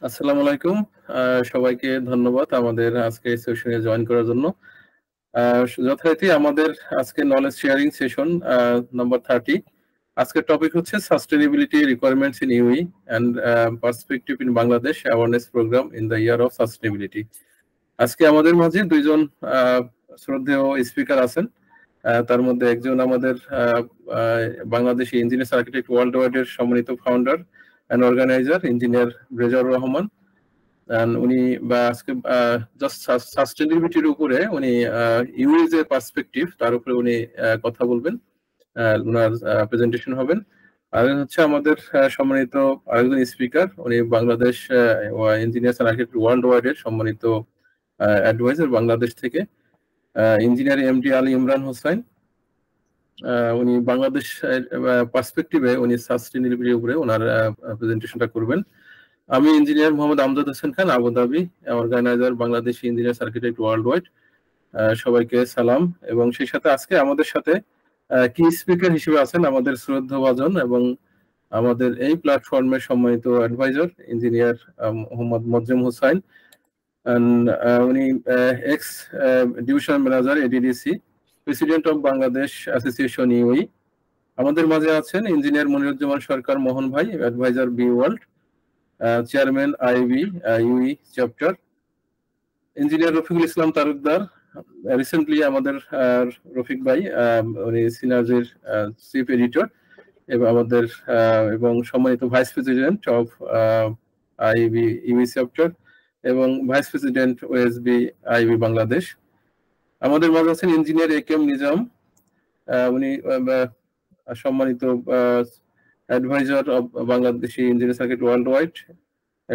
আসসালামু আলাইকুম। সবাইকে ধন্যবাদ আমাদের আজকে এই সেশনে জয়েন করার জন্য। যথারীতি আমাদের আজকে নলেজ শেয়ারিং সেশন নাম্বার 30। আজকের টপিক হচ্ছে sustainability requirements in UAE and perspective in Bangladesh awareness program in the year of sustainability. আজকে আমাদের মাঝে দুইজন শ্রদ্ধেয় স্পিকার আছেন। তার মধ্যে একজন আমাদের বাংলাদেশি ইঞ্জিনিয়ার্স আর্কিটেক্ট ওয়ার্ল্ড ওয়াইডের সম্মানিত founder and organizer engineer Rezaur Rahman. উনি আজকে জাস্ট সাস্টেনেবিলিটির উপরে উনি ইউই যে পার্সপেক্টিভ তার উপরে উনি কথা বলবেন, ওনার প্রেজেন্টেশন হবেন। আর হচ্ছে আমাদের সম্মানিত আরেকজন স্পিকার, উনি Bangladesh engineers and architect world ওয়াইডের সম্মানিত অ্যাডভাইজার বাংলাদেশ থেকে, ইঞ্জিনিয়ার এমডি আলী ইমরান হোসেন। উনি বাংলাদেশ পার্সপেক্টিভে উনি সাস্টেনেবিলিটির উপরে ওনার প্রেজেন্টেশনটা করবেন। আমি engineer Mohammad Amjad Hossain Khan, Abu Dhabi, organiser Bangladesh engineers architect world wide. সবাইকে সালাম। এবং সেই সাথে আজকে আমাদের সাথে কি স্পিকার হিসেবে আছেন আমাদের শ্রদ্ধাভাজন এবং আমাদের এই প্ল্যাটফর্মের সম্মানিত অ্যাডভাইজার ইঞ্জিনিয়ার মোহাম্মদ মজ্জেম হোসাইন। উনি ex division manager ADDC, president of Bangladesh association UAE. আমাদের মাঝে আছেন ইঞ্জিনিয়ার মনিরুজ্জামান সরকার মোহন ভাই, adviser B world, chairman IEB UE chapter. Engineer Rafiqul Islam Talukdar, recently আমাদের রফিক ভাই উনি সিনার্জির চিফ এডিটর এবং আমাদের এবং সম্মানিত vice president of IB UE chapter এবং vice president OSB IEB Bangladesh. আমাদের মাঝে আছেন engineer A K M Nizam, উনি সম্মানিত adviser of Bangladeshi engineer circuit world wide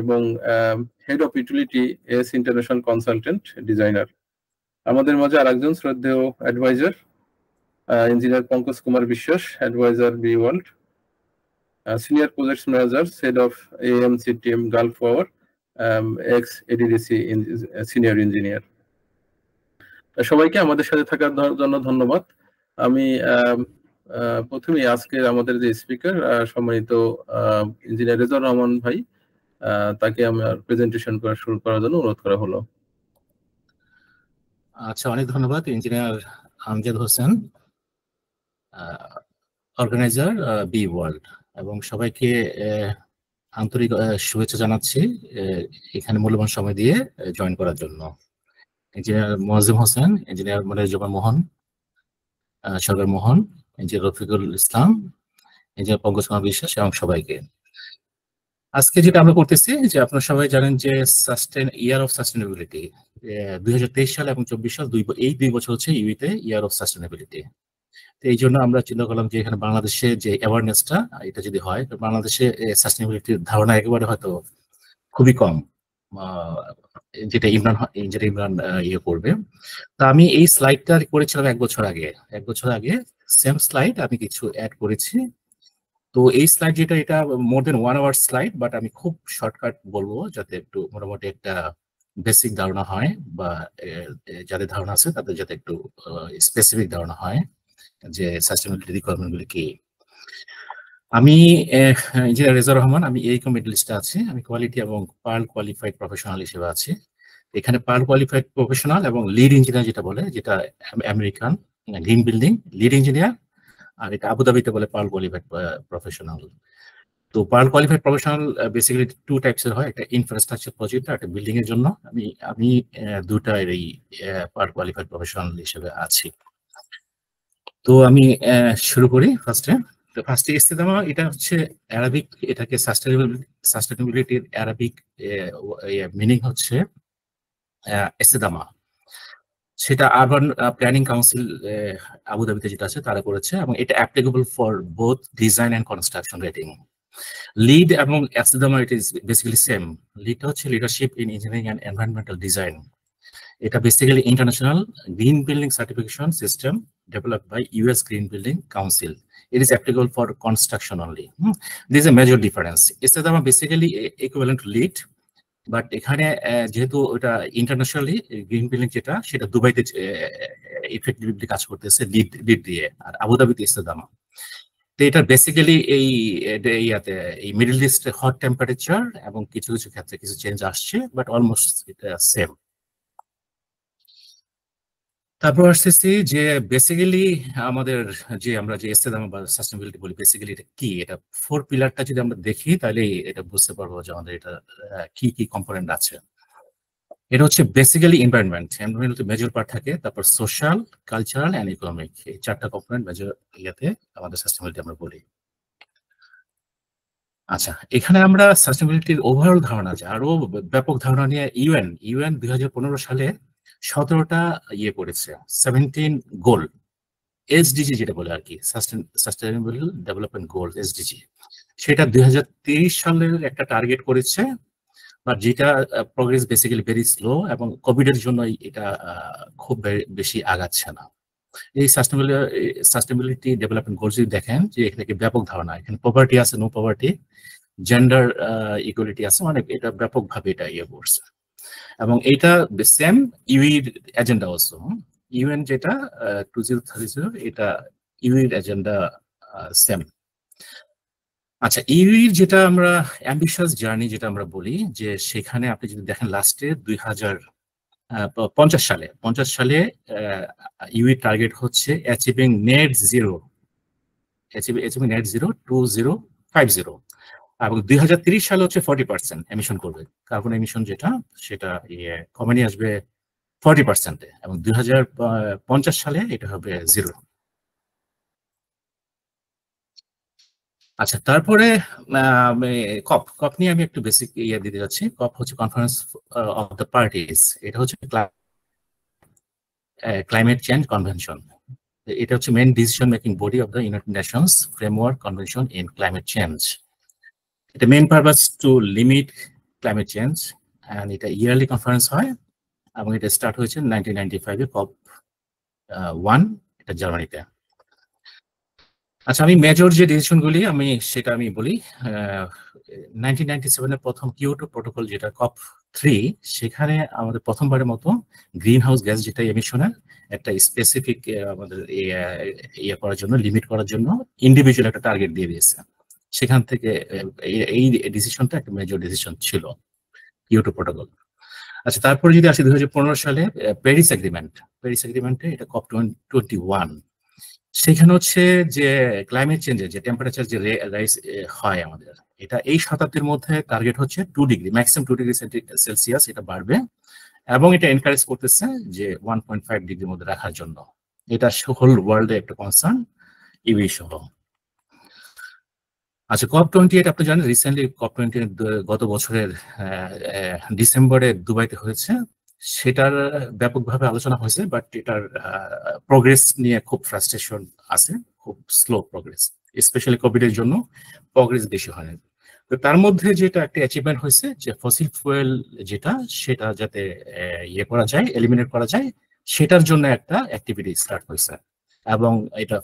এবং head of utility S international consultant designer. আমাদের মাঝে আরেকজন শ্রদ্ধেয় adviser engineer Pankaj Kumar Biswas, adviser B world, senior project manager, head of AMCTM Gulf power, ex ADDC senior engineer. সবাইকে আমাদের সাথে থাকার জন্য ধন্যবাদ। আমি প্রথমে আজকে আমাদের যে স্পিকার সম্মানিত ইঞ্জিনিয়ার রেজাউর রহমান ভাই, তাকে আমার প্রেজেন্টেশন শুরু করার জন্য অনুরোধ করা হলো। আচ্ছা, অনেক ধন্যবাদ engineer Amjad Hossain, organizer B world, এবং সবাইকে আন্তরিক শুভেচ্ছা জানাচ্ছি এখানে মূল্যবান সময় দিয়ে জয়েন করার জন্য। ইঞ্জিনিয়ার মোয়াজ্জেম হোসেন, ইঞ্জিনিয়ার মনিরুজ্জামান মোহন সরকার মোহন, ইঞ্জিনিয়ার রফিকুল ইসলাম, ইঞ্জিনিয়ার পঙ্কজ কুমার বিশ্বাস এবং সবাইকে। আজকে যেটা আমরা করতেছি, যে আপনারা সবাই জানেন যে ইয়ার অফ সাস্টেনেবিলিটি 2023 সাল এবং 24 সাল এই দুই বছর হচ্ছে ইউইতে ইয়ার অফ সাস্টেনেবিলিটি। তো এই জন্য আমরা চিন্তা করলাম যে এখানে বাংলাদেশে যে অ্যাওয়ারনেসটা এটা যদি হয়, বাংলাদেশে সাস্টেনেবিলিটির ধারণা একেবারে হয়তো খুবই কম, যেটা ইমরান ইয়ে করবে। তা আমি এই স্লাইডটা করেছিলাম এক বছর আগে সেম স্লাইড আমি কিছু অ্যাড করেছি। তো এই স্লাইড যেটা, এটা মোর দেন 1 আওয়ার স্লাইড, বাট আমি খুব শর্টকাট বলবো যাতে একটু মোটামুটি একটা বেসিক ধারণা হয়, বা যাদের ধারণা আছে তাদের যাতে একটু স্পেসিফিক ধারণা হয় যে সাস্টেনেবিলিটি রিকোয়ারমেন্ট গুলি কি। আমি ইঞ্জিনিয়ার রেজাউর রহমান, আমি এই মিডল লিস্টে আছি। আমি কোয়ালিটি এবং পার্ল কোয়ালিফাইড প্রফেশনাল হিসেবে আছি। এখানে পার্ল কোয়ালিফাইড প্রফেশনাল এবং লিড ইঞ্জিনিয়ার যেটা বলে, যেটা American green building LEED engineer, আর এটা আবুধাবিতে বলে পার্ল কোয়ালিফাইড প্রফেশনাল। তো পার্ল কোয়ালিফাইড প্রফেশনাল বেসিক্যালি 2 টাইপসের হয়, একটা ইনফ্রাস্ট্রাকচার প্রজেক্ট আর একটা বিল্ডিং এর জন্য। আমি দুটার এই পার্ল কোয়ালিফাইড প্রফেশনাল হিসেবে আছি। তো আমি শুরু করি ফার্স্টে ইস্তেদামা। এটা হচ্ছে অ্যারাবিক, এটাকে সাস্টেনেবিলিটির অ্যারাবিক মিনিং হচ্ছে ইস্তেদামা। সেটা আরবান প্ল্যানিং কাউন্সিল আবুধাবিতে যেটা আছে তারা করেছে, এবং এটা applicable for both design and construction rating. LEED এবং Estidama it is basically same. LEED হচ্ছে leadership in engineering and environmental design. এটা basically international green building certification system developed by US Green Building Council. It is applicable for construction only. There is a major difference. Istedama basically equivalent to LEED, but এখানে যেহেতু এটা internationally green building যেটা, সেটা দুবাইতে effectively কাজ করতেছে lead দিয়ে, আর আবুধাবিতে ইস্তেদামা। তো এটা বেসিক্যালি ইয়াতে এই মিডল ইস্টে হট টেম্পারেচার এবং কিছু কিছু ক্ষেত্রে কিছু চেঞ্জ আসছে, বাট অলমোস্ট এটা সেম। তারপর আসতেছি যে বেসিক্যালি আমাদের আমরা যে ইস্তেদামা বা সাস্টেনেবিলিটি বলি, বেসিক্যালি এটা কি, এটা 4 পিলারটা যদি আমরা দেখি তাহলে এটা বুঝতে পারবো যে আমাদের এটা কি কি কম্পোনেন্ট আছে। এটা হচ্ছে বেসিক্যালি এনভায়রনমেন্ট হচ্ছে মেজর পার্ট থাকে, তারপর সোশ্যাল, কালচারাল অ্যান্ড ইকোনমিক, এই 4টা কম্পোনেন্ট মেজর ইয়াতে আমাদের সাস্টেনেবিলিটি আমরা বলি। আচ্ছা, এখানে আমরা সাস্টেনেবিলিটির ওভারঅল ধারণা আছে, আরো ব্যাপক ধারণা নিয়ে ইউএন 2015 সালে 17টা করেছে, 17 গোল, এসডিজি যেটা বলে আর কি, সাস্টেনেবল ডেভেলপমেন্ট গোল, এসডিজি। সেটা 2030 সালের একটা টার্গেট করেছে, বাট যেটা প্রগ্রেস বেসিক্যালি ভেরি স্লো, এবং কোভিড এর জন্য এটা খুব বেশি আগাচ্ছে না। এই সাস্টেনেবিলিটি ডেভেলপমেন্ট গোল যদি দেখেন যে এখানে ব্যাপক ধারণা, এখানে পভার্টি আছে, নো পভার্টি, জেন্ডার ইকুয়ালিটি আছে, মানে এটা ব্যাপকভাবে এটা করছে। এবং এটা সেম ইউইর এজেন্ডা অলসো, ইউএন যেটা 2030 এটা ইউইর এজেন্ডা সেম। আচ্ছা, ইউইর যেটা আমরা অ্যাম্বিশাস জার্নি যেটা আমরা বলি, যে সেখানে আপনি যদি দেখেন লাস্টে 2050 সালে ইউইর টার্গেট হচ্ছে অ্যাচিভিং নেট জিরো 2050, এবং 2030 সালে হচ্ছে 40% এমিশন করবে, কার্বন এমিশন যেটা সেটা কমে নিয়ে আসবে 40%, এবং 2050 সালে এটা হবে 0। আচ্ছা, তারপরে কপ নিয়ে আমি একটু বেসিক দিতে যাচ্ছি। কপ হচ্ছে কনফারেন্স অফ দ্য পার্টিস, এটা হচ্ছে ক্লাইমেট চেঞ্জ কনভেনশন। এটা হচ্ছে main decision making body of the United Nations framework convention in climate change. এটা main purpose to limit climate change, and এটা ইয়ারলি কনফারেন্স হয়, এবং এটা স্টার্ট হয়েছে 1995-এ কপ 1, এটা জার্মানিতে। আচ্ছা, আমি মেজর যে ডিসিশনগুলি সেটা আমি বলি। 1997-এর প্রথম কিয়োটো প্রোটোকল যেটা কপ 3, সেখানে আমাদের প্রথমবারের মতো গ্রিন হাউস গ্যাস যেটা এমিশনের একটা স্পেসিফিক আমাদের করার জন্য, লিমিট করার জন্য ইন্ডিভিজুয়াল একটা টার্গেট দিয়ে দিয়েছে। সেখান থেকে এই ডিসিশনটা একটা মেজর ডিসিশন ছিল, কিয়োটো প্রোটোকল। আচ্ছা, তারপরে যদি আসি 2015 সালে প্যারিস এগ্রিমেন্টে এটা কপ 21, সেখানে হচ্ছে যে ক্লাইমেট চেঞ্জের যে টেম্পারেচার যে রাইজ হয় আমাদের, এটা এই শতাব্দীর মধ্যে টার্গেট হচ্ছে 2 ডিগ্রি, ম্যাক্সিমাম 2 ডিগ্রি সেলসিয়াস এটা বাড়বে, এবং এটা এনকারেজ করতেছে যে 1.5 ডিগ্রির মধ্যে রাখার জন্য। এটা হোল ওয়ার্ল্ডে একটা কনসার্ন, ইউই সহ। আচ্ছা, কপ 28 আপনি জানেন, রিসেন্টলি কপ 20 গত বছরের ডিসেম্বরে দুবাইতে হয়েছে। সেটার ব্যাপকভাবে আলোচনা হয়েছে, বাট এটার প্রোগ্রেস নিয়ে খুব ফ্রাস্ট্রেশন আছে, খুব স্লো প্রোগ্রেস, স্পেশালি কোভিড এর জন্য প্রোগ্রেস বেশি হয়। তো তার মধ্যে যেটা একটা অ্যাচিভমেন্ট হয়েছে যে ফসিল ফুয়েল যেটা, সেটা যাতে করা যায়, এলিমিনেট করা যায়, সেটার জন্য একটা অ্যাক্টিভিটি স্টার্ট হয়েছে, এবং এটা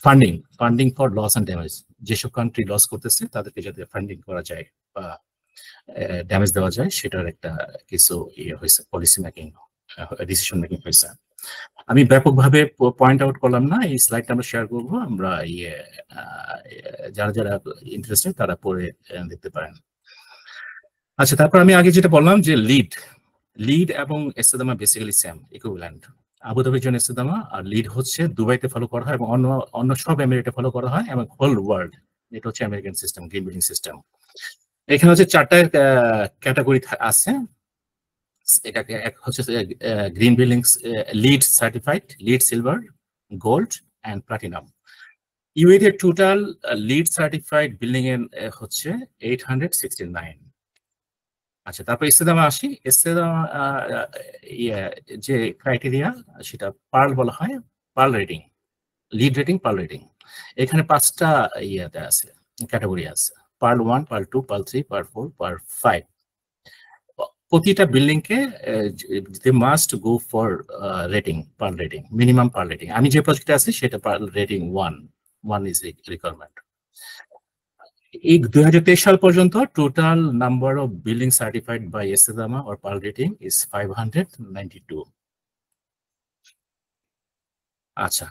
funding for loss and damage, যেসব কান্ট্রি লস করতেছে তাদেরকে যাতে ফান্ডিং করা যায় বা ড্যামেজ দেওয়া যায়, সেটার একটা কিছু হয়েছে, পলিসি মেকিং, ডিসিশন মেকিং হয়েছে। আমি ব্যাপকভাবে পয়েন্ট আউট করলাম না, এই স্লাইডটা আমরা শেয়ার করবো, আমরা যারা যারা ইন্টারেস্টেড তারা পড়ে দেখতে পারেন। আচ্ছা, তারপর আমি আগে যেটা বললাম যে লিড এবং ইস্তেদামা বেসিক্যালি সেম, ইকুইভ্যালেন্ট। আবুধাবির জন্য ইস্তেদামা, আর লিড হচ্ছে দুবাইতে ফলো করা হয়, এবং অন্য সব এমিরেটে ফলো করা হয়, এবং হোল ওয়ার্ল্ড এটা হচ্ছে American system, green building system. এখানে হচ্ছে 4টা ক্যাটাগরি আছে। এটাকে এক হচ্ছে green building LEED certified, LEED silver, gold and platinum. ইউএর টোটাল লিড সার্টিফাইড বিল্ডিং এর হচ্ছে 869। আচ্ছা, তারপর ইস্তেদামা আসি। ইস্তেদামা যে ক্রাইটেরিয়া সেটা পার্ল বলা হয়, pearl rating, LEED rating, pearl rating. এখানে 5টা আছে, ক্যাটাগরি আছে, pearl 1, pearl 2, pearl 3, pearl 4, pearl 5। প্রতিটা বিল্ডিং কে they must go for rating, pearl rating, minimum pearl rating. আমি যে প্রজেক্টে আছি সেটা পার্ল রেটিং 1 ইজ রিকোয়ারমেন্ট। এই 2023 সাল পর্যন্ত total number of building certified by Estidama or pearl rating is 592। আচ্ছা,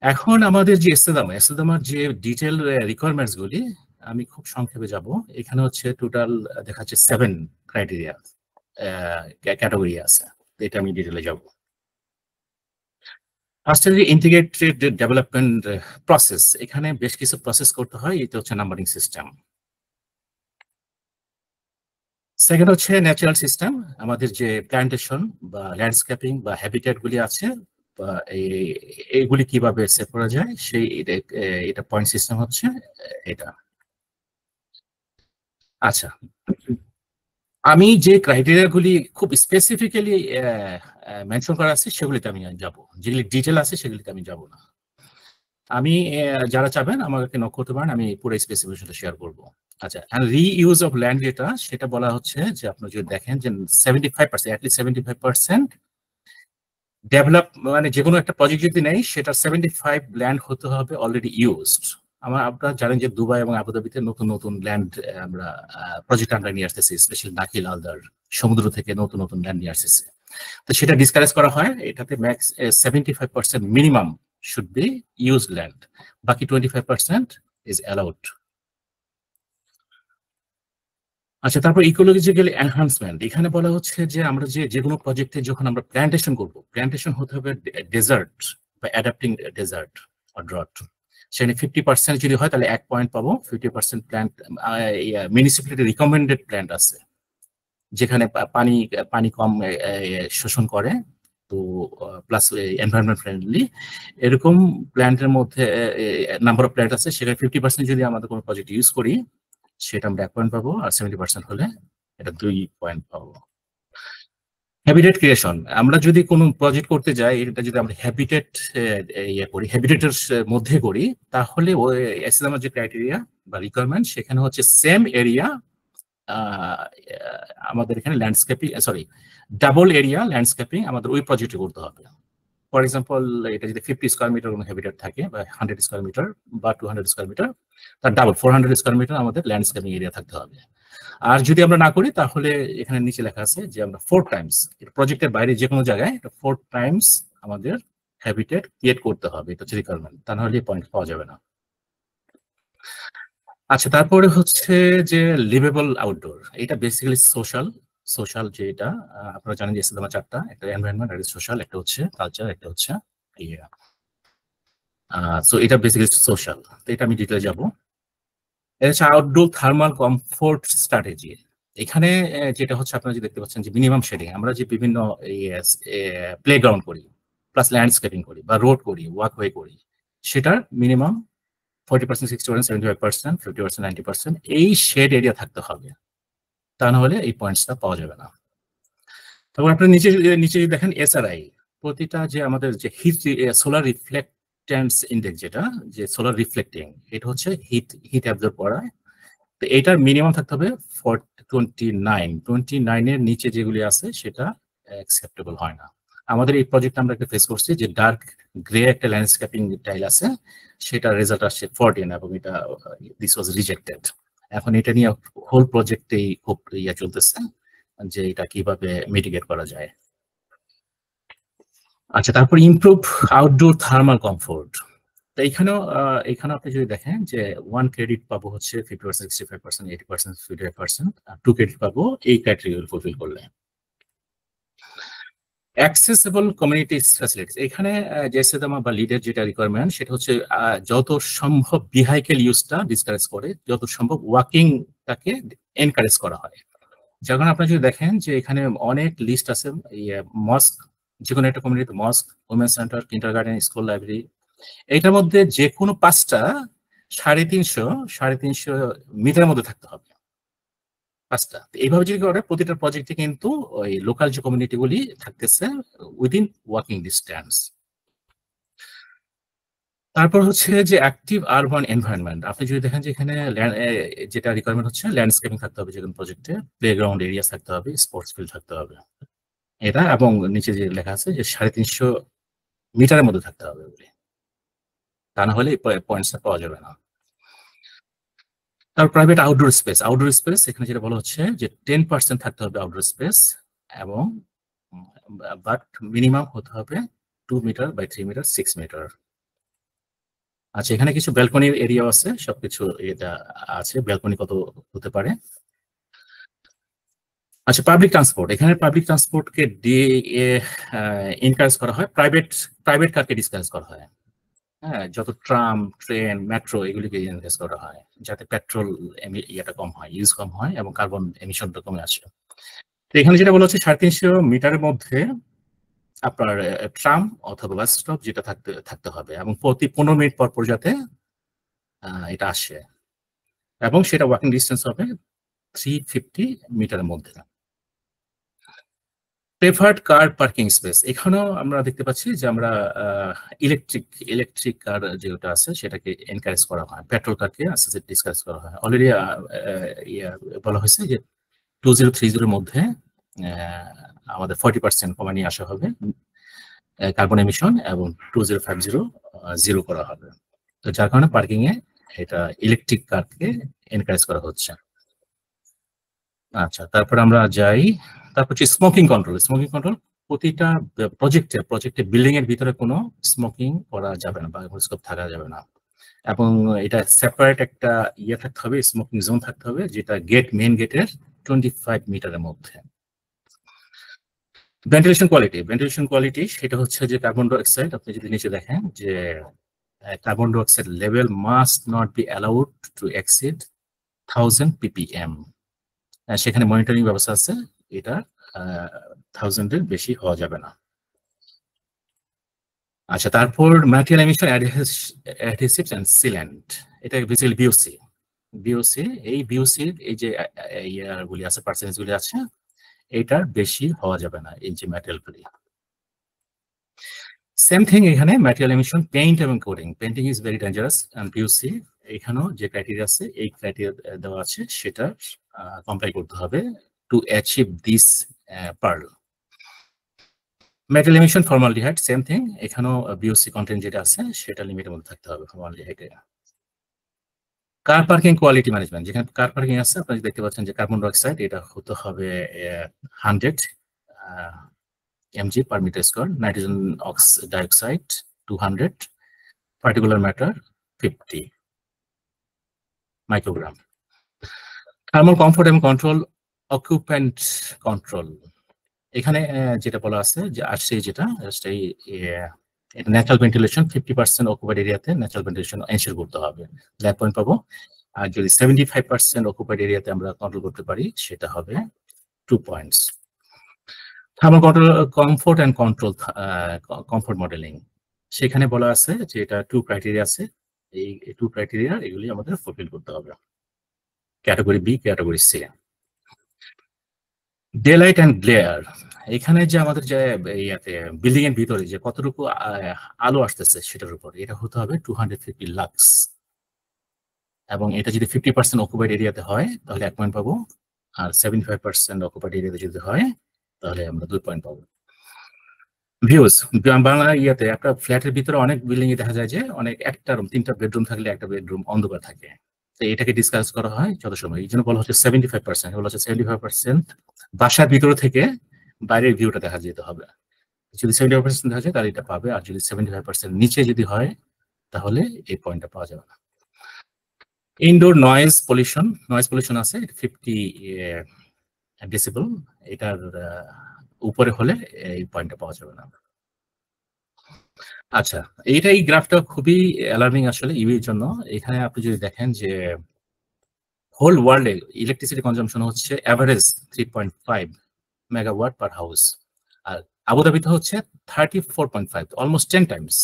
এখন আমাদের যে এসএদামার যে ডিটেল রিকোয়ারমেন্টস গুলি আমি খুব সংক্ষেপে যাব। এখানে হচ্ছে টোটাল দেখাচ্ছে 7 ক্রাইটেরিয়া ক্যাটাগরি আছে, এটা আমি ডিটেলে যাব। ফার্স্টে যে ইন্টিগ্রেটেড ডেভেলপমেন্ট প্রসেস, এখানে বেশ কিছু প্রসেস করতে হয়, এটা হচ্ছে নাম্বারিং সিস্টেম। সেকেন্ড হচ্ছে ন্যাচারাল সিস্টেম, আমাদের যে প্ল্যান্টেশন বা ল্যান্ডস্কেপিং বা হ্যাবিটেট গুলি আছে বা এইগুলি কিভাবে সেভ করা যায় সেই এটা পয়েন্ট সিস্টেম হচ্ছে এটা। আচ্ছা, আমি যে ক্রাইটেরিয়া গুলি খুব স্পেসিফিক্যালি মেনশন করা আছে সেগুলিতে আমি যাব, যেগুলি ডিটেল আছে সেগুলিতে আমি যাব না। আমি যারা চাবেন আমাকে নক করতে পারেন, আমি পুরো স্পেসিফিকেশনটা শেয়ার করব। আচ্ছা, রিইউজ অফ ল্যান্ড যেটা, সেটা বলা হচ্ছে যে আপনি যদি দেখেন যে 75%, অ্যাটলিস্ট 75% ডেভেলপ, মানে যে কোনো একটা প্রজেক্ট যদি নেই সেটা 75 ল্যান্ড হতে হবে অলরেডি ইউজড। আপনারা জানেন যে দুবাই এবং আবুধাবিতে নতুন নতুন ল্যান্ড আমরা প্রজেক্ট আমরা নিয়ে আসতেছি, স্পেশালি নাকিল আলদার সমুদ্র থেকে নতুন নতুন ল্যান্ড নিয়ে আসতেছি। তো সেটা ডিসকারেজ করা হয়, এটাতে max 75% minimum should be used land, বাকি 25% ইজ অ্যালাউড। আচ্ছা, তারপর ইকোলজিক্যাল এনহান্সমেন্ট, এখানে বলা হচ্ছে যে আমরা যে কোনো প্রজেক্টে যখন আমরা প্ল্যান্টেশন করবো, প্ল্যান্টেশন হতে হবে ডেজার্ট বা অ্যাডাপ্টিং ডেজার্ট আর ড্রট। সেখানে 50% যদি হয় তাহলে 1 পয়েন্ট পাবো। 50% প্ল্যান্ট মিউনিসিপ্যালিটি রিকমেন্ডেড প্ল্যান্ট আছে যেখানে পানি পানি কম শোষণ করে, তো প্লাস এনভায়রনমেন্ট ফ্রেন্ডলি, এরকম প্ল্যান্টের মধ্যে নাম্বার অফ প্ল্যান্ট আছে, সেখানে 50% যদি আমাদের কোনো প্রজেক্ট ইউজ করি সেটা আমরা 1 পয়েন্ট পাবো, আর 70% হলে এটা 2 পয়েন্ট পাবো। হ্যাবিটেট ক্রিয়েশন, আমরা যদি কোনো প্রজেক্ট করতে যাই, এটা যদি আমরা হ্যাবিটেট করি, হ্যাবিটেটের মধ্যে করি, তাহলে ওই এসএদামার যে ক্রাইটেরিয়া বা রিকোয়ারমেন্ট সেখানে হচ্ছে সেম এরিয়া আমাদের এখানে landscaping, sorry double area landscaping আমাদের ওই প্রজেক্টে করতে হবে। ফর এক্সাম্পল, এটা যদি 50 স্কোয়ার মিটার কোনো হ্যাবিটেট থাকে বা 100 স্কোয়ার মিটার বা 200 স্কোয়ার মিটার, তার ডাবল 400 স্কোয়ার মিটার আমাদের ল্যান্ডস্কেপিং এরিয়া থাকতে হবে। আর যদি আমরা না করি তাহলে এখানে নিচে লেখা আছে যে আমরা 4 টাইমস, প্রজেক্টের বাইরে যে কোনো জায়গায় 4 টাইমস আমাদের হ্যাবিটেট ক্রিয়েট করতে হবে, এটা হচ্ছে রিকোয়ারমেন্ট, তা নাহলে পয়েন্ট পাওয়া যাবে না। আচ্ছা, তারপরে হচ্ছে যে লিভেবল আউটডোর, এটা বেসিক্যালি সোশ্যাল যেটা আপনারা জানেন যে ইসলামা 4টা, একটা এনভায়রনমেন্ট, একটা সোশ্যাল, একটা হচ্ছে কালচার, একটা হচ্ছে ইয়ে। সো এটা বেসিক্যালি সোশ্যাল, তো এটা আমি ডিটেলে যাব। এটা হচ্ছে আউটডোর থার্মাল কমফোর্ট স্ট্র্যাটেজি। এখানে যেটা হচ্ছে আপনারা যে দেখতে পাচ্ছেন যে মিনিমাম শেডিং, আমরা যে বিভিন্ন প্লেগ্রাউন্ড করি প্লাস ল্যান্ডস্কেপিং করি বা রোড করি, ওয়াকওয়ে করি, সেটার মিনিমাম 40%, 60%, 75%, 50%, 90% এই শেড এরিয়া থাকতে হবে, তা না হলে এই পয়েন্টসটা পাওয়া যাবে না। তারপর আপনি নিচে নিচে দেখেন এসআরআই, প্রতিটা যে আমাদের যে হিট সোলার রিফ্লেক্টেন্স ইন্ডেক্স, যেটা যে সোলার রিফ্লেক্টিং, এটা হচ্ছে হিট অ্যাবজর্ব করা, তো এটার মিনিমাম থাকতে হবে 29 এর নিচে যেগুলি আছে সেটা অ্যাকসেপ্টেবল হয় না। আমাদের এই প্রজেক্ট আমরা একটা ফেস করছি যে ডার্ক গ্রে একটা ল্যান্ডস্কেপিং টাইল আছে, সেটা রেজাল্ট আসছে 14 এবং এটা দিস ওয়াজ রিজেক্টেড। এখন এটা নিয়ে হোল প্রজেক্টেই খুব চলতেছে যে এটা কিভাবে মিটিগেট করা যায়। আচ্ছা, তারপর ইমপ্রুভ আউটডোর থার্মাল কমফোর্ট, তো এখানেও আপনি যদি দেখেন যে 1 ক্রেডিট পাবো হচ্ছে 50%, 65%, 80%, 55%, আর 2 ক্রেডিট পাবো এই ক্রাইটেরিয়া ফুলফিল করলে। অ্যাক্সেসিবল কমিউনিটি ফ্যাসিলিটিস, এখানে যে সেদামা বা লিডের যেটা রিকোয়ারমেন্ট সেটা হচ্ছে যত সম্ভব ভেহিকেল ইউজটা ডিসকারেজ করে, যত সম্ভব ওয়াকিংটাকে এনকারেজ করা হয়। যখন আপনি যদি দেখেন যে এখানে অনেক লিস্ট আছে, মস্ক, যে কোনো একটা community mosque, women's centre, kindergarten, school, library, এইটার মধ্যে যে কোনো 5টা 350 মিটারের মধ্যে থাকতে হবে, 5টা। এইভাবে যদি করে প্রতিটা প্রজেক্টে কিন্তু ওই লোকাল যে কমিউনিটি গুলি থাকতেছে উইদিন ওয়াকিং ডিস্টেন্স। তারপর হচ্ছে যে অ্যাক্টিভ আরবান এনভায়রনমেন্ট, আপনি যদি দেখেন যে এখানে যেটা রিকোয়ারমেন্ট হচ্ছে ল্যান্ডস্কেপিং থাকতে হবে যে কোনো প্রজেক্টে, প্লেগ্রাউন্ড এরিয়া থাকতে হবে, স্পোর্টস ফিল্ড থাকতে হবে এটা, এবং নিচে যে লেখা আছে যে 350 মিটারের মধ্যে থাকতে হবে বলে, তা না হলে পয়েন্টসটা পাওয়া যাবে না। তার প্রাইভেট আউটডোর স্পেস, এখানে যেটা বলা হচ্ছে যে 10% থাকতে হবে আউটডোর স্পেস, এবং বাট মিনিমাম হতে হবে 2 মিটার বাই 3 মিটার 6 মিটার। আচ্ছা, এখানে কিছু ব্যালকনির এরিয়া আছে, সবকিছু এটা আছে, ব্যালকনি কত হতে পারে। আচ্ছা, পাবলিক ট্রান্সপোর্ট, এখানে পাবলিক ট্রান্সপোর্টকে এনকারেজ করা হয়, প্রাইভেট কারকে ডিসকারেজ করা হয়। হ্যাঁ, যত ট্রাম, ট্রেন, মেট্রো এগুলিকে এনকারেজ করা হয়, যাতে পেট্রোল ইয়েটা কম হয়, ইউজ কম হয় এবং কার্বন এমিশনটা কমে আসে। তো এখানে যেটা বলা হচ্ছে 350 মিটারের মধ্যে আপনার ট্রাম অথবা বাস স্টপ যেটা থাকতে হবে, এবং প্রতি 15 মিনিট পর পর যাতে এটা আসে, এবং সেটা ওয়াকিং ডিস্টেন্স হবে 350 মিটারের মধ্যে। প্রেফার্ড কার পার্কিং স্পেস, এখানেও আমরা দেখতে পাচ্ছি যে আমরা ইলেকট্রিক কার যেটা আছে সেটাকে এনকারেজ করা হয়, পেট্রোল কারকে আস্তে আস্তে ডিসকারেজ করা হয়। অলরেডি বলা হয়েছে যে 2030 মধ্যে আমাদের 40% কমে নিয়ে আসা হবে কার্বন এমিশন, এবং 2050 জিরো করা হবে। তো যার কারণে পার্কিং এ এটা ইলেকট্রিক কারকে এনকারেজ করা হচ্ছে। আচ্ছা, তারপর আমরা যাই, তারপর হচ্ছে স্মোকিং কন্ট্রোল। প্রতিটা প্রজেক্টে বিল্ডিং এর ভিতরে কোনো স্মোকিং করা যাবে না বা স্কোপ থাকা যাবে না, এবং এটা সেপারেট একটা ইয়ে থাকতে হবে, স্মোকিং জোন থাকতে হবে, যেটা মেইন গেটের 25 মিটারের মধ্যে। ভেন্টিলেশন কোয়ালিটি সেটা হচ্ছে যে কার্বন ডাই অক্সাইড, আপনি যদি নিচে দেখেন যে কার্বন ডাই oxide level must not be allowed to exceed 1000 ppm। সেখানে মনিটরিং ব্যবস্থা আছে, এটা 1000-এর বেশি হওয়া যাবে না। আচ্ছা, তারপর ম্যাটেরিয়াল এমিশন অ্যাডহেসিভস এন্ড সিলেন্ট, এটা বেসিক্যালি বিওসি। এই বিওসির এই যে ইয়ারগুলি আছে, পার্সেন্টেজগুলি আছে, এটার বেশি হওয়া যাবে না এই যে ম্যাটেরিয়ালগুলি। সেম থিং এখানে ম্যাটেরিয়াল এমিশন, পেইন্ট এবং coating. Painting is very dangerous, and VOC এখানেও যে ক্রাইটেরিয়া আছে, এই ক্রাইটেরিয়া দেওয়া আছে, সেটা কমপ্লাই করতে হবে to achieve this pearl. Metal emission, formaldehyde, same thing, এখানেও বিওসি কন্টেন্ট যেটা আছে সেটা লিমিটের মধ্যে থাকতে হবে ফর্মালডিহাইডে। কার পার্কিং কোয়ালিটি ম্যানেজমেন্ট, যেখানে কার পার্কিং আছে আপনারা দেখতে পাচ্ছেন যে কার্বন ডাই অক্সাইড এটা হতে হবে 100 mg per meter square, nitrogen dioxide 200, particular matter 50 microgram. Thermal comfort এবং কন্ট্রোল, অকুপেন্ট কন্ট্রোল, এখানে যেটা বলা আছে যে আসছে যেটা এটা ন্যাচারাল ভেন্টিলেশন, 50% অকুপাইড এরিয়াতে ন্যাচারাল ভেন্টিলেশন এনশিওর করতে হবে, 1 পয়েন্ট পাবো। আর যদি 75% অকুপাইড এরিয়াতে আমরা কন্ট্রোল করতে পারি, সেটা হবে 2 points. Thermal control, comfort and control, comfort modelling, সেখানে বলা আছে যে এটা 2 ক্রাইটেরিয়া আছে, এই 2 ক্রাইটেরিয়া এগুলি আমাদের ফুলফিল করতে হবে, category B, category C. Daylight and glare, এখানে যে আমাদের যে ইয়াতে বিল্ডিং এর ভিতরে যে কতটুকু আলো আসতেছে সেটার উপর, এটা হতে হবে 250 লাক্স, এবং এটা যদি 50% অকুপাইড এরিয়াতে হয় তাহলে 1 পয়েন্ট পাবো, আর 75% অকুপাইড এরিয়াতে যদি হয় তাহলে আমরা 2 পয়েন্ট পাবো। ভিউজ, বাংলা ইয়াতে একটা ফ্ল্যাটের ভিতরে অনেক বিল্ডিং এ দেখা যায় যে অনেক একটা রুম, 3টা বেডরুম থাকলে একটা বেডরুম অন্ধকার থাকে, তো এটাকে ডিসকাস করা হয় যত সময়, এই জন্য বলা হচ্ছে 75%, বলা হচ্ছে 75% বাসার ভিতরে থেকে বাইরের ভিউটা দেখা যেতে হবে। যদি 75% দেখা যায় তাহলে এটা পাবে, আর যদি 75% নিচে যদি হয় তাহলে এই পয়েন্টটা পাওয়া যাবে না। ইনডোর নয়েজ পলিউশন আছে 50 ডেসিবেল, এটার উপরে হলে এই পয়েন্টটা পাওয়া যাবে না। আচ্ছা, এই গ্রাফটা খুবই অ্যালার্মিং আসলে ইভির জন্য। এখানে আপনি যদি দেখেন যে হোল ওয়ার্ল্ডে ইলেকট্রিসিটি কনজাম্পশন হচ্ছে অ্যাভারেজ 3.5 মেগাওয়াট পার হাউস, আর আবুধাবিতে হচ্ছে 34.5, almost 10 Times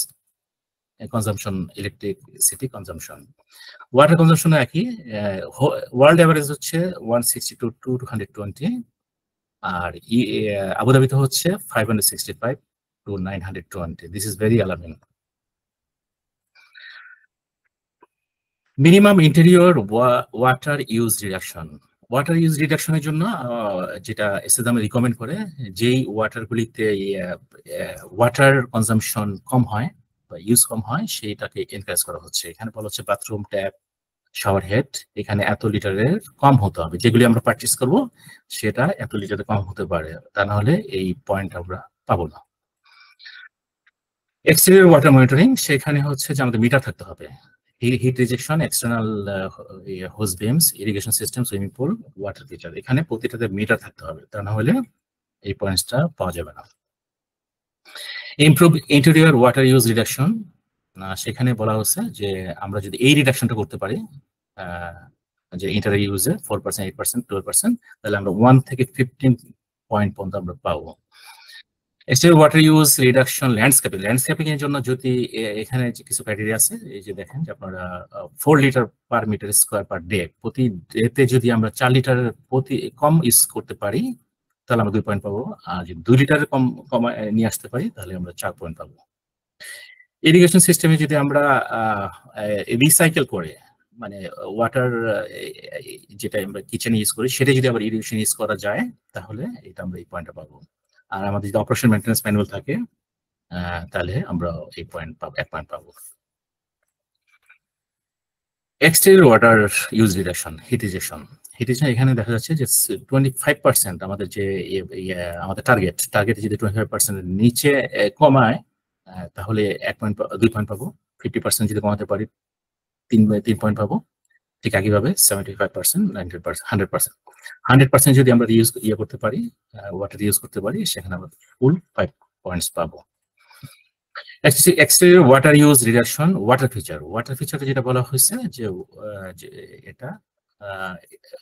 consumption, electricity consumption. Water consumption একই, ওয়ার্ল্ড অ্যাভারেজ হচ্ছে 162 to 220, আর আবুধাবিতে হচ্ছে 565 to 920। This is very alarming. Minimum interior water use রিডাকশনের জন্য যেটা এসএসএম রিকমেন্ড করে, যেই ওয়াটারগুলিতে ওয়াটার কনজাম্পশন কম হয় বা ইউজ কম হয় সেইটাকে এনকারেজ করা হচ্ছে। এখানে বলা হচ্ছে বাথরুম ট্যাপ, শাওয়ার হেড, এখানে এত লিটারের কম হতে হবে, যেগুলি আমরা পারচেস করব সেটা এত লিটারের কম হতে পারে, তা না হলে এই পয়েন্ট আমরা পাবো না। এক্সটেরিয়র ওয়াটার মনিটরিং, সেখানে হচ্ছে যে আমাদের মিটার থাকতে হবে। Heat rejection, external hose bibs, irrigation system, swimming pool, water feature, এখানে প্রতিটাতে মিটার থাকতে হবে, তা না হলে এই পয়েন্টসটা পাওয়া যাবে না। Improve interior water use reduction, সেখানে বলা হচ্ছে যে আমরা যদি এই রিডাকশনটা করতে পারি, যে ইন্টারিয়র ইউজে 4%, 8%, 12%, তাহলে আমরা 1 থেকে 15 পয়েন্ট পর্যন্ত আমরা পাবো। Exterior water use reduction landscaping এর জন্য যদি এখানে কিছু ক্রাইটেরিয়া আছে, এই যে দেখেন যে আপনারা 4 litre per metre square per day, প্রতি ডেতে যদি আমরা 4 লিটারের প্রতি কম ইউজ করতে পারি তাহলে আমরা 2 পয়েন্ট পাবো, আর যদি 2 লিটারের কম নিয়ে আসতে পারি তাহলে আমরা 4 পয়েন্ট পাবো। ইরিগেশন সিস্টেমে যদি আমরা রিসাইকেল করে, মানে ওয়াটার যেটা আমরা কিচেনে ইউজ করি সেটা যদি আবার ইরিগেশন ইউজ করা যায় তাহলে এটা আমরা এই পয়েন্টটা পাবো। আর আমাদের যদি অপারেশন মেইনটেনেন্স ম্যানুয়াল থাকে তাহলে আমরা এই পয়েন্ট পাবো, 1 পয়েন্ট পাবো। এক্সটেরিয়র ওয়াটার ইউজ রিডাকশন, হিটিজেশন এখানে দেখা যাচ্ছে যে 25% আমাদের যে আমাদের টার্গেট যদি 25% নিচে কমায় তাহলে 1 পয়েন্ট 2 পয়েন্ট পাবো। 50% যদি কমাতে পারি 3 পয়েন্ট পাবো। ঠিক একইভাবে 75%, 90%, 100% যদি আমরা করতে পারি, ওয়াটার ইউজ করতে পারি, সেখানে আমরা ফুল 5 পয়েন্টস পাবো। Exterior water use reduction, water ফিচারে যেটা বলা হয়েছে যে এটা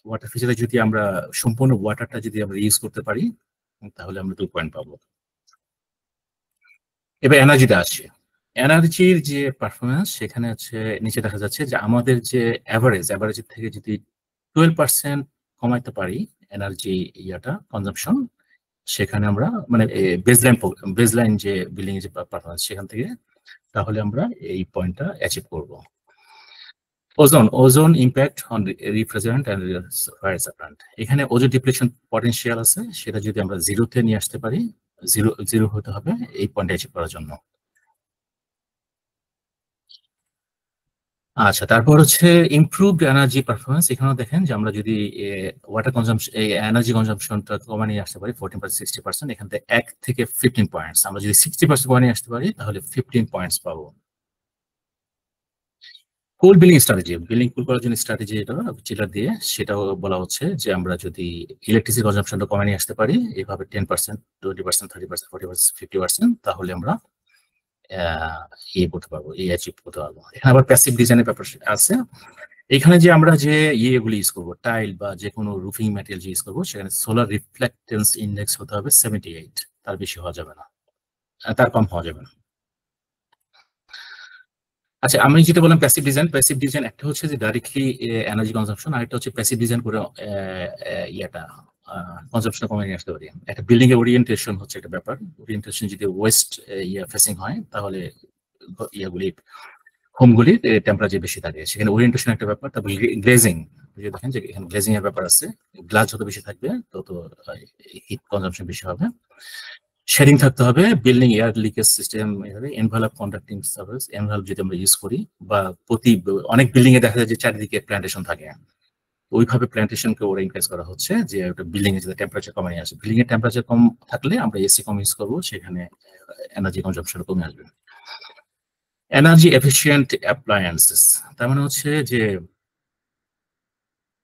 ওয়াটার ফিচারে যদি আমরা সম্পূর্ণ ওয়াটারটা যদি আমরা ইউজ করতে পারি তাহলে আমরা 2 পয়েন্ট পাবো। এবার এনার্জিটা আসে, এনার্জির যে পারফরমেন্স সেখানে হচ্ছে নিচে দেখা যাচ্ছে যে আমাদের যে অ্যাভারেজের থেকে যদি 12% কমাইতে পারি এনার্জি কনজাম্পশন, সেখানে আমরা মানে বেসলাইন যে বিল্ডিং এর যে পারফরমেন্স সেখান থেকে, তাহলে আমরা এই পয়েন্টটা অ্যাচিভ করব। Ozone impact on refrigerant and fire servant, এখানে ওজোন ডিপ্লেশন পটেনশিয়াল আছে, সেটা যদি আমরা 0-তে নিয়ে আসতে পারি, জিরো হতে হবে এই পয়েন্ট অ্যাচিভ করার জন্য। আচ্ছা, তারপর হচ্ছে ইমপ্রুভড এনার্জি পারফরমেন্স, এখানেও দেখেন যে আমরা যদি ওয়াটার কনজাম্পশন, এনার্জি কনজাম্পশনটা কমে নিয়ে আসতে পারি 14%, 60%, এখান থেকে 1 থেকে 15 পয়েন্টস, আমরা যদি 60% কমে নিয়ে আসতে পারি তাহলে 15 পয়েন্টস পাবো। কুল বিল্ডিং কুল করার জন্য স্ট্র্যাটেজি, এটা চিলার দিয়ে সেটাও বলা হচ্ছে যে আমরা যদি ইলেকট্রিসিটি কনজাম্পশনটা কমে নিয়ে আসতে পারি এইভাবে 10%, 20%, 30%, 40%, 50%, তাহলে আমরা করতে পারবো, অ্যাচিভ করতে পারবো। এখানে আবার প্যাসিভ ডিজাইনের ব্যাপার আছে, এখানে যে আমরা যে ইয়েগুলি ইউজ করবো, টাইল বা যে কোনো রুফিং ম্যাটেরিয়াল ইউজ করবো, সেখানে সোলার রিফ্লেক্টেন্স ইন্ডেক্স হতে হবে 78, তার বেশি হওয়া যাবে না, তার কম হওয়া যাবে না। আচ্ছা, আমি যেটা বললাম প্যাসিভ ডিজাইন একটা হচ্ছে যে ডাইরেক্টলি এনার্জি কনজাম্পশন, আর একটা হচ্ছে প্যাসিভ ডিজাইন করে কনজাম্পশন কমে নিয়ে আসতে পারি। একটা বিল্ডিং এর ওরিয়েন্টেশন হচ্ছে একটা ব্যাপার, ওরিয়েন্টেশন যদি ওয়েস্ট ফেসিং হয় তাহলে হোমগুলির টেম্পারেচার বেশি থাকে, সেখানে ওরিয়েন্টেশন একটা ব্যাপার। তারপর গ্লেজিং, দেখেন যে এখানে গ্লেজিং এর ব্যাপার আছে, গ্লাস যত বেশি থাকবে তত হিট কনজাম্পশন বেশি হবে। শেডিং থাকতে হবে, building air leakage system, envelope conducting service, envelope যদি আমরা ইউজ করি, বা অনেক বিল্ডিং এ দেখা যায় যে চারিদিকে প্ল্যান্টেশন থাকে, ওইভাবে প্ল্যান্টেশনকে ওরা ইনক্রিজ করা হচ্ছে যে একটা বিল্ডিং এর যদি টেম্পারেচার কমে নিয়ে আসে, বিল্ডিং এর টেম্পারেচার কম থাকলে আমরা এসি কম ইউজ করবো, সেখানে এনার্জি কনজাম্পশন কমে আসবে। এনার্জি এফিশিয়েন্ট অ্যাপ্লায়েন্সেস, তার মানে হচ্ছে যে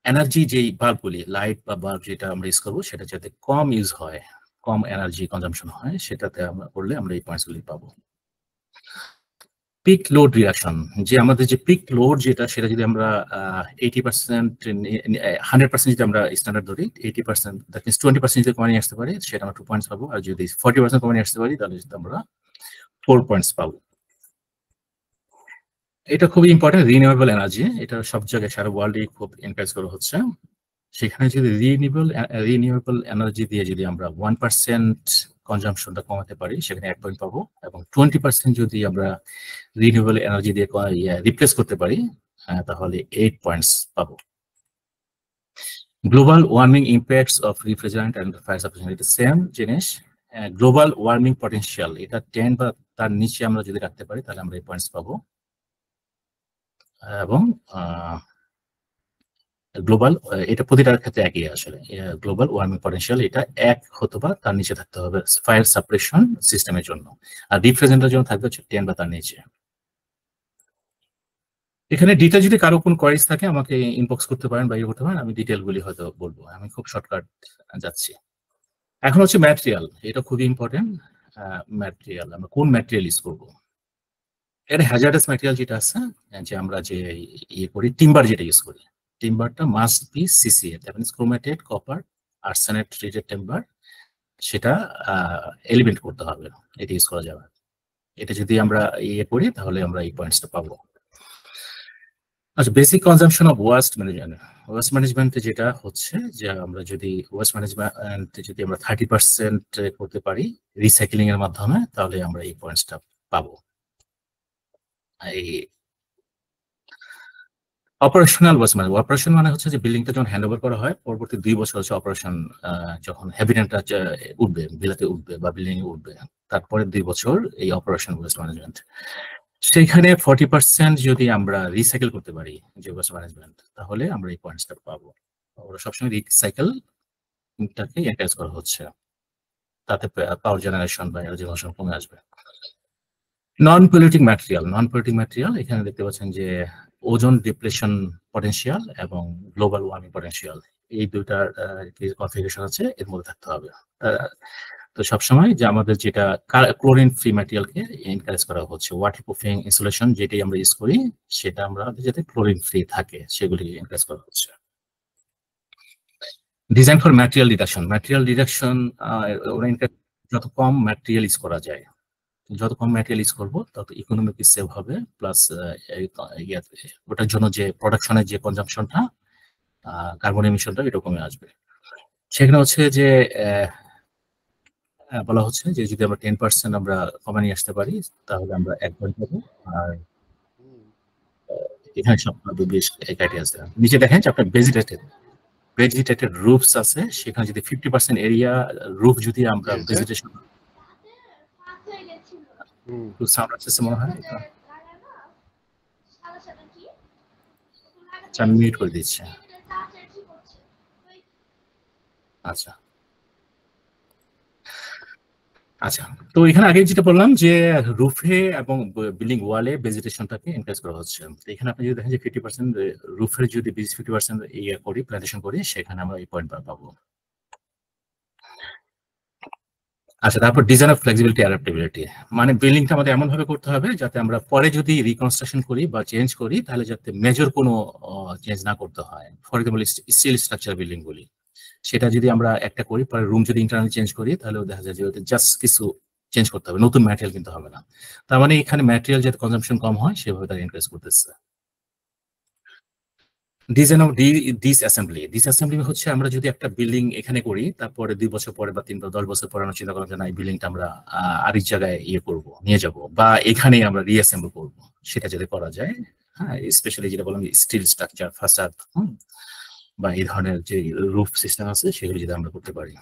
এনার্জি যেই বাল্বগুলি, লাইট বা বাল্ব যেটা আমরা ইউজ করবো সেটা যাতে কম ইউজ হয়, কম এনার্জি কনজাম্পশন হয়, সেটাতে আমরা করলে আমরা এই পয়েন্টসগুলি পাবো। পিক লোড রিডাকশন, যে আমাদের যে পিক লোড যেটা, সেটা যদি আমরা 80%, 100% যদি আমরা স্ট্যান্ডার্ড ধরি, 80%, দ্যাট মিনস 20% যদি কমিয়ে আসতে পারি সেটা আমরা 2 পয়েন্টস পাবো, আর যদি 40% কমিয়ে আসতে পারি তাহলে আমরা 4 পয়েন্টস পাবো। এটা খুবই ইম্পর্টেন্ট, রিনিউয়েবল এনার্জি, এটা সব জায়গায় সারা ওয়ার্ল্ডে খুব এনকারেজ করা হচ্ছে। সেখানে যদি রিনিউয়েবল এনার্জি দিয়ে যদি আমরা 1% কনজাম্পশনটা কমাতে পারি, সেখানে 1 পয়েন্ট পাবো, এবং 20% যদি আমরা রিনিউয়েবল এনার্জি দিয়ে রিপ্লেস করতে পারি তাহলে 8 পয়েন্টস পাবো। Global warming impacts of refrigerant and fire suppression, এটা সেম জিনিস। গ্লোবাল ওয়ার্মিং পটেনশিয়াল, এটা 10 বা তার নিচে আমরা যদি রাখতে পারি তাহলে আমরা এই পয়েন্টস পাবো। এবং গ্লোবাল, এটা প্রতিটার ক্ষেত্রে একই আসলে। গ্লোবাল ওয়ার্মিং পটেনশিয়াল এটা 1 অথবা তার নিচে থাকতে হবে ফায়ার সাপ্রেশন সিস্টেমের জন্য, আর রিপ্রেজেন্টের জন্য থাকবে হচ্ছে 10 বা তার নিচে। এখানে ডিটেল যদি কারো কোনো কোয়ারিজ থাকে আমাকে ইনবক্স করতে পারেন বা ইয়ে করতে পারেন, আমি ডিটেলগুলি হয়তো বলবো, আমি খুব শর্টকাট যাচ্ছি। এখন হচ্ছে ম্যাটেরিয়াল, এটা খুবই ইম্পর্টেন্ট। ম্যাটেরিয়াল, আমরা কোন ম্যাটেরিয়াল ইউজ করবো। এর হ্যাজার্ডাস ম্যাটেরিয়াল যেটা আছে, যে আমরা যে ইয়ে করি টিম্বার যেটা ইউজ করি, টিম্বারটা must be CCA, that means chromated copper arsenate treated timber, সেটা এলিমেন্ট করতে হবে, এটা ইউজ করা যাবে। এটা যদি আমরা ইয়ে করি তাহলে আমরা এই পয়েন্টসটা পাবো। আচ্ছা, basic consumption of waste management. West ম্যানেজমেন্টে যেটা হচ্ছে যে আমরা যদি ওয়েস্ট ম্যানেজমেন্ট যদি আমরা 30% করতে পারি রিসাইক্লিং এর মাধ্যমে, তাহলে আমরা এই পয়েন্টসটা পাবো। এই অপারেশনাল ওয়েস্ট ম্যানেজমেন্ট, অপারেশন মানে হচ্ছে যে বিল্ডিংটা যখন হ্যান্ড ওভার করা হয় পরবর্তী 2 বছর হচ্ছে অপারেশন, যখন হ্যাবিটেন্টটা উঠবে, বিলাতে উঠবে বা বিল্ডিং এ উঠবে, তারপরে 2 বছর এই অপারেশন ওয়েস্ট ম্যানেজমেন্ট। সেইখানে 40% যদি আমরা রিসাইকেল করতে পারি যে ওয়েস্ট ম্যানেজমেন্ট, তাহলে আমরা এই পয়েন্টসটা পাবো। ওরা সবসময় রিসাইকেলটাকে এনকারেজ করা হচ্ছে, তাতে পাওয়ার জেনারেশন বা এনার্জি জেনারেশন কমে আসবে। নন পলিউটিং ম্যাটেরিয়াল, এখানে দেখতে পাচ্ছেন যে ওজোন ডিপ্লেশন পটেনশিয়াল এবং গ্লোবাল ওয়ার্মিং পটেনশিয়াল, এই দুইটার কনফিগারেশন আছে, এর মধ্যে থাকতে হবে। তো সবসময় যে আমাদের যেটা ক্লোরিন ফ্রি ম্যাটেরিয়ালকে এনকারেজ করা হচ্ছে, ওয়াটার প্রুফিং ইনসুলেশন যেটাই আমরা ইউজ করি সেটা আমরা যাতে ক্লোরিন ফ্রি থাকে সেগুলি এনকারেজ করা হচ্ছে। ডিজাইন ফর ম্যাটেরিয়াল রিডাকশন, যত কম ম্যাটেরিয়াল ইউজ করা যায়, যত কম ম্যাটেরিয়াল ইউজ করবো তত ইকোনমিক সেভ হবে, প্লাস ওটার জন্য যে প্রোডাকশনের যে কনজাম্পশনটা, কার্বন এমিশনটা এটা কমে আসবে। সেখানে হচ্ছে যে বলা হচ্ছে যে যদি আমরা 10% আমরা কমে নিয়ে আসতে পারি তাহলে আমরা 1 পয়েন্ট পাবো। আর এখানে সব বেশ ক্রাইটেরিয়া আছে, নিচে দেখেন যে আপনার ভেজিটেটেড রুফস আছে, সেখানে যদি 50% এরিয়া রুফ যদি আমরা ভেজিটেশন সাউন্ড আসছে মনে হয়, আমি মিউট করে দিচ্ছি। আচ্ছা আচ্ছা, তো এখানে আগে যেটা বললাম যে রুফে এবং বিল্ডিং ওয়ালে ভেজিটেশনটাকে এনকারেজ করা হচ্ছে। এখানে আপনি যদি দেখেন যে 50% রুফের যদি 50% ইয়ে করি, প্ল্যান্টেশন করি, সেখানে আমরা এই পয়েন্ট পাবো। আচ্ছা, তারপর ডিজাইন অফ ফ্লেক্সিবিলিটি অ্যাডাপ্টেবিলিটি, মানে বিল্ডিংটা আমাদের এমন ভাবে করতে হবে যাতে আমরা পরে যদি রিকনস্ট্রাকশন করি বা চেঞ্জ করি তাহলে যাতে মেজর কোনো চেঞ্জ না করতে হয়। For example still structure building গুলি, সেটা যদি আমরা একটা করি পরে রুম যদি ইন্টারনাল চেঞ্জ করি তাহলে দেখা যায় যে জাস্ট কিছু চেঞ্জ করতে হবে, নতুন ম্যাটেরিয়াল কিন্তু হবে না। তার মানে এখানে ম্যাটেরিয়াল যাতে কনজাম্পশন কম হয় সেভাবে তারা এনকারেজ করতেছে। ডিজাইন অফ ডিসঅ্যাসেম্বলি হচ্ছে আমরা যদি একটা বিল্ডিং এখানে করি তারপরে 2 বছর পরে বা 3 বা 10 বছর পরে আমরা চিন্তা করলাম যে না এই বিল্ডিংটা আমরা আরেক জায়গায় ইয়ে করবো, নিয়ে যাব বা এখানেই আমরা রিঅ্যাসেম্বল করবো, সেটা যদি করা যায়। হ্যাঁ, স্পেশালি যেটা বললাম স্টিল স্ট্রাকচার ফাসাদ বা এই ধরনের যে রুফ সিস্টেম আছে সেগুলি যদি আমরা করতে পারি।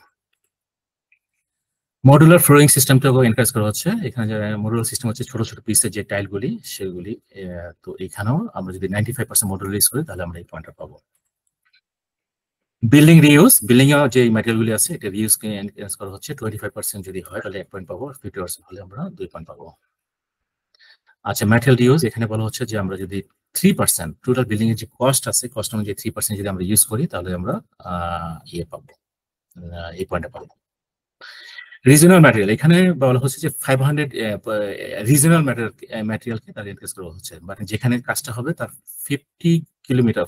মডুলার ফ্লোরিং সিস্টেমটাকে এনকারেজ করা হচ্ছে। এখানে যে মডুলার সিস্টেম হচ্ছে ছোট ছোট পিসের যে টাইলগুলি সেগুলি, তো এখানেও আমরা যদি 95% মডুলার ইউজ করি তাহলে আমরা এই পয়েন্টটা পাবো। বিল্ডিং রিউজ, বিল্ডিং এর যে ম্যাটেরিয়ালগুলি আছে এটা রিউজকে এনকারেজ করা হচ্ছে। 25% যদি হয় তাহলে 1 পয়েন্ট পাবো, 50% হলে আমরা 2 পয়েন্ট পাবো। আচ্ছা, ম্যাটেরিয়াল রিউজ, এখানে বলা হচ্ছে যে আমরা যদি 3% টোটাল বিল্ডিং এর যে কস্ট আছে কস্ট অনুযায়ী 3% যদি আমরা ইউজ করি তাহলে আমরা ইয়ে পাবো, এই পয়েন্টটা পাবো। রিজনাল ম্যাটেরিয়াল, এখানে বলা হচ্ছে যে 500 রিজনাল ম্যাটেরিয়ালকে তার এনকারেজ করা হচ্ছে, মানে যেখানে কাজটা হবে তার 50 কিলোমিটার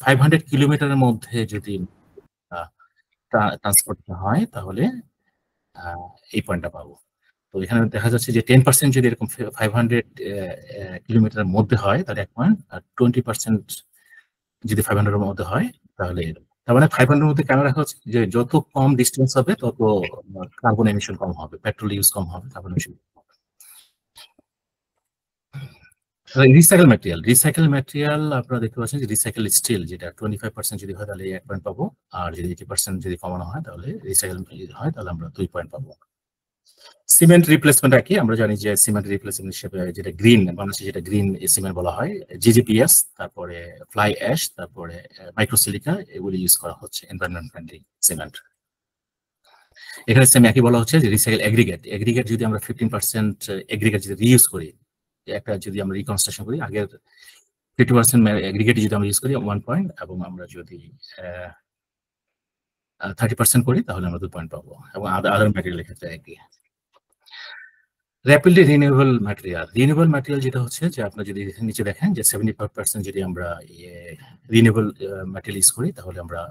500 কিলোমিটারের মধ্যে যদি ট্রান্সপোর্ট হয় তাহলে এই পয়েন্টটা পাবো। তো এখানে দেখা যাচ্ছে যে 10% যদি এরকম 500 কিলোমিটারের মধ্যে হয় তাহলে 1 পয়েন্ট, আর 20% যদি 500 এর মধ্যে হয় তাহলে, তার মানে 500 এর মধ্যে কেন রাখা হচ্ছে যে যত কম ডিস্টেন্স হবে তত কার্বন এমিশন কম হবে, পেট্রোল ইউজ কম হবে, কার্বন এমিশন। রিসাইকেল ম্যাটেরিয়াল আপনারা দেখতে পাচ্ছেন যে রিসাইকেল স্টিল যেটা 25% যদি হয় তাহলে 1 পয়েন্ট পাবো, আর যদি 80% যদি কমানো হয় তাহলে রিসাইকেল হয় তাহলে আমরা 2 পয়েন্ট পাবো। সিমেন্ট রিপ্লেসমেন্ট কি আমরা জানি যে সিমেন্ট রিপ্লেসমেন্ট হিসেবে যেটা গ্রিন বাংলাদেশে যেটা গ্রিন সিমেন্ট বলা হয়, জিজিপিএস, তারপরে ফ্লাই অ্যাশ, তারপরে মাইক্রোসিলিকা, এগুলি ইউজ করা হচ্ছে এনভায়রনমেন্ট ফ্রেন্ডলি সিমেন্ট। এখানে সেম একই বলা হচ্ছে যে রিসাইকেল এগ্রিগেট, এগ্রিগেট যদি আমরা 15% এগ্রিগেট যদি রিইউজ করি, একটা যদি আমরা রিকনস্ট্রাকশন করি আগের 50% এগ্রিগেট যদি আমরা ইউজ করি 1 পয়েন্ট, এবং আমরা যদি 30% করি তাহলে আমরা 2 পয়েন্ট পাবো, এবং আদার ম্যাটেরিয়ালের ক্ষেত্রে একই। Rapidly renewable material, renewable material যেটা হচ্ছে যে আপনারা যদি নিচে দেখেন যে 75% যদি আমরা রিনিউয়েবল ম্যাটেরিয়াল ইউজ করি তাহলে আমরা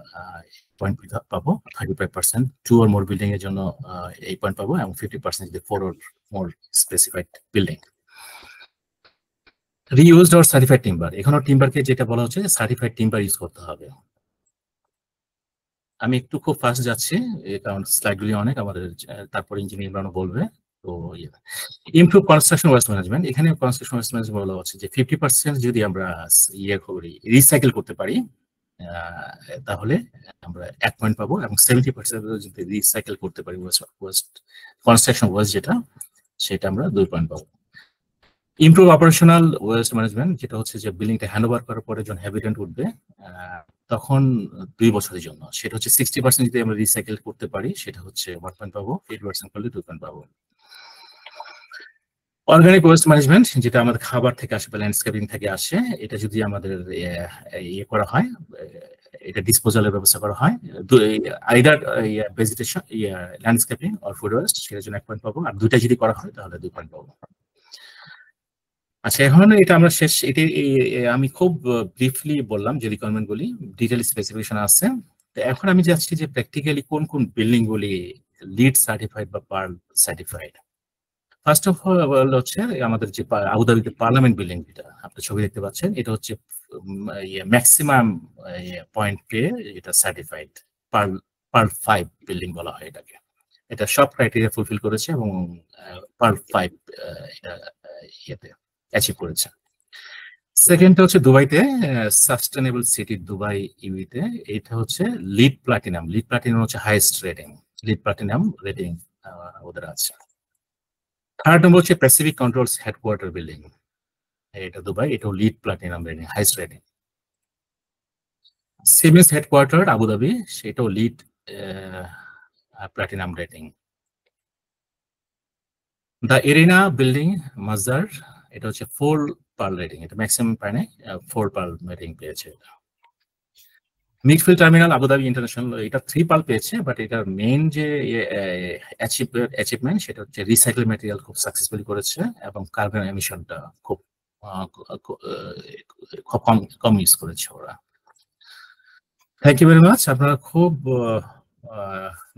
পয়েন্ট পাবো, 35% 2 or more বিল্ডিং এর জন্য 8 পয়েন্ট পাবো, এবং 50% যদি 4 or more specified building. Reused or certified timber, এখানেও টিম্বারকে যেটা বলা হচ্ছে যে সার্টিফাইড টিম্বার ইউজ করতে হবে। আমি একটু খুব ফাস্ট যাচ্ছি কারণ স্লাইডগুলি অনেক, আমাদের তারপর ইঞ্জিনিয়াররা বলবে। তো ইমপ্রুভ কনস্ট্রাকশন ওয়েস্ট ম্যানেজমেন্ট, এখানে কনস্ট্রাকশন ওয়েস্ট ম্যানেজমেন্ট বলা হচ্ছে যে 50% যদি আমরা করি, রিসাইকেল করতে পারি তাহলে আমরা 1 পয়েন্ট পাবো, এবং 70% যদি রিসাইকেল করতে পারি ওয়েস্ট কনস্ট্রাকশন ওয়েস্ট যেটা, সেটা আমরা 2 পয়েন্ট পাবো। ইমপ্রুভ অপারেশনাল ওয়েস্ট ম্যানেজমেন্ট, যেটা হচ্ছে যে বিল্ডিংটা হ্যান্ড ওভার করার পরে যখন হ্যাবিটেন্ট উঠবে তখন 2 বছরের জন্য, সেটা হচ্ছে 60% যদি আমরা রিসাইকেল করতে পারি সেটা হচ্ছে 1 পয়েন্ট পাবো, 80% করলে 2 পয়েন্ট পাবো। অর্গানিক ওয়েস্ট ম্যানেজমেন্ট, যেটা আমাদের খাবার থেকে আসে বা ল্যান্ডস্কেপিং থেকে আসে, এটা যদি আমাদের করা হয়, এটা ডিসপোজালের ব্যবস্থা করা হয়, either vegetation landscaping or food waste, সেটার জন্য 1 পয়েন্ট পাবো, আর দুইটা যদি করা হয় তাহলে 2 পয়েন্ট পাবো। আচ্ছা, এখন এটা আমরা শেষ, এটি আমি খুব ব্রিফলি বললাম যে রিকোয়ারমেন্ট গুলি, ডিটেইল স্পেসিফিকেশন আছে। তো এখন আমি যাচ্ছি যে প্র্যাকটিক্যালি কোন কোন বিল্ডিং গুলি লিড সার্টিফাইড বা pearl certified. First of all হচ্ছে আমাদের যে আবুধাবিতে পার্লামেন্ট বিল্ডিং, যেটা আপনি ছবি দেখতে পাচ্ছেন, এটা হচ্ছে ম্যাক্সিমাম পয়েন্ট পেয়ে এটা সার্টিফাইড, পার্ল 5 বিল্ডিং বলা হয় এটাকে। এটা সব ক্রাইটেরিয়া ফুলফিল করেছে এবং পার্ল 5 এটা ইয়েতে অ্যাচিভ করেছে। সেকেন্ডটা হচ্ছে দুবাইতে সাস্টেনেবল সিটি দুবাই ইউইতে, এটা হচ্ছে লিড প্লাটিনাম। লিড প্লাটিনাম হচ্ছে highest rating, LEED platinum rating ওদের আছে। থার্ড নম্বর হচ্ছে প্যাসিফিক কন্ট্রোলস হেডকোয়ার্টার বিল্ডিং, এটা দুবাই, এটাও LEED platinum rating, highest rating. Siemens headquarter Abu Dhabi, সেটাও LEED platinum rating. The arena building মাজার, এটা হচ্ছে 4 পার্ল রেটিং, এটা ম্যাক্সিমাম পায় নাই, 4 পার্ল রেটিং পেয়েছে। মিডফিল্ড টার্মিনাল আবুধাবি ইন্টারন্যাশনাল, এটা 3 পার্ল পেয়েছে, বাট এটার মেইন যে অ্যাচিভমেন্ট সেটা হচ্ছে রিসাইকেল ম্যাটেরিয়াল খুব সাকসেসফুলি করেছে, এবং কার্বন এমিশনটা খুব কম ইউজ করেছে ওরা। থ্যাংক ইউ ভেরি মাচ, আপনারা খুব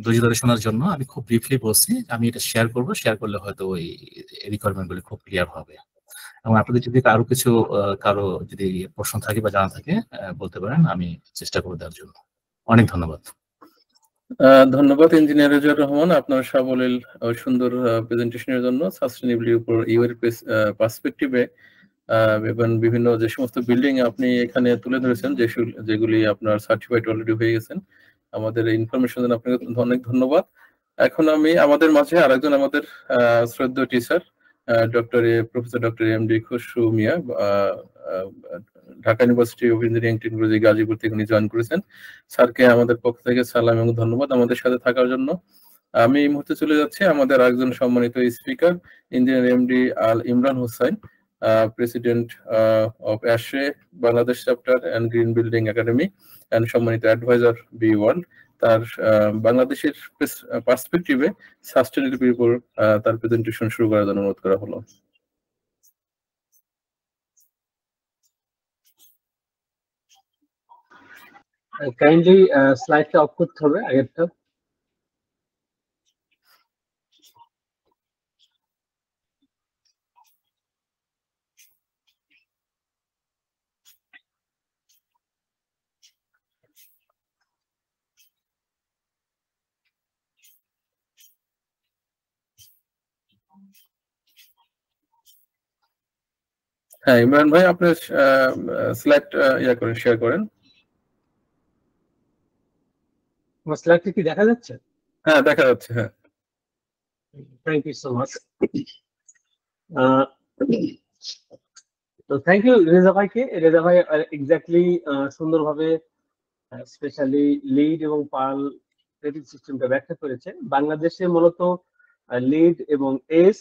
ধৈর্য ধরে শোনার জন্য। আমি খুব ব্রিফলি বলছি, আমি এটা শেয়ার করবো, শেয়ার করলে হয়তো ওই রিকোয়ারমেন্ট গুলি খুব ক্লিয়ার হবে, এবং আপনাদের যদি কারো কিছু কারো যদি প্রশ্ন থাকে বা জানা থাকে বলতে পারেন, আমি চেষ্টা করে দেওয়ার জন্য। অনেক ধন্যবাদ। ধন্যবাদ ইঞ্জিনিয়ার রেজাউর রহমান, আপনার সাবলীল সুন্দর প্রেজেন্টেশনের জন্য। সাস্টেনেবিলিটির উপর ইউএর পার্সপেক্টিভে এবং বিভিন্ন যে সমস্ত বিল্ডিং আপনি এখানে তুলে ধরেছেন, যেগুলি আপনার সার্টিফাইড অলরেডি হয়ে গেছেন, আমাদের ইনফরমেশন জন্য আপনাকে অনেক ধন্যবাদ। এখন আমি আমাদের মাঝে আরেকজন আমাদের শ্রদ্ধেয় teacher professor doctor MD Khusru Mia, Dhaka university of engineering technology Gazipur থেকে উনি জয়েন করেছেন। স্যারকে আমাদের পক্ষ থেকে সালাম এবং ধন্যবাদ আমাদের সাথে থাকার জন্য। আমি এই মুহূর্তে চলে যাচ্ছি আমাদের আরেকজন সম্মানিত speaker, engineer MD Al Imran Hossain, president of ASHRAE Bangladesh chapter and green building academy and সম্মানিত অ্যাডভাইজার বি ওয়ার্ল্ড। তার বাংলাদেশের পার্সপেক্টিভে সাস্টেনেবিলিটির উপর তার প্রেজেন্টেশন শুরু করার জন্য অনুরোধ করা হলো। কাইন্ডলি স্লাইডটা অফ করতে হবে আগেরটা। হ্যাঁ ইমরান ভাই, আপনার স্লাইড শেয়ার করেন। আমার স্লাইডটা কি দেখা যাচ্ছে? হ্যাঁ দেখা যাচ্ছে। হ্যাঁ Thank you so much. তো থ্যাংক ইউ রেজা ভাইকে। রেজা ভাই এক্স্যাক্টলি সুন্দরভাবে স্পেশালি লিড এবং পার্ল রেটিং সিস্টেমটা ব্যাখ্যা করেছে। বাংলাদেশে মূলত লিড এবং এস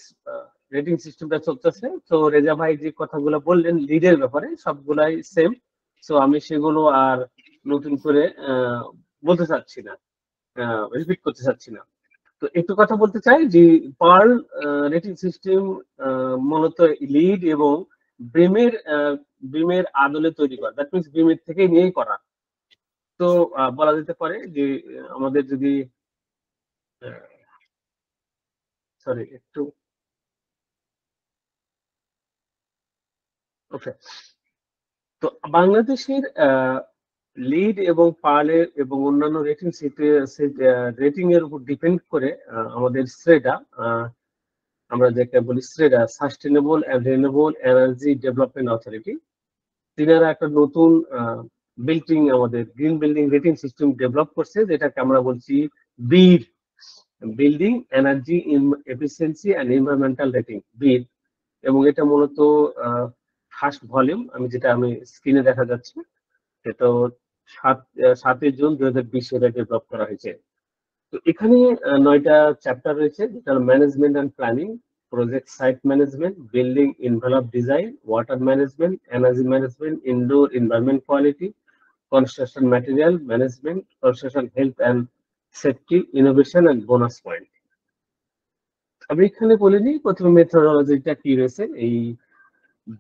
রেটিং সিস্টেমটা চলতেছে। তো রেজা ভাই যে কথাগুলো বললেন লিডের ব্যাপারে সবগুলাই সেম। সো আমি সেগুলো আর নতুন করে বলতে চাচ্ছি না, রিপিট করতে চাচ্ছি না। তো একটু কথা বলতে চাই যে পার্ল রেটিং সিস্টেম মূলত লিড এবং ব্রিমের আদলে তৈরি করা, দ্যাট মিনস ব্রিমের থেকে নিয়েই করা। তো বলা যেতে পারে যে আমাদের যদি সরি একটু ওকে, তো বাংলাদেশের লিড এবং পার্লের এবং অন্যান্য রেটিং এর উপর ডিপেন্ড করে আমাদের শ্রেডা, আমরা যেটা বলি SREDA, sustainable and renewable energy development authority, তিনারা একটা নতুন বিল্ডিং, আমাদের green building rating system develop করছে, যেটাকে আমরা বলছি BEED, building energy efficiency and environmental rating, BEED. এবং এটা মূলত ফার্স্ট ভলিউম, আমি স্ক্রিনে দেখা যাচ্ছে, এটা 7 জুন 2020 এটা ডেভেলপ করা হয়েছে। তো এখানে 9টা চ্যাপ্টার রয়েছে, যেটা management and planning, project site management, building envelope design, water management, energy management, indoor environment quality, construction material management, construction health and safety, innovation and bonus point. আমি এখানে বলে নিই প্রথমে মেথোডোলজিটা কি রয়েছে এই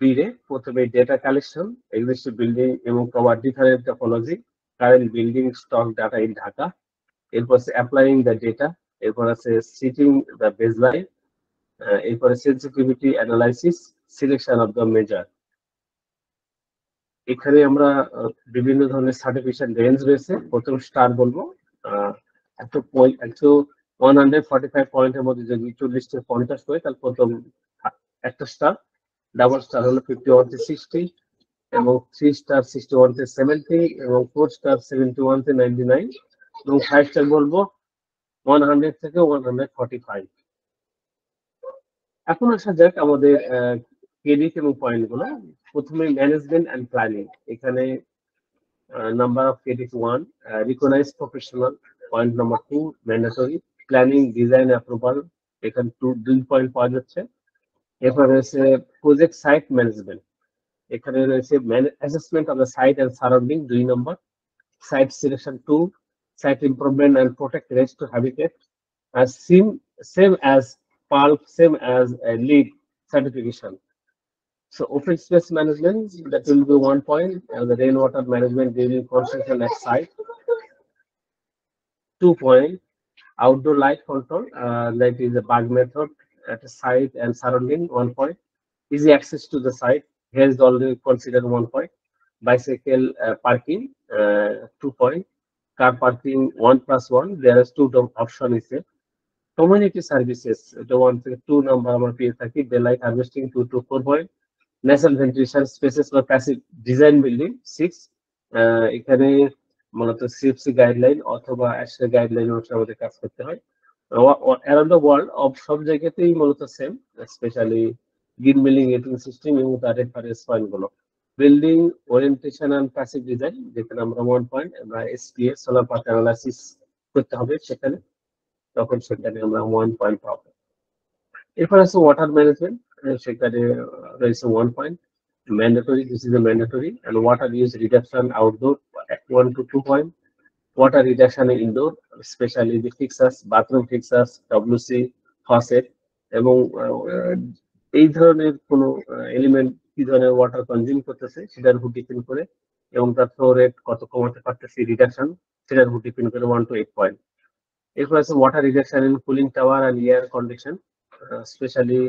বিরে। প্রথমে ডেটা কালেকশন, এক্সিস্টিং বিল্ডিং এবং cover different topology, current building stock data in Dhaka. এরপর আছে অ্যাপ্লাইং দ্য ডেটা, এরপর আছে সিটিং দ্য বেসলাইন, এরপরে sensitivity analysis, selection of the measure. এখানে আমরা বিভিন্ন ধরনের সার্টিফিকেশন রেঞ্জ রয়েছে। প্রথম স্টার বলবো, 145 পয়েন্টের মধ্যে যদি 40 থেকে 50 হয় তাহলে প্রথম একটা স্টার। ডাবল স্টার হলো 51 থেকে 60, এবং 3 স্টার 61 থেকে 70, এবং 4 স্টার 71 থেকে 99, এবং 5 স্টার বলবো 100 থেকে 145। এখন আসা যাক আমাদের ক্রেডিট এবং পয়েন্ট গুলো। প্রথমে ম্যানেজমেন্ট অ্যান্ড প্ল্যানিং, এখানে number of credit 1, recognise professional, point number 2 mandatory, planning design approval, এখানে 2 পয়েন্ট পাওয়া যাচ্ছে। এরপর রয়েছে প্রজেক্ট সাইট ম্যানেজমেন্ট, এখানে রয়েছে assessment of the site and surrounding 2 number, site selection 2, site improvement and protect restore habitat, same as PALP, same as a LEED certification. So open space management, that will be 1 point, and the rainwater management during construction at site, 2 point. Outdoor light control, that is a bug method at a site and surrounding, 1 point. Easy access to the site, here is already considered 1 point. Bicycle parking, 2 point. Car parking 1+1, there is 2 option is there. Community services, the 2 number আমার পেয়ে থাকি, daylight harvesting 2 to 4 point. Natural ventilation spaces for passive design building 6, এখানে মূলত CFC guideline অথবা অ্যাশে guideline অনুসারে আমাদের কাজ করতে হয়। অ্যারাউন্ড দ্য ওয়ার্ল্ড সব জায়গাতেই মূলত same, specially green building rating system এবং তার রেফারেন্স পয়েন্ট গুলো। Building orientation and passive design, যেখানে আমরা 1 পয়েন্ট, আমরা এসপিএ সোলার পাথ অ্যানালাইসিস করতে হবে সেখানে, তখন সেখানে আমরা 1 পয়েন্ট পাবো। এরপর আছে ওয়াটার ম্যানেজমেন্ট, সেখানে রয়েছে 1 point. Mandatory, this is a mandatory, and water use reduction outdoor 1 to 2 point. Water reduction indoor, especially the fixtures, bathroom fixtures, WC, faucet, এবং এই ধরনের কোনো এলিমেন্ট কি ধরনের ওয়াটার কনজিউম করতেছে সেটার উপর ডিপেন্ড করে, এবং তার ফ্লো রেট কত কমাতে পারতেছে রিডাকশন সেটার উপর ডিপেন্ড করে 1 to 8 পয়েন্ট। এরপর আছে water reduction in cooling tower and air condition, specially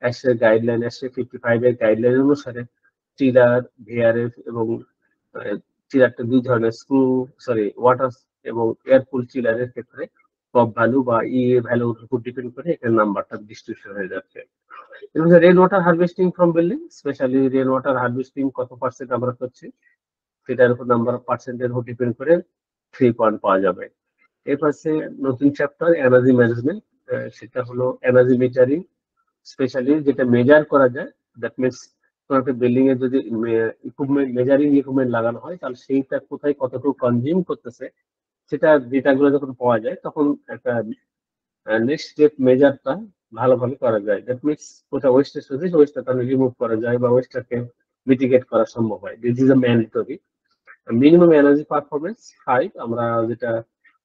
ASHRAE guideline, ASHRAE 55 এর গাইডলাইন অনুসারে চিলার, ভিআরএফ এবং চিলারটা 2 ধরনের, ওয়াটার এবং এয়ার কুল চিলারের ক্ষেত্রে টপ ভ্যালু বা ভ্যালুর উপর ডিপেন্ড করে এখানে নাম্বারটা ডিস্ট্রিবিউশন হয়ে যাচ্ছে। এবং rain water harvesting from building, specially rain water harvesting কত পার্সেন্ট আমরা করছি সেটার উপর নাম্বার অফ পার্সেন্টের উপর ডিপেন্ড করে 3 পয়েন্ট পাওয়া যাবে। এর পাশে নতুন চ্যাপ্টার এনার্জি ম্যানেজমেন্ট, সেটা হলো এনার্জি মিটারিং, স্পেশালি যেটা মেজার করা যায়। দ্যাট মিনস কোনো একটা বিল্ডিং এ যদি ইকুইপমেন্ট, মেজারিং ইকুইপমেন্ট লাগানো হয়, তাহলে সেইটা কোথায় কতটুকু কনজিউম করতেছে সেটা ডেটাগুলো যখন পাওয়া যায়, তখন একটা নেক্সট স্টেপ মেজারটা ভালোভাবে করা যায়। দ্যাট মিনস কোথাও ওয়েস্টেজ হচ্ছে, ওয়েস্টটা তাহলে রিমুভ করা যায় বা ওয়েস্টটাকে মিটিগেট করা সম্ভব হয়। This is a mandatory. Minimum energy performance 5 আমরা যেটা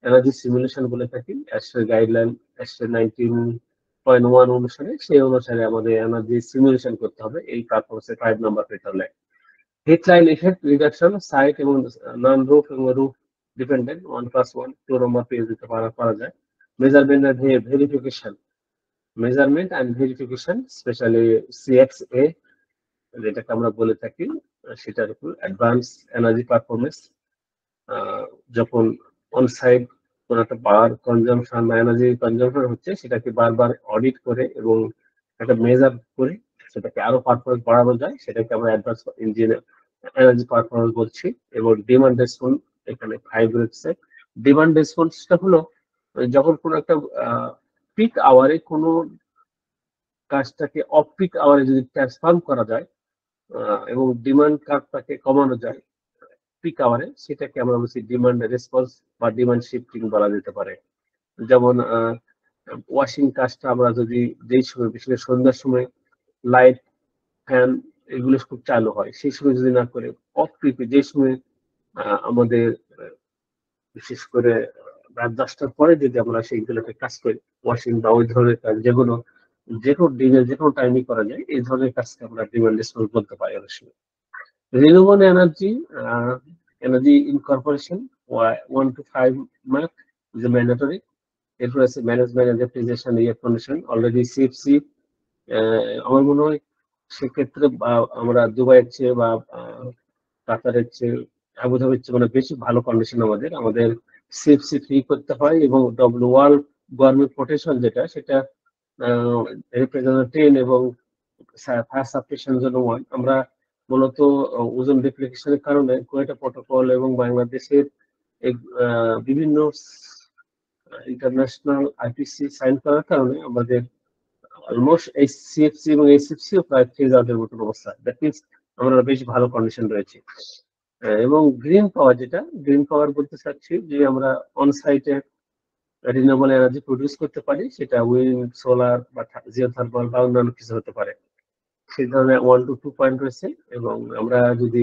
এনার্জি সিমুলেশন বলে থাকি, অ্যাস্ট্রে গাইডলাইন অ্যাস্ট্রে 19.1 অনুসারে, সেই অনুসারে আমাদের এনার্জি সিমুলেশন করতে হবে এই পারফরমেন্সে 5 নাম্বার পেতে হলে। হিটলাইন ইফেক্ট রিডাকশন, সাইট এবং নন রুফ এবং রুফ ডিপেন্ডেন্ট 1+1 2 নম্বর পেয়ে দিতে পারা যায়। Measurement and verification, measurement and verification specially CXA যেটাকে আমরা বলে থাকি, সেটার উপর অ্যাডভান্স এনার্জি পারফরমেন্স। যখন অন সাইট কোন একটা পাওয়ার কনজাম্পশন বা এনার্জি কনজাম্পশন হচ্ছে, সেটাকে বারবার অডিট করে এবং একটা মেজার করে সেটাকে আরো পারফরমেন্স বাড়ানো যায়, সেটাকে আমরা অ্যাডভান্স ইঞ্জিনিয়ার এনার্জি পারফরমেন্স বলছি। এবং ডিমান্ড রেসপন্স এখানে 5 রয়েছে। ডিমান্ড রেসপন্সটা হলো যখন কোনো একটা পিক আওয়ারে কোনো কাজটাকে অফ পিক আওয়ারে যদি ট্রান্সফর্ম করা যায় এবং ডিমান্ড কার্ভটাকে কমানো যায় পিক আওয়ারে, সেটাকে আমরা বলছি ডিমান্ড রেসপন্স বা ডিমান্ড শিফটিং বলা যেতে পারে। যেমন ওয়াশিং কাজটা আমরা যদি যেই সময়, বিশেষ করে সন্ধ্যার সময় লাইট ফ্যান এগুলো খুব চালু হয়, সেই সময় যদি না করে অফ পিকে যে সময় আমাদের বিশেষ করে রাত 10টার পরে যদি আমরা সেইগুলোকে কাজ করি, ওয়াশিং বা ওই ধরনের কাজ যেগুলো যে কোনো দিনে যে কোনো টাইমে করা যায়, এই ধরনের কাজকে আমরা ডিমান্ড রেসপন্স বলতে পারি অনেক সময়। Renewable energy, energy incorporation 1 to 5 mark is mandatory. এরপর আছে management and refrigeration air condition, already CFC। আমার মনে হয় সেক্ষেত্রে আমরা দুবাইয়ের চেয়ে বা কাতারের চেয়ে, আবুধাবির চেয়ে মানে বেশি ভালো কন্ডিশন আমাদের CFC ফ্রি করতে হয়। এবং ওয়ার্ল্ড গভর্নমেন্ট প্রোটেকশন যেটা, সেটা রিপ্রেজেন্টেটিভ এবং ফায়ার সাবস্টেশন জন্য 1 আমরা মূলত ওজন ডেপ্লিকেশনের কারণে কোয়েটা প্রটোকল এবং বাংলাদেশের বিভিন্ন ইন্টারন্যাশনাল IPC সাইন করার কারণে আমাদের অলমোস্ট এই CFC এবং ACFC প্রায় ফেজ আউটের মতো অবস্থা। দ্যাট মিনস আমরা বেশ ভালো কন্ডিশন রয়েছে। এবং গ্রিন পাওয়ার, যেটা গ্রিন পাওয়ার বলতে চাচ্ছি যে আমরা অন সাইটে রিনিউয়েবল এনার্জি প্রডিউস করতে পারি, সেটা উইন্ড, সোলার বা জিওথার্মাল বা অন্যান্য কিছু হতে পারে। সেই ধরনের 1 to 2 পয়েন্ট রয়েছে। এবং আমরা যদি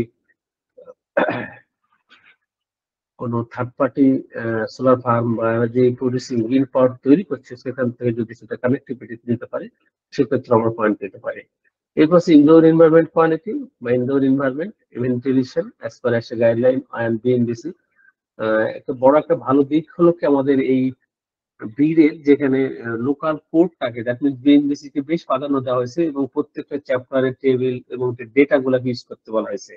কোনো থার্ড পার্টি সোলার ফার্ম বা এনার্জি প্রডিউসিং গ্রিন পাওয়ার তৈরি করছে, সেখান থেকে যদি সেটা কানেক্টিভিটি দিতে পারে, সেক্ষেত্রে আমরা পয়েন্ট পেতে পারি। এরপর হচ্ছে ইনডোর এনভায়রনমেন্ট কোয়ালিটি বা indoor environment ventilation as per as guideline and BNBC। একটা বড় একটা ভালো দিক হলো কি আমাদের এই বিডের যেখানে লোকাল কোড থাকে, দ্যাট মিনস BNBC কে বেশ প্রাধান্য দেওয়া হয়েছে এবং প্রত্যেকটা চ্যাপ্টারের টেবিল এবং ডেটা গুলাকে ইউজ করতে বলা হয়েছে।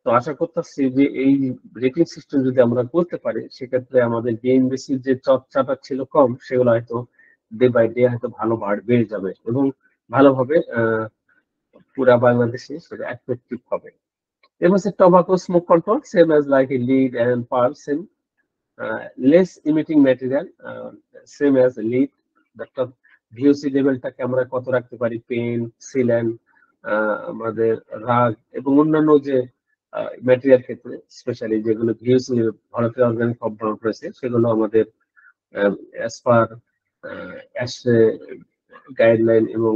তো আশা করতেছি যে এই রেটিং সিস্টেম যদি আমরা করতে পারি, সেক্ষেত্রে আমাদের BNBC যে চর্চাটা ছিল কম, সেগুলো হয়তো ডে বাই ডে হয়তো ভালো বেড়ে যাবে এবং ভালোভাবে পুরা বাংলাদেশে সেটা এফেক্টিভ হবে। এর মধ্যে tobacco smoke control same as like LEED and pearl, same less emitting material same as LEED. একটা VOC লেভেলটাকে আমরা কত রাখতে পারি, পেন, সিল্যান্ড, আমাদের রাগ এবং অন্যান্য যে ম্যাটেরিয়াল ক্ষেত্রে স্পেশালি যেগুলো VOC ভারতীয় অর্গানিক কম্পাউন্ড রয়েছে, সেগুলো আমাদের অ্যাজ পার গাইডলাইন এবং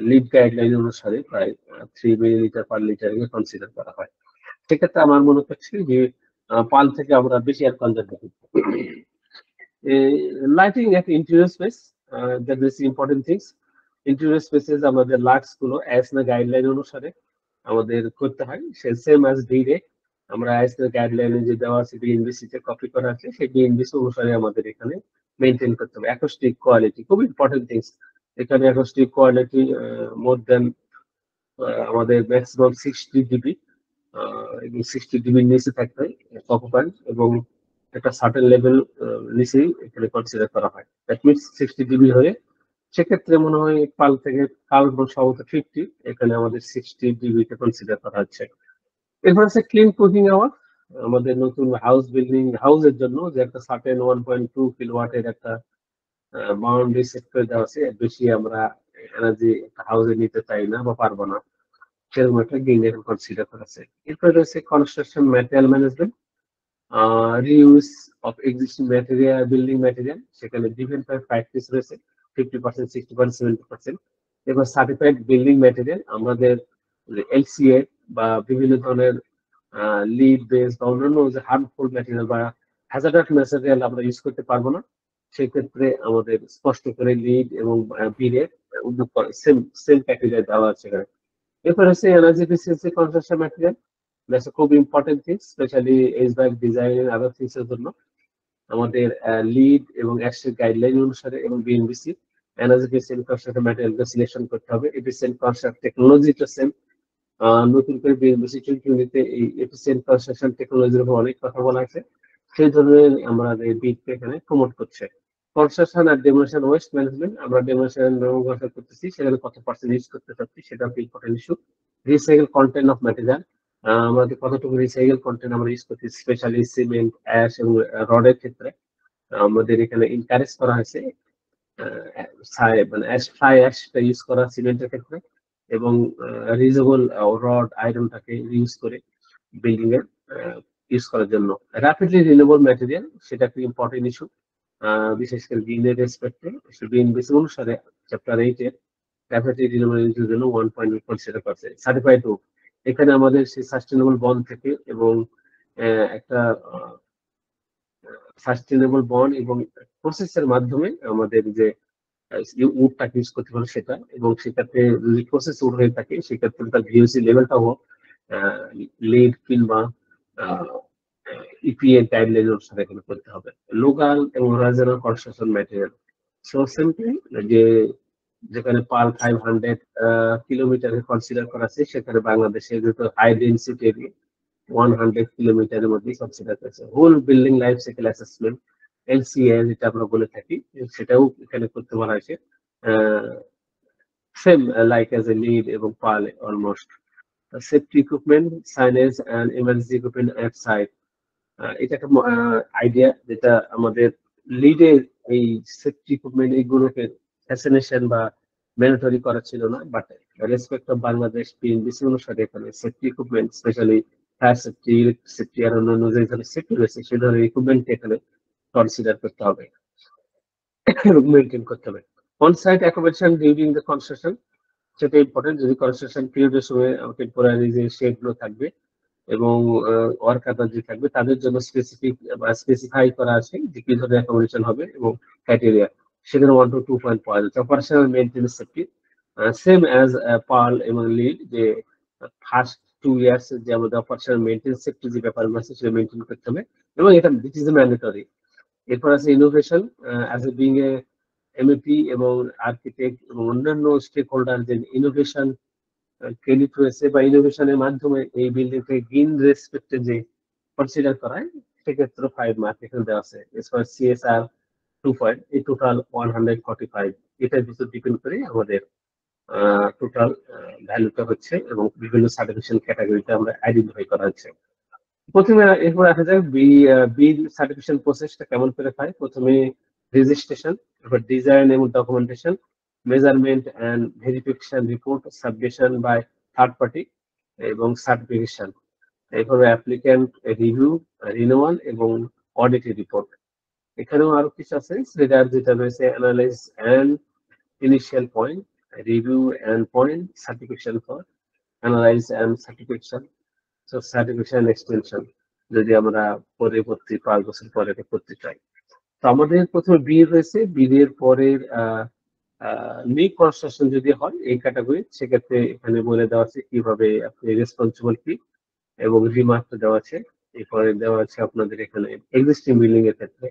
লিড গাইডলাইন অনুসারে প্রায় 3 মিলিলিটার পার লিটার কনসিডার করা হয়। সেক্ষেত্রে আমার মনে হচ্ছে যে পাল থেকে আমরা বেশি আর কনজার্ভ করি। Lighting at interior space, that is important things. Interior spaces আমাদের লাক্স গুলো অ্যাসনা গাইডলাইন অনুসারে আমাদের করতে হয়, সেম অ্যাজ ডিরে আমরা অ্যাসনা গাইডলাইনে যে দেওয়া আছে BNBC তে কপি করা আছে, সেই BNBC অনুসারে আমাদের এখানে মেনটেন করতে হবে। অ্যাকোস্টিক কোয়ালিটি খুব ইম্পর্টেন্ট থিংস। এখানে অ্যাকোস্টিক কোয়ালিটি মোর দেন আমাদের ম্যাক্সিমাম 60 dB এবং 60 dB নিচে থাকতে হয় অকুপেন্ট, এবং একটা সার্টেন লেভেল নিচেই এখানে কনসিডার করা হয়। দ্যাট মিনস 60 dB হয়ে সেক্ষেত্রে মনে হয় পাল থেকে কাল সম্ভবত 50, এখানে আমাদের 60 dB তে কনসিডার করা হচ্ছে। এরপর আছে ক্লিন কুকিং আওয়ার, আমাদের নতুন হাউস বিল্ডিং হাউসের জন্য যে একটা সার্টেন 1.2 কিলোওয়াটের একটা বাউন্ডারি সেট করে দেওয়া আছে, বেশি আমরা এনার্জি হাউসে নিতে চাই না বা পারবো না, সেরকম একটা গ্রিন এখন কনসিডার করা আছে। এরপরে রয়েছে construction material management, reuse of existing material, building material, সেখানে ডিফারেন্ট প্র্যাকটিস রয়েছে 50%, 60%, 70%। এবার সার্টিফাইড বিল্ডিং ম্যাটেরিয়াল, আমাদের এলসিএ বা বিভিন্ন ধরনের লিড বেস বা অন্যান্য যে হার্মফুল ম্যাটেরিয়াল বা হ্যাজার্ডাস ম্যাটেরিয়াল আমরা ইউজ করতে পারবো না, সেক্ষেত্রে আমাদের স্পষ্ট করে লিড এবং বিডের উদ্যোগ করে সেম সেম ক্যাটেগরি দেওয়া আছে এখানে। এরপর হচ্ছে energy efficiency consumption material, that's খুব important things, specially HVAC design and other things এর জন্য আমাদের লিড এবং অ্যাকশন গাইডলাইন অনুসারে এবং বিএনবিসি এনার্জি এফিসিয়েন্ট কনস্ট্রাকশন ম্যাটেরিয়ালকে সিলেকশন করতে হবে। এফিসিয়েন্ট কনস্ট্রাকশন টেকনোলজিটা সেম, নতুন করে বিএনবিসি 2020 এই এফিসিয়েন্ট কনস্ট্রাকশন টেকনোলজির উপর অনেক কথা বলা আছে, সেই ধরনের আমরা বিটকে এখানে প্রমোট করছে। কনস্ট্রাকশন আর ডেমোলিশন ওয়েস্ট ম্যানেজমেন্ট, আমরা ডেমোলিশন ব্যবহার করতেছি, সেখানে কত পার্সেন্ট ইউজ করতে চাচ্ছি সেটা important issue. Recycle content of material, আমাদের কতটুকু রিসাইকেল কন্টেন্ট আমরা ইউজ করছি, স্পেশালি সিমেন্ট, অ্যাশ এবং রডের ক্ষেত্রে আমাদের এখানে এনকারেজ করা হয়েছে মানে অ্যাশ ফ্লাই অ্যাশটা ইউজ করা সিমেন্টের ক্ষেত্রে, এবং রিউজেবল রড আয়রনটাকে ইউজ করে বিল্ডিং এর ইউজ করার জন্য। র্যাপিডলি রিনিউয়েবল ম্যাটেরিয়াল, সেটা একটা ইম্পর্টেন্ট ইস্যু, বিশেষ করে গ্রিনের রেসপেক্টে গ্রিন বেস অনুসারে চ্যাপ্টার 8 এর র্যাপিডলি রিনিউয়েবল এনার্জির জন্য 1.8 কনসিডার করছে। সার্টিফাইড রুফ, এখানে আমাদের সেই সাস্টেনেবল বন্ড থেকে এবং একটা সাস্টেনেবল বন্ড এবং প্রসেসের মাধ্যমে আমাদের যে উডটাকে ইউজ করতে পারে সেটা, এবং সেক্ষেত্রে যদি প্রসেস উড হয়ে থাকে সেক্ষেত্রে তার ভিওসি লেভেলটাও লিড কিংবা ইপিএ গাইডলাইন অনুসারে এখানে করতে হবে। লোকাল এবং regional construction material, so simply যে যেখানে পার 500 কিলোমিটারে কনসিডার করা আছে, সেখানে বাংলাদেশে যেহেতু হাই ডেন্সিটি এরিয়া 100 কিলোমিটারের মধ্যে কনসিডার করেছে। Whole building life cycle assessment, LCA যেটা আমরা বলে থাকি, সেটাও এখানে করতে বলা হয়েছে, same like as a LEED এবং পাল almost. Safety equipment, signage and emergency equipment at site, এটা একটা আইডিয়া যেটা আমাদের লিডের এই সেফটি ইকুইপমেন্ট এইগুলোকে ফ্যাসিনেশন বা ম্যান্ডেটরি করা ছিল না, but respect of Bangladesh BNBC অনুসারে এখানে safety equipment specially fire safety, electric safety আর অন্যান্য যে ধরনের সেফটি রয়েছে সেই ধরনের ইকুইপমেন্টকে এখানে কনসিডার করতে হবে এবং মেনটেন করতে হবে। On site accommodation during the construction, সেটা ইম্পর্টেন্ট, যদি কনস্ট্রাকশন পিরিয়ডের সময় টেম্পোরারি যে শেডগুলো থাকবে এবং ওয়ার্কার যে থাকবে তাদের জন্য স্পেসিফিক বা স্পেসিফাই করা আছে যে কি ধরনের অ্যাকোমোডেশন হবে এবং ক্রাইটেরিয়া, সেখানে 1 to 2 পয়েন্ট পাওয়া যাচ্ছে। Operational maintenance safety same as pearl এবং লিড, যে ফার্স্ট 2 ইয়ার্স যে আমাদের অপারেশনাল মেইনটেনেন্স সেফটি যে ব্যাপারগুলো আছে সেটা মেইনটেইন করতে হবে এবং এটা দিস ইজ ম্যান্ডেটরি। এরপর আছে innovation, as a being a MAP এবং আর্কিটেক্ট এবং অন্যান্য স্টেক হোল্ডার যে ইনোভেশন ক্রেডিট রয়েছে বা ইনোভেশনের মাধ্যমে এই বিল্ডিংকে গ্রিন রেসপেক্টে যে কনসিডার করায়, সেক্ষেত্রে 5 মার্ক এখানে দেওয়া আছে। এছাড়া সিএসআর 2 পয়েন্ট, এই টোটাল 145, এটার ভিতর ডিপেন্ড করে আমাদের টোটাল ভ্যালুটা হচ্ছে এবং বিভিন্ন সার্টিফিকেশন ক্যাটাগরিতে আমরা আইডেন্টিফাই করা হচ্ছে। প্রথমে এরপর আসা যাক বি সার্টিফিকেশন প্রসেসটা কেমন করে হয়। প্রথমে রেজিস্ট্রেশন, এরপর ডিজাইন এবং documentation, measurement and verification report, submission by third party এবং সার্টিফিকেশন, এরপর অ্যাপ্লিক্যান্ট রিভিউ, রিনিউয়াল এবং অডিট রিপোর্ট। এখানেও আরো কিছু আছে যেটা রয়েছে analyse and initial point, review and point, certification for analyse and certification, certification extension যদি আমরা পরবর্তী 5 বছর পরে এটা করতে চাই। তো আমাদের প্রথমে বি রয়েছে, বি এর পরের নিউ কনস্ট্রাকশন যদি হয় এই ক্যাটাগরি, সেক্ষেত্রে এখানে বলে দেওয়া আছে কিভাবে আপনি রেসপন্সিবল কি এবং রিমার্ক দেওয়া আছে। এরপরে দেওয়া আছে আপনাদের এখানে এক্সিস্টিং বিল্ডিং এর ক্ষেত্রে।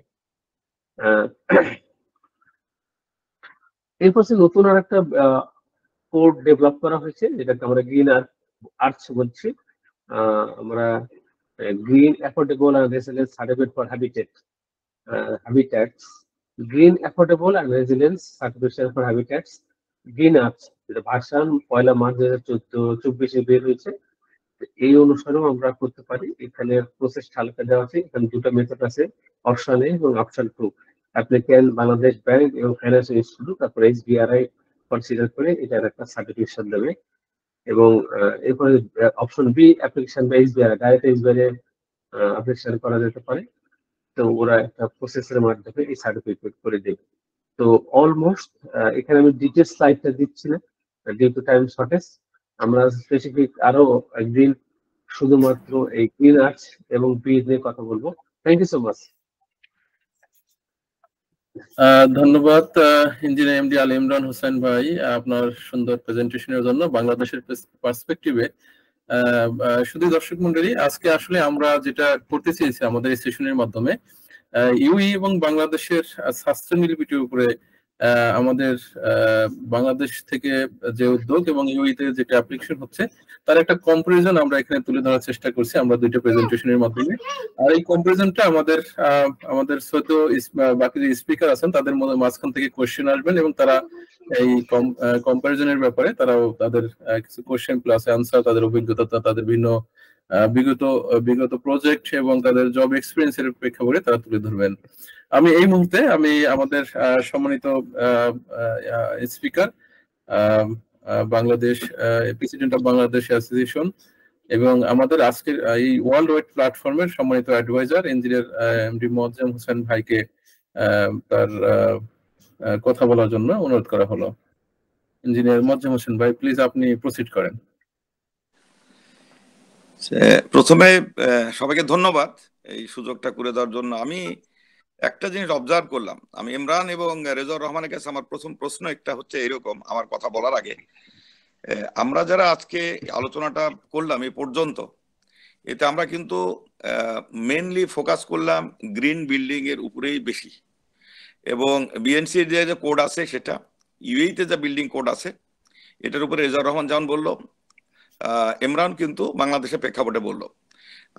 এরপর নতুন আর একটা কোড ডেভেলপ করা হয়েছে যেটাকে আমরা গ্রিন আর্চ বলছি। আমরা green affordable and resilient certificate for habitats, green affordable and resilient certification for habitats, green arch, যেটা ভার্সন 1 মার্চ 2024 বের হয়েছে। এই অনুসারেও আমরা করতে পারি। এখানে প্রসেস হালকা দেওয়া আছে, এখানে দুটো মেথড আছে, অপশন এ এবং অপশন 2। অ্যাপ্লিক্যান্ট বাংলাদেশ ব্যাংক এবং ফাইন্যান্সিয়াল ইনস্টিটিউট, তারপরে SBRI কনসিডার করে এটার একটা সার্টিফিকেশন দেবে। এবং এরপরে অপশন বি অ্যাপ্লিকেশন বা SBRI ডাইরেক্ট SBRI অ্যাপ্লিকেশন করা যেতে পারে। তো ওরা একটা প্রসেসের মাধ্যমে এই সার্টিফিকেট করে দেবে। তো অলমোস্ট এখানে আমি ডিটেলস স্লাইডটা দিচ্ছি না ডিউ টু টাইম শর্টেজ। আমরা স্পেসিফিক আরো একদিন শুধুমাত্র এই ক্লিন আর্টস এবং বিড নিয়ে কথা বলবো। Thank you so much. ধন্যবাদ ইঞ্জিনিয়ার এমডি আলী ইমরান হোসেন ভাই আপনার সুন্দর প্রেজেন্টেশনের জন্য বাংলাদেশের পার্সপেক্টিভে। শুধু দর্শক মন্ডলী, আজকে আসলে আমরা যেটা করতে চেয়েছি আমাদের এই সেশনের মাধ্যমে ইউই এবং বাংলাদেশের সাস্টেনেবিলিটির উপরে আমাদের বাংলাদেশ থেকে যে উদ্যোগ এবং ইউইতে যেটা অ্যাপ্লিকেশন হচ্ছে তার একটা কম্পারিজন আমরা এখানে তুলে ধরার চেষ্টা করছি আমরা দুইটা প্রেজেন্টেশনের মাধ্যমে। আর এই কম্পারিজনটা আমাদের সদ্য বাকি যে স্পিকার আছেন তাদের মাঝখান থেকে কোশ্চেন আসবেন এবং তারা এই কম্পারিজনের ব্যাপারে তারাও তাদের কিছু কোশ্চেন প্লাস অ্যান্সার, তাদের অভিজ্ঞতা, তাদের ভিন্ন বিগত প্রজেক্ট এবং তাদের জব এক্সপিরিয়েন্সের প্রেক্ষাপটে তারা তুলে ধরবেন। আমি এই মুহূর্তে আমাদের সম্মানিত speaker Bangladesh president of Bangladesh association এবং আমাদের আজকের এই ওয়ার্ল্ড ওয়াইড প্ল্যাটফর্মের সম্মানিত adviser engineer MD Moazzem Hossain ভাইকে তার কথা বলার জন্য অনুরোধ করা হলো। ইঞ্জিনিয়ার মোয়াজ্জেম হোসেন ভাই, প্লিজ আপনি প্রসিড করেন। প্রথমে সবাইকে ধন্যবাদ এই সুযোগটা করে দেওয়ার জন্য। আমি একটা জিনিস অবজার্ভ করলাম, আমি ইমরান এবং রেজাউর রহমানের কাছে আমার প্রথম প্রশ্ন একটা হচ্ছে এরকম, আমার কথা বলার আগে আমরা যারা আজকে আলোচনাটা করলাম এই পর্যন্ত, এতে আমরা কিন্তু মেইনলি ফোকাস করলাম গ্রিন বিল্ডিং এর উপরেই বেশি, এবং বিএনসি যে কোড আছে সেটা, ইউএইতে যে বিল্ডিং কোড আছে এটার উপরে রেজাউর রহমান যেমন বললো, ইমরান কিন্তু বাংলাদেশের প্রেক্ষাপটে বললো।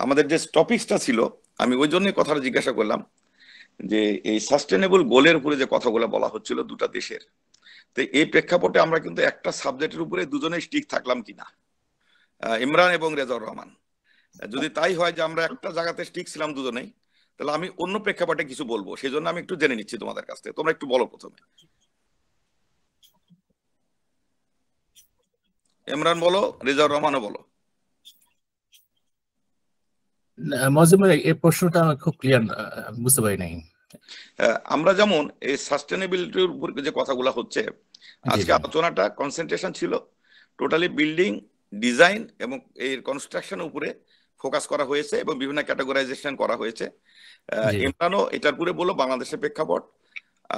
আমাদের যে টপিকসটা ছিল আমি ওই জন্যই কথাটা জিজ্ঞাসা করলাম যে এই সাস্টেনেবল গোলের উপরে যে কথাগুলো বলা হচ্ছিল দুটা দেশের, তো এই প্রেক্ষাপটে আমরা কিন্তু একটা সাবজেক্টের উপরে দুজনেই স্টিক থাকলাম কিনা, ইমরান এবং রেজাউর রহমান। যদি তাই হয় যে আমরা একটা জায়গাতে স্টিক ছিলাম দুজনেই, তাহলে আমি অন্য প্রেক্ষাপটে কিছু বলবো, সেই জন্য আমি একটু জেনে নিচ্ছি তোমাদের কাছ থেকে। তোমরা একটু বলো প্রথমে। ইমরান বলো, রেজাউর রহমানও বলো। এই প্রশ্নটা খুব ক্লিয়ার বুঝতে পারি নাই। আমরা যেমন এই সাস্টেনেবিলিটির উপর যে কথাগুলো হচ্ছে আজকে আলোচনাটা কনসেন্ট্রেশন ছিল টোটালি বিল্ডিং ডিজাইন এবং এর কনস্ট্রাকশন উপরে ফোকাস করা হয়েছে এবং বিভিন্ন ক্যাটাগরাইজেশন করা হয়েছে। ইমরানও এটার উপরে বললো বাংলাদেশের প্রেক্ষাপট,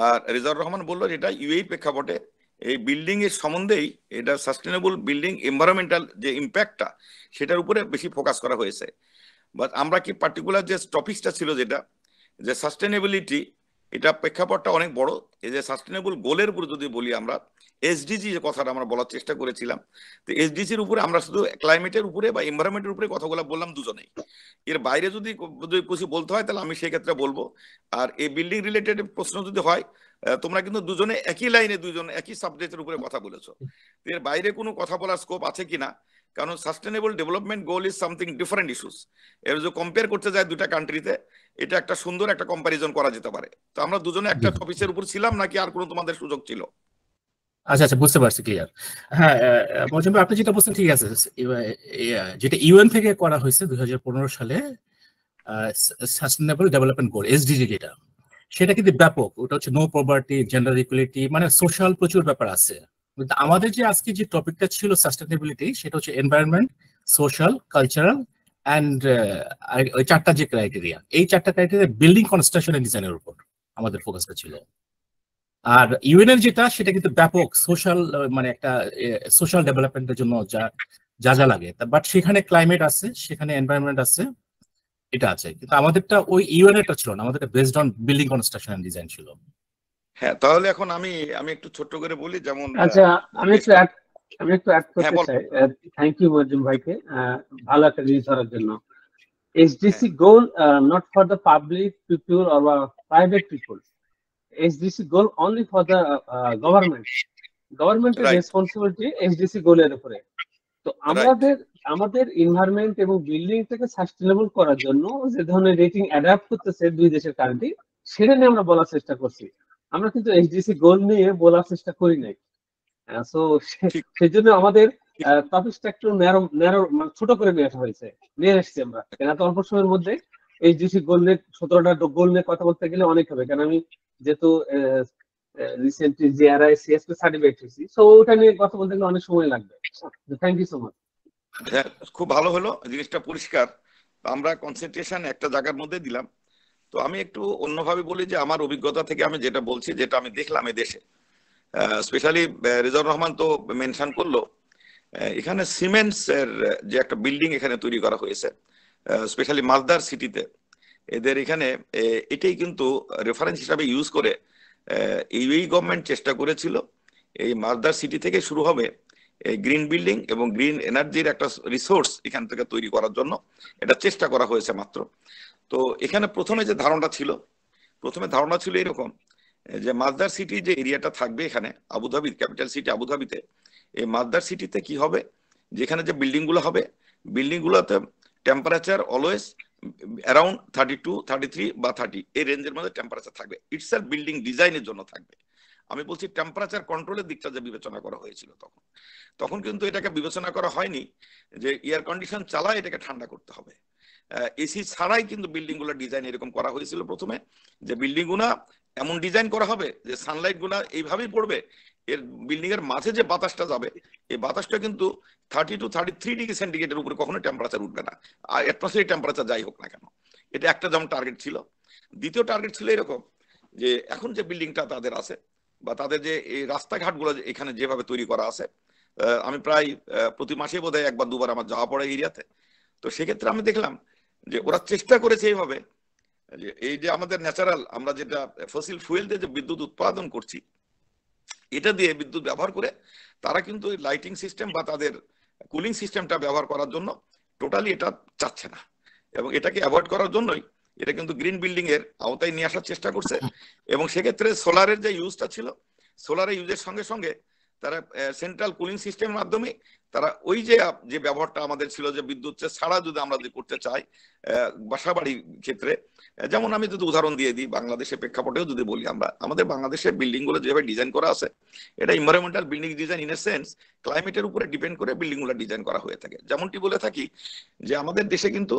আর রেজাউর রহমান বললো যেটা ইউএই প্রেক্ষাপটে এই বিল্ডিং এর সম্বন্ধেই এটা সাস্টেনেবল বিল্ডিং এনভায়রনমেন্টাল যে ইম্প্যাক্টটা সেটার উপরে বেশি ফোকাস করা হয়েছে। বাট আমরা কি পার্টিকুলার যে টপিকসটা ছিল যেটা যে সাস্টেনেবিলিটি, এটা প্রেক্ষাপটটা অনেক বড়। এই যে সাস্টেনেবল গোলের উপরে যদি বলি আমরা এসডিজি যে কথাটা আমরা বলার চেষ্টা করেছিলাম, তো এসডিজির উপরে আমরা শুধু ক্লাইমেটের উপরে বা এনভায়রনমেন্টের উপরে কথাগুলো বললাম দুজনেই। এর বাইরে যদি কিছু বলতে হয় তাহলে আমি সেই ক্ষেত্রে বলবো। আর এই বিল্ডিং রিলেটেড প্রশ্ন যদি হয়, তোমরা কিন্তু দুজনে একই লাইনে দুজনে একই সাবজেক্টের উপরে কথা বলেছো, এর বাইরে কোনো কথা বলার স্কোপ আছে কিনা, কারণ sustainable development goal is something different issues. এর যে কম্পেয়ার করতে যায় দুটা কান্ট্রিতে, এটা একটা সুন্দর একটা কম্পারিজন করা যেতে পারে। তো আমরা দুজনে একটা টপিকের উপর ছিলাম নাকি আর কোনো তোমাদের সুযোগ ছিল? আচ্ছা আচ্ছা, বুঝতে পারছি, ক্লিয়ার। হ্যাঁ মজুম ভাই, আপনি যেটা বলছেন ঠিক আছে। যেটা ইউএন থেকে করা হয়েছে 2015 সালে সাস্টেনেবল ডেভেলপমেন্ট গোল এসডিজি, যেটা সেটা কিন্তু ব্যাপক। ওটা হচ্ছে নো পভার্টি, জেন্ডার ইকুয়ালিটি, মানে সোশ্যাল প্রচুর ব্যাপার আছে। আমাদের যে আজকে যে টপিকটা ছিল সাস্টেনেবিলিটি, সেটা হচ্ছে এনভায়রনমেন্ট, সোশ্যাল, কালচারাল অ্যান্ড ওই চারটা যে ক্রাইটেরিয়া, এই চারটা ক্রাইটেরিয়া বিল্ডিং কনস্ট্রাকশন এন্ড ডিজাইনের উপর আমাদের ফোকাসটা ছিল। আর ইউএন এর যেটা সেটা কিন্তু ব্যাপক সোশ্যাল, মানে একটা সোশ্যাল ডেভেলপমেন্টের জন্য যা যা যা লাগে, বাট সেখানে ক্লাইমেট আছে, সেখানে এনভায়রনমেন্ট আছে, এটা আছে। কিন্তু আমাদেরটা ওই ইউএন এরটা ছিল না, আমাদেরটা based on building construction and design ছিল। হ্যাঁ, তাহলে এখন আমি একটু ছোট্ট করে বলি, যেমন আচ্ছা আমি একটু অ্যাড করতে চাই। থ্যাংক ইউ মজুম ভাইকে ভালো একটা জিনিস ধরার জন্য। SDC goal not for the public people or private people. SDC goal only for the government. Governmental responsibility SDC goal এর উপরে। তো আমাদের এনভায়রনমেন্ট এবং বিল্ডিং থেকে সাস্টেনেবল করার জন্য যে ধরনের রেটিং অ্যাডাপ্ট করতেছে দুই দেশের কান্ট্রি, সেটা নিয়ে আমরা বলার চেষ্টা করছি। আমরা কিন্তু এইচডিসি গোল নিয়ে বলার চেষ্টা করি নাই। সো সেজন্য আমাদের টপিকটা একটু ন্যারো ছোট করে নিয়ে এসেছি আমরা। এত অল্প সময়ের মধ্যে এইচডিসি গোল নিয়ে 17টা গোল নিয়ে কথা বলতে গেলে অনেক হবে, কারণ আমি যেহেতু রিসেন্টলি জিআরআই সিএসপি সার্টিফিকেট হয়েছি, সো ওটা নিয়ে কথা বলতে গেলে অনেক সময় লাগবে। Thank you so much. খুব ভালো হলো, জিনিসটা পরিষ্কার। আমরা কনসেন্ট্রেশন একটা জায়গার মধ্যে দিলাম। তো আমি একটু অন্যভাবে বলি যে আমার অভিজ্ঞতা থেকে আমি যেটা বলছি, যেটা আমি দেখলাম এদেশে, স্পেশালি রেজাউর রহমান তো মেনশন করলো, এখানে সিমেন্টস এর যে একটা বিল্ডিং এখানে তৈরি করা হয়েছে, স্পেশালি মালদার সিটিতে, এদের এখানে এটাই কিন্তু রেফারেন্স হিসাবে ইউজ করে এই গভর্নমেন্ট চেষ্টা করেছিল এই মালদার সিটি থেকে শুরু হবে এই গ্রিন বিল্ডিং এবং গ্রিন এনার্জির একটা রিসোর্স এখান থেকে তৈরি করার জন্য এটা চেষ্টা করা হয়েছে মাত্র। তো এখানে প্রথমে ধারণা ছিল এরকম যে মালদার সিটি যে এরিয়াটা থাকবে এখানে আবুধাবি, ক্যাপিটাল সিটি আবুধাবিতে, এই মালদার সিটিতে কি হবে, যেখানে যে বিল্ডিং গুলো হবে, বিল্ডিং গুলোতে টেম্পারেচার অলওয়েজ অ্যারাউন্ড 32, 33 বা 30 এই রেঞ্জের মধ্যে টেম্পারেচার থাকবে। ইটসেলফ বিল্ডিং ডিজাইনের জন্য থাকবে। আমি বলছি টেম্পারেচার কন্ট্রোলের দিকটা যে বিবেচনা করা হয়েছিল তখন কিন্তু এটাকে বিবেচনা করা হয়নি যে এয়ার কন্ডিশন চালায় এটাকে ঠান্ডা করতে হবে। এসি ছাড়াই কিন্তু বিল্ডিং গুলো ডিজাইন এরকম করা হয়েছিল প্রথমে, যে বিল্ডিং গুলা এমন ডিজাইন করা হবে যে সানলাইট গুলা এইভাবেই পড়বে, এর বিল্ডিং এর মাঝে যে বাতাসটা যাবে এই বাতাসটা কিন্তু 30 to 33 ডিগ্রি সেন্টিগ্রেডের উপরে কখনো টেম্পারেচার উঠবে না, আর অ্যাটমসফিয়ারিক টেম্পারেচার যাই হোক না কেন। এটা একটা যেমন টার্গেট ছিল। দ্বিতীয় টার্গেট ছিল এরকম যে এখন যে বিল্ডিংটা তাদের আছে বা তাদের যে এই রাস্তাঘাট গুলো এখানে যেভাবে তৈরি করা আছে, আমি প্রায় প্রতি মাসে বোধহয় একবার দুবার আমার যাওয়া পড়ে এরিয়াতে। তো সেক্ষেত্রে আমি দেখলাম যে ওরা চেষ্টা করেছে এইভাবে যে এই যে আমাদের ন্যাচারাল আমরা যেটা ফসিল ফুয়েল দিয়ে যে বিদ্যুৎ উৎপাদন করছি, এটা দিয়ে বিদ্যুৎ ব্যবহার করে তারা কিন্তু লাইটিং সিস্টেম বা তাদের কুলিং সিস্টেমটা ব্যবহার করার জন্য টোটালি এটা চাচ্ছে না, এবং এটাকে অ্যাভয়েড করার জন্যই এটা কিন্তু গ্রিন বিল্ডিং এর আওতায় নিয়ে আসার চেষ্টা করছে। এবং সেক্ষেত্রে সোলারের যে ইউজটা ছিল, সোলারের ইউজের সঙ্গে সঙ্গে তারা সেন্ট্রাল কুলিং সিস্টেমের মাধ্যমে তারা ওই যে ব্যবহারটা আমাদের ছিল যে বিদ্যুৎ ছাড়া যদি আমরা করতে চাই বাসা বাড়ির ক্ষেত্রে, যেমন আমি যদি উদাহরণ দিয়ে দিই বাংলাদেশের প্রেক্ষাপটেও যদি বলি, আমরা আমাদের বাংলাদেশের বিল্ডিং গুলো যেভাবে ডিজাইন করা আছে এটা environmental building design in a sense ক্লাইমেটের উপরে ডিপেন্ড করে বিল্ডিং গুলো ডিজাইন করা হয়ে থাকে। যেমনটি বলে থাকি যে আমাদের দেশে কিন্তু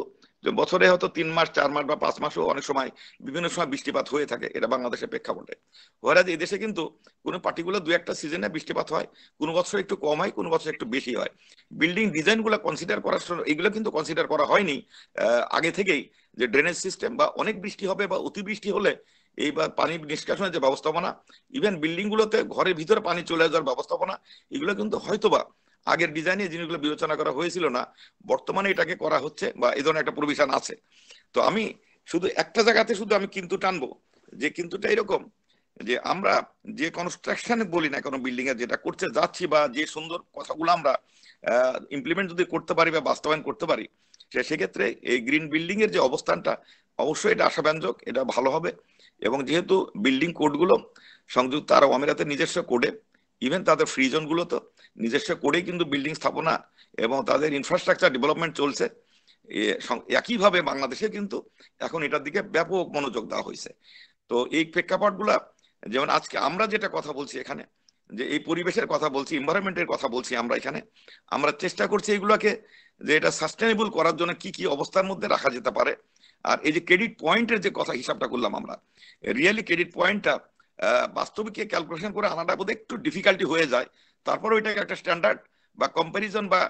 বছরে হয়তো 3 মাস 4 মাস বা 5 মাসও অনেক সময় বিভিন্ন সময় বৃষ্টিপাত হয়ে থাকে, এটা বাংলাদেশের প্রেক্ষাপটে। ওরা এই দেশে কিন্তু কোনো পার্টিকুলার 2-1টা সিজনে বৃষ্টিপাত হয়, কোনো বছর একটু কম হয়, কোনো বছর একটু বেশি হয়। বিল্ডিং ডিজাইন গুলো কনসিডার করার এগুলো কিন্তু কনসিডার করা হয়নি আগে থেকেই যে ড্রেনেজ সিস্টেম বা অনেক বৃষ্টি হবে বা অতিবৃষ্টি হলে এই বা পানি নিষ্কাশনের যে ব্যবস্থাপনা, ইভেন বিল্ডিং গুলোতে ঘরের ভিতরে পানি চলে যাওয়ার ব্যবস্থাপনা, এগুলো কিন্তু হয়তোবা আগের ডিজাইনে জিনিসগুলো বিবেচনা করা হয়েছিল না, বর্তমানে এটাকে করা হচ্ছে বা এই ধরনের একটা প্রভিশন আছে। তো আমি শুধু একটা জায়গাতে শুধু আমি কিন্তু টানবো যে কিন্তুটা এরকম যে আমরা যে কনস্ট্রাকশনে বলি না কোনো বিল্ডিং এর যেটা করতে যাচ্ছি বা যে সুন্দর কথাগুলো আমরা ইমপ্লিমেন্ট যদি করতে পারি বা বাস্তবায়ন করতে পারি, সেক্ষেত্রে এই গ্রিন বিল্ডিং এর যে অবস্থানটা অবশ্যই এটা আশাব্যঞ্জক, এটা ভালো হবে। এবং যেহেতু বিল্ডিং কোডগুলো সংযুক্ত আরব আমিরাতের নিজস্ব কোডে, ইভেন তাদের ফ্রি জোন গুলো তো নিজস্ব কোডেই কিন্তু বিল্ডিং স্থাপনা এবং তাদের ইনফ্রাস্ট্রাকচার ডেভেলপমেন্ট চলছে। একইভাবে বাংলাদেশে কিন্তু এখন এটার দিকে ব্যাপক মনোযোগ দেওয়া হয়েছে। তো এই প্রেক্ষাপটগুলা যেমন আজকে আমরা যেটা কথা বলছি এখানে, যে এই পরিবেশের কথা বলছি, এনভায়রনমেন্টের কথা বলছি, আমরা এখানে আমরা চেষ্টা করছি এইগুলোকে যে এটা সাস্টেনেবল করার জন্য কি কি অবস্থার মধ্যে রাখা যেতে পারে। আর এই যে ক্রেডিট পয়েন্টের যে কথা হিসাবটা করলাম আমরা, রিয়েলি ক্রেডিট পয়েন্টটা বাস্তবিক ক্যালকুলেশন করে আনাটা বোধহয় একটু ডিফিকাল্টি হয়ে যায়। তারপরে ওইটাকে একটা স্ট্যান্ডার্ড বা কম্পারিজন বা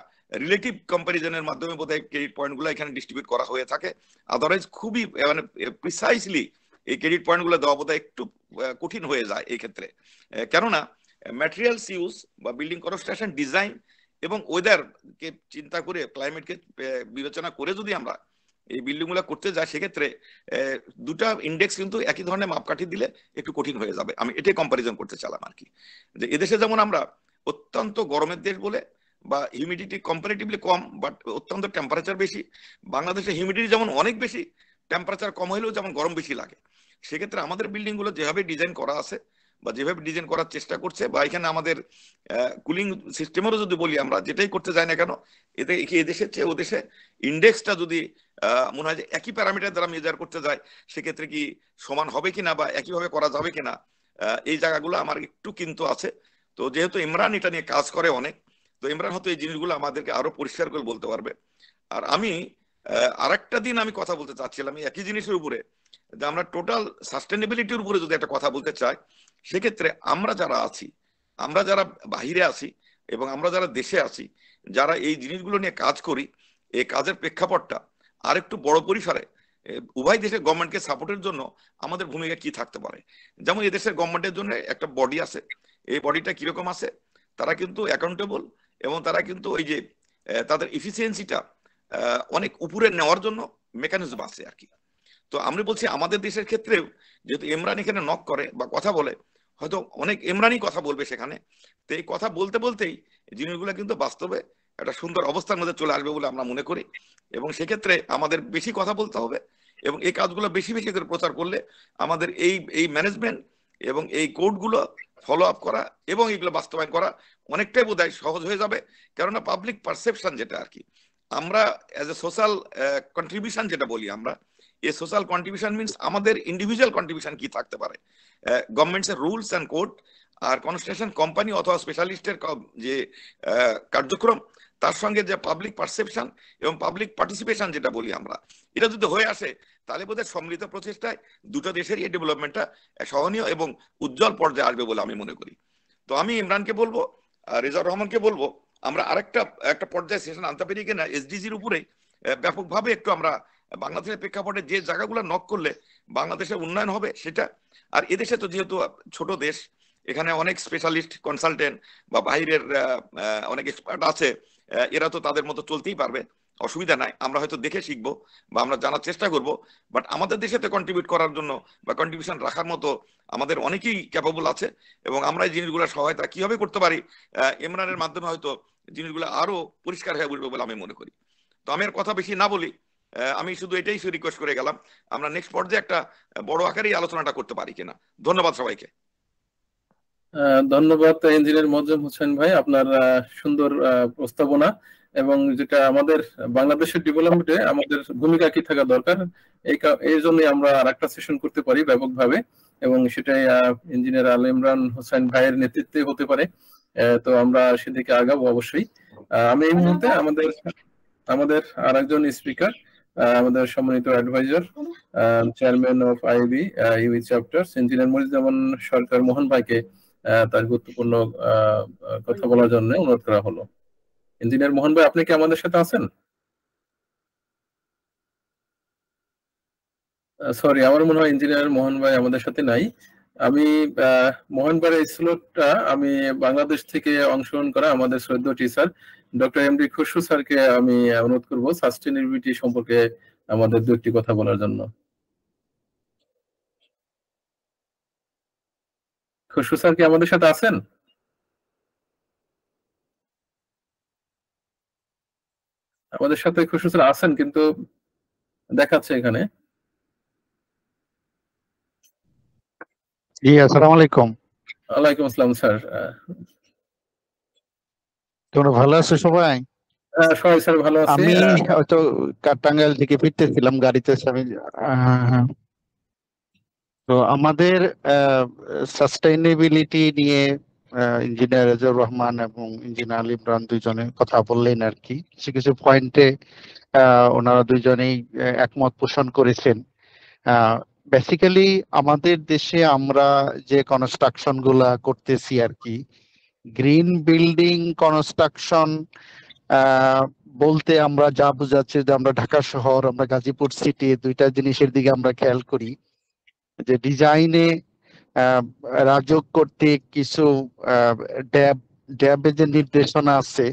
রিলেটিভ কম্পারিজনের মাধ্যমে বোধহয় ক্রেডিট পয়েন্টগুলো এখানে ডিস্ট্রিবিউট করা হয়ে থাকে। আদারওয়াইজ খুবই মানে প্রিসাইসলি এই ক্রেডিট পয়েন্টগুলো দেওয়া বোধহয় একটু কঠিন হয়ে যায় এই ক্ষেত্রে। কেননা ম্যাটেরিয়ালস ইউজ বা বিল্ডিং কনস্ট্রাকশন ডিজাইন এবং ওয়েদারকে চিন্তা করে, ক্লাইমেটকে বিবেচনা করে যদি আমরা এই বিল্ডিং গুলো করতে যাই, সেক্ষেত্রে দুটা ইন্ডেক্স কিন্তু একই ধরনের মাপকাঠি দিলে একটু কঠিন হয়ে যাবে। আমি এটাই কম্পারিজন করতে চাইলাম আর কি, যে এদেশে যেমন আমরা অত্যন্ত গরমের দেশ বলে বা হিউমিডিটি কম্পারেটিভলি কম বাট অত্যন্ত টেম্পারেচার বেশি, বাংলাদেশে হিউমিডিটি যেমন অনেক বেশি, টেম্পারেচার কম হলেও যেমন গরম বেশি লাগে। সেক্ষেত্রে আমাদের বিল্ডিং গুলো যেভাবে ডিজাইন করা আছে বা যেভাবে ডিজাইন করার চেষ্টা করছে, বা এখানে আমাদের কুলিং সিস্টেমেরও যদি বলি আমরা যেটাই করতে যাই না কেন, এতে এদেশের চেয়ে ও দেশে ইন্ডেক্সটা যদি মনে হয় যে একই প্যারামিটার দ্বারা মেজার করতে যায়, সেক্ষেত্রে কি সমান হবে কিনা বা একইভাবে করা যাবে কিনা, এই জায়গাগুলো আমার একটু কিন্তু আছে। তো যেহেতু ইমরান এটা নিয়ে কাজ করে অনেক, তো ইমরান হয়তো এই জিনিসগুলো আমাদেরকে আরো পরিষ্কার করে বলতে পারবে। আর আমি আরেকটা দিন আমি কথা বলতে চাচ্ছিলাম এই একই জিনিসের উপরে, যে আমরা টোটাল সাস্টেনেবিলিটির উপরে যদি একটা কথা বলতে চাই, সেক্ষেত্রে আমরা যারা আছি, আমরা যারা বাহিরে আছি এবং আমরা যারা দেশে আছি, যারা এই জিনিসগুলো নিয়ে কাজ করি, এই কাজের প্রেক্ষাপটটা আর একটু বড় পরিসরে উভয় দেশের গভর্নমেন্টকে সাপোর্টের জন্য আমাদের ভূমিকা কি থাকতে পারে। যেমন এই দেশের গভর্নমেন্টের জন্য একটা বডি আছে, এই বডিটা কিরকম আছে, তারা কিন্তু অ্যাকাউন্টেবল এবং তারা কিন্তু ওই যে তাদের এফিসিয়েন্সিটা অনেক উপরে নেওয়ার জন্য মেকানিজম আছে আর কি। তো আমরা বলছি আমাদের দেশের ক্ষেত্রেও যেহেতু ইমরান এখানে নক করে বা কথা বলে, হয়তো অনেক ইমরানই কথা বলবে সেখানে, তো এই কথা বলতে বলতেই জিনিসগুলো কিন্তু বাস্তবে একটা সুন্দর অবস্থার মধ্যে চলে আসবে বলে আমরা মনে করি। এবং সেক্ষেত্রে আমাদের বেশি কথা বলতে হবে এবং এই কাজগুলো বেশি বেশি করে প্রচার করলে আমাদের এই ম্যানেজমেন্ট এবং এই কোডগুলো ফলো আপ করা এবং এগুলো বাস্তবায়ন করা অনেকটাই বোধহয় সহজ হয়ে যাবে। কেননা পাবলিক পারসেপশন যেটা আর কি, আমরা অ্যাজ এ সোশ্যাল কন্ট্রিবিউশন যেটা বলি আমরা, এই সোশ্যাল কন্ট্রিবিউশন মিনস আমাদের ইন্ডিভিজুয়াল কন্ট্রিবিউশন কি থাকতে পারে, গভর্নমেন্টসের রুলস অ্যান্ড কোড আর কনস্ট্রাকশন কোম্পানি অথবা স্পেশালিস্টের যে কার্যক্রম, তার সঙ্গে যে পাবলিক পারসেপশন এবং পাবলিক পার্টিসিপেশন যেটা বলি আমরা, এটা যদি হয়ে আসে তাহলে বোধহয় সম্মিলিত প্রচেষ্টায় দুটো দেশের এই ডেভেলপমেন্টটা সহনীয় এবং উজ্জ্বল পর্যায়ে আসবে বলে আমি মনে করি। তো আমি ইমরানকে বলবো, রেজাউর রহমানকে বলবো, আমরা একটা পর্যায়ে সেশন আনতে পারি কিনা এসডিজির উপরে ব্যাপকভাবে একটু আমরা বাংলাদেশের প্রেক্ষাপটে যে জায়গাগুলো নক করলে বাংলাদেশের উন্নয়ন হবে সেটা। আর এদেশে তো যেহেতু ছোট দেশ, এখানে অনেক স্পেশালিস্ট কনসালটেন্ট বা বাইরের অনেক এক্সপার্ট আছে, এরা তো তাদের মতো চলতেই পারবে, অসুবিধা নাই, আমরা হয়তো দেখে শিখবো বা আমরা জানার চেষ্টা করব। বাট আমাদের দেশেতে কন্ট্রিবিউট করার জন্য বা কন্ট্রিবিউশন রাখার মতো আমাদের অনেকেই ক্যাপাবল আছে এবং আমরা এই জিনিসগুলো সহায়তা কিভাবে করতে পারি ইমরানের মাধ্যমে হয়তো জিনিসগুলো আরো পরিষ্কার হয়ে উঠবে বলে আমি মনে করি। তো আমি আর কথা বেশি না বলি, আমি শুধু এটাই রিকোয়েস্ট করে গেলাম আমরা নেক্সট পর্যায়ে একটা বড় আকারেই আলোচনাটা করতে পারি কিনা। ধন্যবাদ সবাইকে। ধন্যবাদ ইঞ্জিনিয়ার মোয়াজ্জেম হোসেন ভাই, আপনার সুন্দর প্রস্তাবনা এবং যেটা আমাদের বাংলাদেশের ডেভেলপমেন্টে আমাদের ভূমিকা কি থাকা দরকার, এই জন্যই আমরা আরেকটা সেশন করতে পারি ব্যাপকভাবে এবং সেটাই ইঞ্জিনিয়ার আল ইমরান হোসেন ভাইয়ের নেতৃত্বে হতে পারে। তো আমরা সেদিকে আগাবো অবশ্যই। আমি এই মুহূর্তে আমাদের আরেকজন স্পিকার, আমাদের সম্মানিত adviser, chairman of IB UE chapter engineer Moniruzzaman Sarkar Mohan ভাইকে তার গুরুত্বপূর্ণ কথা বলার জন্য অনুরোধ করা হলো। ইঞ্জিনিয়ার মোহন ভাই, আপনি কি আমাদের সাথে আছেন? সরি, আমার মনে হয় ইঞ্জিনিয়ার মোহন ভাই আমাদের সাথে নাই। আমি মোহন ভাইয়ের এই স্লোটটা আমি বাংলাদেশ থেকে অংশগ্রহণ করা আমাদের শ্রদ্ধেয় টিচার ডক্টর এমডি খসরু স্যারকে আমি অনুরোধ করব সাস্টেনেবিলিটি সম্পর্কে আমাদের দু একটি কথা বলার জন্য। খসরু স্যার কি আমাদের সাথে আছেন? আমাদের সাথে খসরু স্যার আছেন কিন্তু দেখাচ্ছে এখানে। জি, আসসালামু আলাইকুম। ওয়ালাইকুম আসসালাম স্যার। তোমরা ভালো আছো সবাই? সবাই স্যার ভালো আছি। আমি হয়তো টাঙ্গাইল থেকে ফিরতেছিলাম গাড়িতে। আমি তো আমাদের সাস্টেইনেবিলিটি নিয়ে ইঞ্জিনিয়ার রেজাউর রহমান এবং ইঞ্জিনিয়ার আল ইমরান দুইজনে কথা বললেন আর কি। কিছু কিছু পয়েন্টে ওনারা দুইজনেই একমত পোষণ করেছেন। বেসিক্যালি আমাদের দেশে আমরা যে কনস্ট্রাকশন গুলা করতেছি আর কি, গ্রিন বিল্ডিং কনস্ট্রাকশন বলতে আমরা যা বোঝাচ্ছি যে আমরা ঢাকা শহর, আমরা গাজীপুর সিটি, দুইটা জিনিসের দিকে আমরা খেয়াল করি যে ডিজাইনে রাজক কর্তৃক কিছু ড্যাবের যে নির্দেশনা আছে,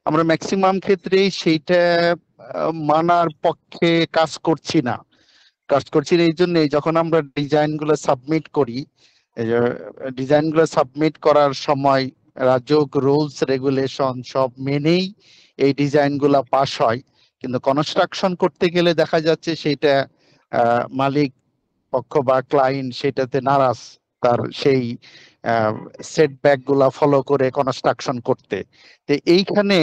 আমরা ম্যাক্সিমাম ক্ষেত্রেই সেইটা মানার পক্ষে কাজ করছি না। এই জন্যই যখন আমরা ডিজাইনগুলো সাবমিট করি, ডিজাইনগুলো সাবমিট করার সময় রাজক রুলস রেগুলেশন সব মেনেই এই ডিজাইনগুলো পাস হয়, কিন্তু কনস্ট্রাকশন করতে গেলে দেখা যাচ্ছে সেটা মালিক পক্ষ বা ক্লায়েন্ট সেটাতে নারাজ, তার সেই সেটব্যাক গুলা ফলো করে কনস্ট্রাকশন করতে। তো এইখানে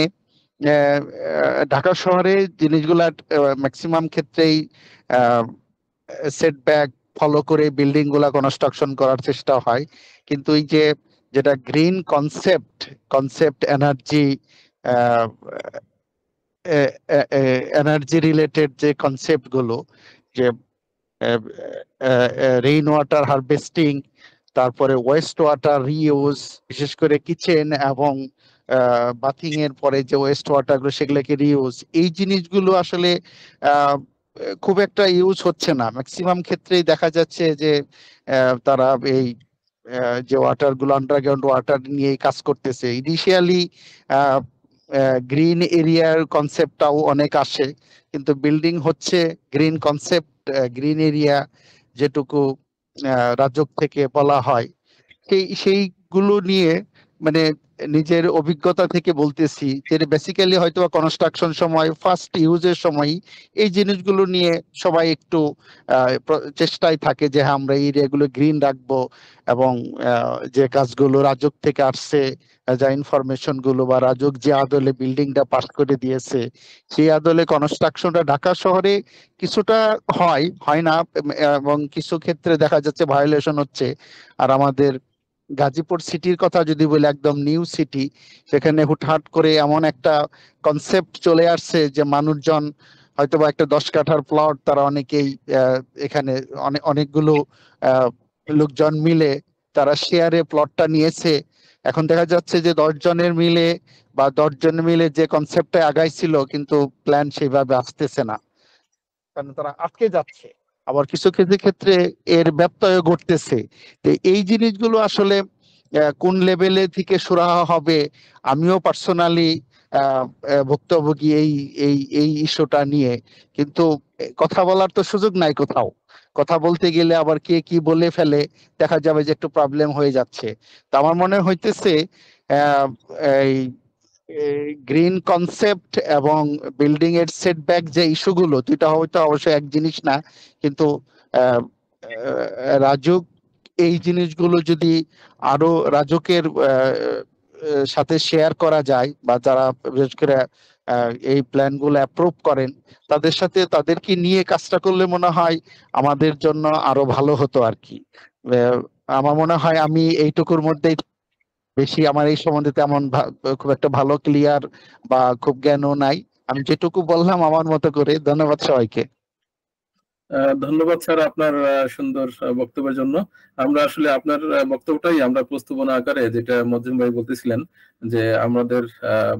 ঢাকা শহরে জিনিসগুলা ম্যাক্সিমাম ক্ষেত্রেই সেটব্যাক ফলো করে বিল্ডিং গুলা কনস্ট্রাকশন করার চেষ্টা হয়, কিন্তু এই যে যেটা গ্রিন কনসেপ্ট এনার্জি রিলেটেড যে কনসেপ্ট গুলো, যে রেইন ওয়াটার হারভেস্টিং, তারপরে ওয়েস্ট ওয়াটার রিইউজ, বিশেষ করে কিচেন এবং বাথিং এর পরে যে ওয়েস্ট ওয়াটার গুলো সেগুলোকে রিইউজ, এই জিনিসগুলো আসলে খুব একটা ইউজ হচ্ছে না। ম্যাক্সিমাম ক্ষেত্রেই দেখা যাচ্ছে যে তারা এই যে ওয়াটার গুলো আন্ডারগ্রাউন্ড ওয়াটার নিয়ে কাজ করতেছে। ইনিশিয়ালি গ্রিন এরিয়ার কনসেপ্টটাও অনেক আসে, কিন্তু বিল্ডিং হচ্ছে গ্রিন কনসেপ্ট, গ্রিন এরিয়া যেটুকু রাজক থেকে বলা হয়, সেইগুলো নিয়ে মানে নিজের অভিজ্ঞতা থেকে বলতেছি যে বেসিক্যালি হয়তো কনস্ট্রাকশন সময় ফার্স্ট ইউজের সময় এই জিনিসগুলো নিয়ে সবাই একটু চেষ্টায় থাকে যে হ্যাঁ আমরা এই এরিয়াগুলো গ্রিন রাখবো, এবং যে কাজগুলো রাজক থেকে আসছে, যা ইনফরমেশন গুলো বা রাজক যে আদলে বিল্ডিংটা পাস করে দিয়েছে সেই আদলে কনস্ট্রাকশনটা ঢাকা শহরে কিছুটা হয় না, এবং কিছু ক্ষেত্রে দেখা যাচ্ছে ভায়োলেশন হচ্ছে। আর আমাদের গাজীপুর সিটির কথা যদি বলি, একদম নিউ সিটি, সেখানে হুটহাট করে এমন একটা কনসেপ্ট চলে আসছে যে মানুষজন হয়তো বা একটা 10 কাঠার প্লট তারা অনেকেই এখানে অনেকগুলো লোকজন মিলে তারা শেয়ারে প্লটটা নিয়েছে। এখন দেখা যাচ্ছে যে 10 জনের মিলে বা 10 জন মিলে যে কনসেপ্টে আগাইছিল, কিন্তু প্ল্যান সেইভাবে আসতেছে না, কারণ তারা আটকে যাচ্ছে। আবার কিছু ক্ষেত্রে এর ব্যত্যয় ঘটতেছে। তো এই জিনিসগুলো আসলে কোন লেভেলে থেকে সুরাহা হবে, আমিও পার্সোনালি ভুক্তভোগী এই ইস্যুটা নিয়ে, কিন্তু কথা বলার তো সুযোগ নাই কোথাও। কথা বলতে গেলে আবার কে কি বলে ফেলে, দেখা যাবে যে একটু প্রবলেম হয়ে যাচ্ছে। তো আমার মনে হইতেছে এই গ্রিন কনসেপ্ট এবং বিল্ডিং এর সেটব্যাক যে ইস্যুগুলো, দুইটা হয়তো অবশ্যই এক জিনিস না, কিন্তু রাজুক এই জিনিসগুলো যদি আরো রাজুকের সাথে শেয়ার করা যায়, বা যারা বিশেষ করে এই প্ল্যান গুলো অ্যাপ্রুভ করেন তাদের সাথে তাদেরকে নিয়ে কাজটা করলে মনে হয় আমাদের জন্য আরো ভালো হতো আর কি। আমার মনে হয় আমি এইটুকুর মধ্যেই, বেশি আমার এই সম্বন্ধে তেমন খুব একটা ভালো ক্লিয়ার বা খুব জ্ঞানও নাই। আমি যেটুকু বললাম আমার মতো করে। ধন্যবাদ সবাইকে। ধন্যবাদ স্যার আপনার সুন্দর বক্তব্যের জন্য। আমরা আসলে আপনার বক্তব্যটাই আমরা প্রস্তাবনা আকারে, যেটা মজিম ভাই বলতেছিলেন যে আমাদের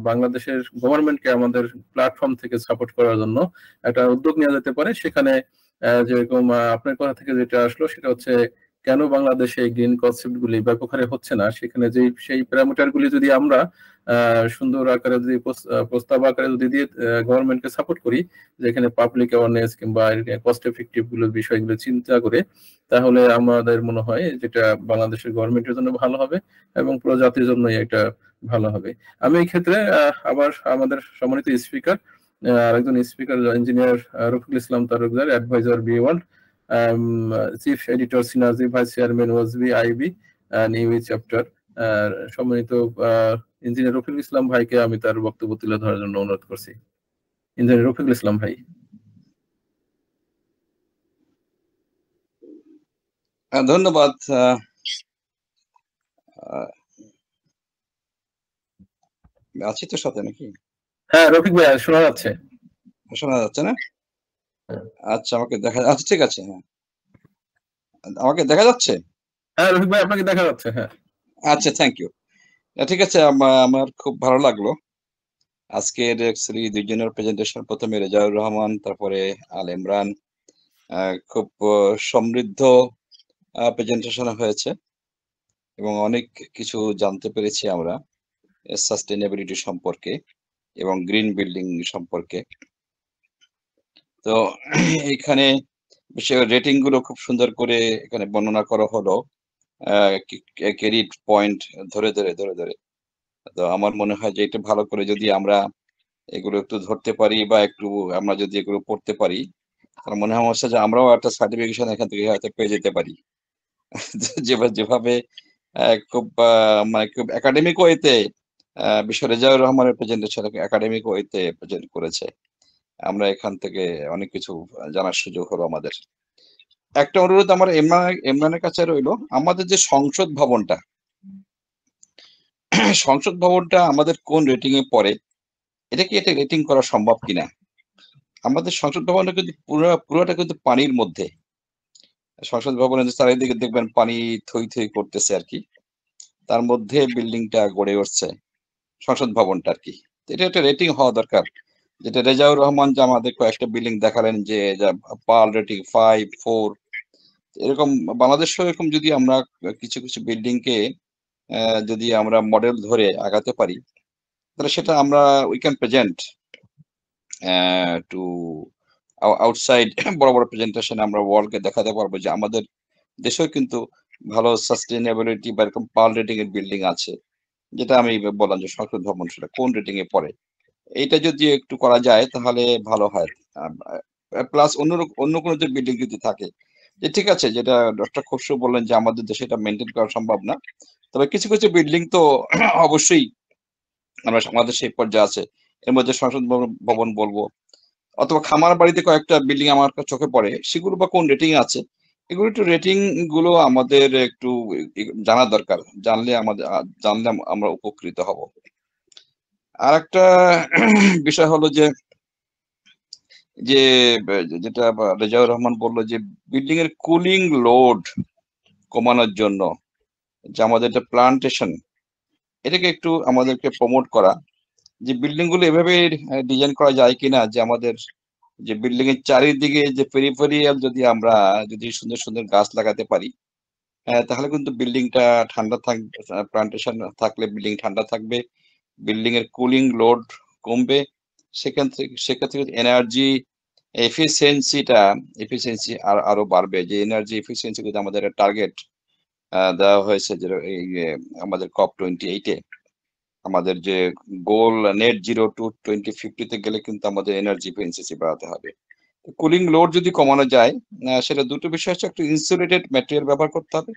বাংলাদেশের গভর্নমেন্টকে আমাদের প্ল্যাটফর্ম থেকে সাপোর্ট করার জন্য একটা উদ্যোগ নেওয়া যেতে পারে। সেখানে যেরকম আপনার কথা থেকে যেটা আসলো সেটা হচ্ছে কেন বাংলাদেশে গ্রিন কনসেপ্ট গুলি ব্যাপক হারে হচ্ছে না, সেখানে সেই প্যারামিটার গুলি যদি আমরা সুন্দর আকারে যদি প্রস্তাব আকারে যদি দিয়ে গভর্নমেন্টকে সাপোর্ট করি, যেখানে পাবলিক অ্যাওয়ারনেস কিংবা কস্ট এফেক্টিভ গুলো বিষয়গুলো চিন্তা করে, তাহলে আমাদের মনে হয় যেটা বাংলাদেশের গভর্নমেন্টের জন্য ভালো হবে এবং পুরো জাতির জন্য এটা ভালো হবে। আমি এই ক্ষেত্রে আবার আমাদের সম্মানিত স্পিকার, আরেকজন speaker engineer Rafiqul Islam Talukdar, adviser B world, chief editor synergy, vice chairman ওয়াসবি আইবি নিউ চ্যাপ্টার, সম্মানিত ইঞ্জিনিয়ার রফিকুল ইসলাম ভাইকে আমি তার বক্তব্য তুলে ধরার জন্য অনুরোধ করছি। ইঞ্জিনিয়ার রফিকুল ইসলাম ভাই। ধন্যবাদ। আছি তো সাথে নাকি? হ্যাঁ রফিক ভাই শোনা যাচ্ছে। শোনা যাচ্ছে না? আচ্ছা আমাকে দেখা, আচ্ছা ঠিক আছে, হ্যাঁ আমাকে দেখা যাচ্ছে। হ্যাঁ রফিক ভাই আপনাকে দেখা যাচ্ছে। হ্যাঁ আচ্ছা থ্যাংক ইউ। ঠিক আছে, আমার খুব ভালো লাগলো আজকের অ্যাকচুয়ালি দুইজনের প্রেজেন্টেশন। প্রথমে রেজাউর রহমান, তারপরে আল ইমরান। খুব সমৃদ্ধ প্রেজেন্টেশন হয়েছে এবং অনেক কিছু জানতে পেরেছি আমরা সাস্টেইনেবিলিটি সম্পর্কে এবং গ্রিন বিল্ডিং সম্পর্কে। তো এইখানে বিশেষ রেটিং গুলো খুব সুন্দর করে এখানে বর্ণনা করা হলো, ক্রেডিট পয়েন্ট ধরে ধরে। তো আমার মনে হয় যে এটা ভালো করে যদি আমরা এগুলো একটু ধরতে পারি বা একটু আমরা যদি এগুলো পড়তে পারি, তার মনে হয় যে আমরাও একটা সার্টিফিকেশন এখান থেকে হয়তো পেয়ে যেতে পারি। যেভাবে খুব মানে খুব একাডেমিক ওয়েতে বিশ্ব রেজাউর রহমানের প্রেজেন্টেশন একাডেমিক ওয়েতে প্রেজেন্ট করেছে। আমরা এখান থেকে অনেক কিছু জানার সুযোগ হলো আমাদের। একটা অনুরোধ আমার ইমরানের কাছে রইলো, আমাদের যে সংসদ ভবনটা আমাদের কোন রেটিং এ পড়ে, এটা কি এটা রেটিং করা সম্ভব কিনা? আমাদের সংসদ ভবনটা কিন্তু পুরোটা কিন্তু পানির মধ্যে। সংসদ ভবনের চারিদিকে দেখবেন পানি থই থই করতেছে আর কি, তার মধ্যে বিল্ডিংটা গড়ে উঠছে সংসদ ভবনটা আর কি। এটা একটা রেটিং হওয়া দরকার, যেটা রেজাউর রহমান যে আমাদের কয়েকটা বিল্ডিং দেখালেন যে পাল রেটিং 5, 4, এরকম বাংলাদেশেও এরকম যদি আমরা কিছু কিছু বিল্ডিং কে যদি আমরা মডেল ধরে আগাতে পারি, তাহলে সেটা আমরা we can present two outside বড় বড় প্রেজেন্টেশন আমরা ওয়ার্ল্ডকে দেখাতে পারবো যে আমাদের দেশেও কিন্তু ভালো সাস্টেইনেবিলিটি বা এরকম পাল রেটিং এর বিল্ডিং আছে, যেটা আমি বললাম যে সংসদ ভবন সেটা কোন রেটিং এ পড়ে। এইটা যদি একটু করা যায় তাহলে ভালো হয়। প্লাস অন্য কোনো যে বিল্ডিং যদি থাকে, যে ঠিক আছে যেটা ডক্টর খসরু বললেন যে আমাদের দেশে এটা মেনটেন করা সম্ভব না, তবে কিছু কিছু বিল্ডিং তো অবশ্যই আমরা আমাদের সেই পর্যায়ে আছে, এর মধ্যে সংসদ ভবন বলবো, অথবা খামার বাড়িতে কয়েকটা বিল্ডিং আমার চোখে পড়ে, সেগুলো বা কোন রেটিং আছে, এগুলো একটু রেটিং গুলো আমাদের একটু জানা দরকার, জানলে আমরা উপকৃত হব। আর একটা বিষয় হলো যে যেটা রেজাউর রহমান বললো যে বিল্ডিং এর কুলিং লোড কমানোর জন্য যে আমাদের একটা প্লান্টেশন, এটাকে একটু আমাদেরকে প্রমোট করা, যে বিল্ডিং গুলো এভাবে ডিজাইন করা যায় কিনা যে আমাদের যে বিল্ডিং এর চারিদিকে যে পেরিফেরিয়াল আমরা যদি সুন্দর সুন্দর গাছ লাগাতে পারি, তাহলে কিন্তু বিল্ডিংটা ঠান্ডা থাকবে, প্লান্টেশন থাকলে বিল্ডিং ঠান্ডা থাকবে, বিল্ডিং এর কুলিং লোড কমবে, সেক্ষেত্রে এনার্জি এফিসিয়েন্সি আরো বাড়বে। যে এনার্জি এফিসিয়েন্সি কিন্তু আমাদের টার্গেট দেওয়া হয়েছে, যে আমাদের COP28-এ আমাদের যে গোল নেট জিরো টু 2050-তে গেলে কিন্তু আমাদের এনার্জি এফিসিয়েন্সি বাড়াতে হবে। কুলিং লোড যদি কমানো যায়, সেটা দুটো বিষয় হচ্ছে, একটা ইনসুলেটেড ম্যাটেরিয়াল ব্যবহার করতে হবে,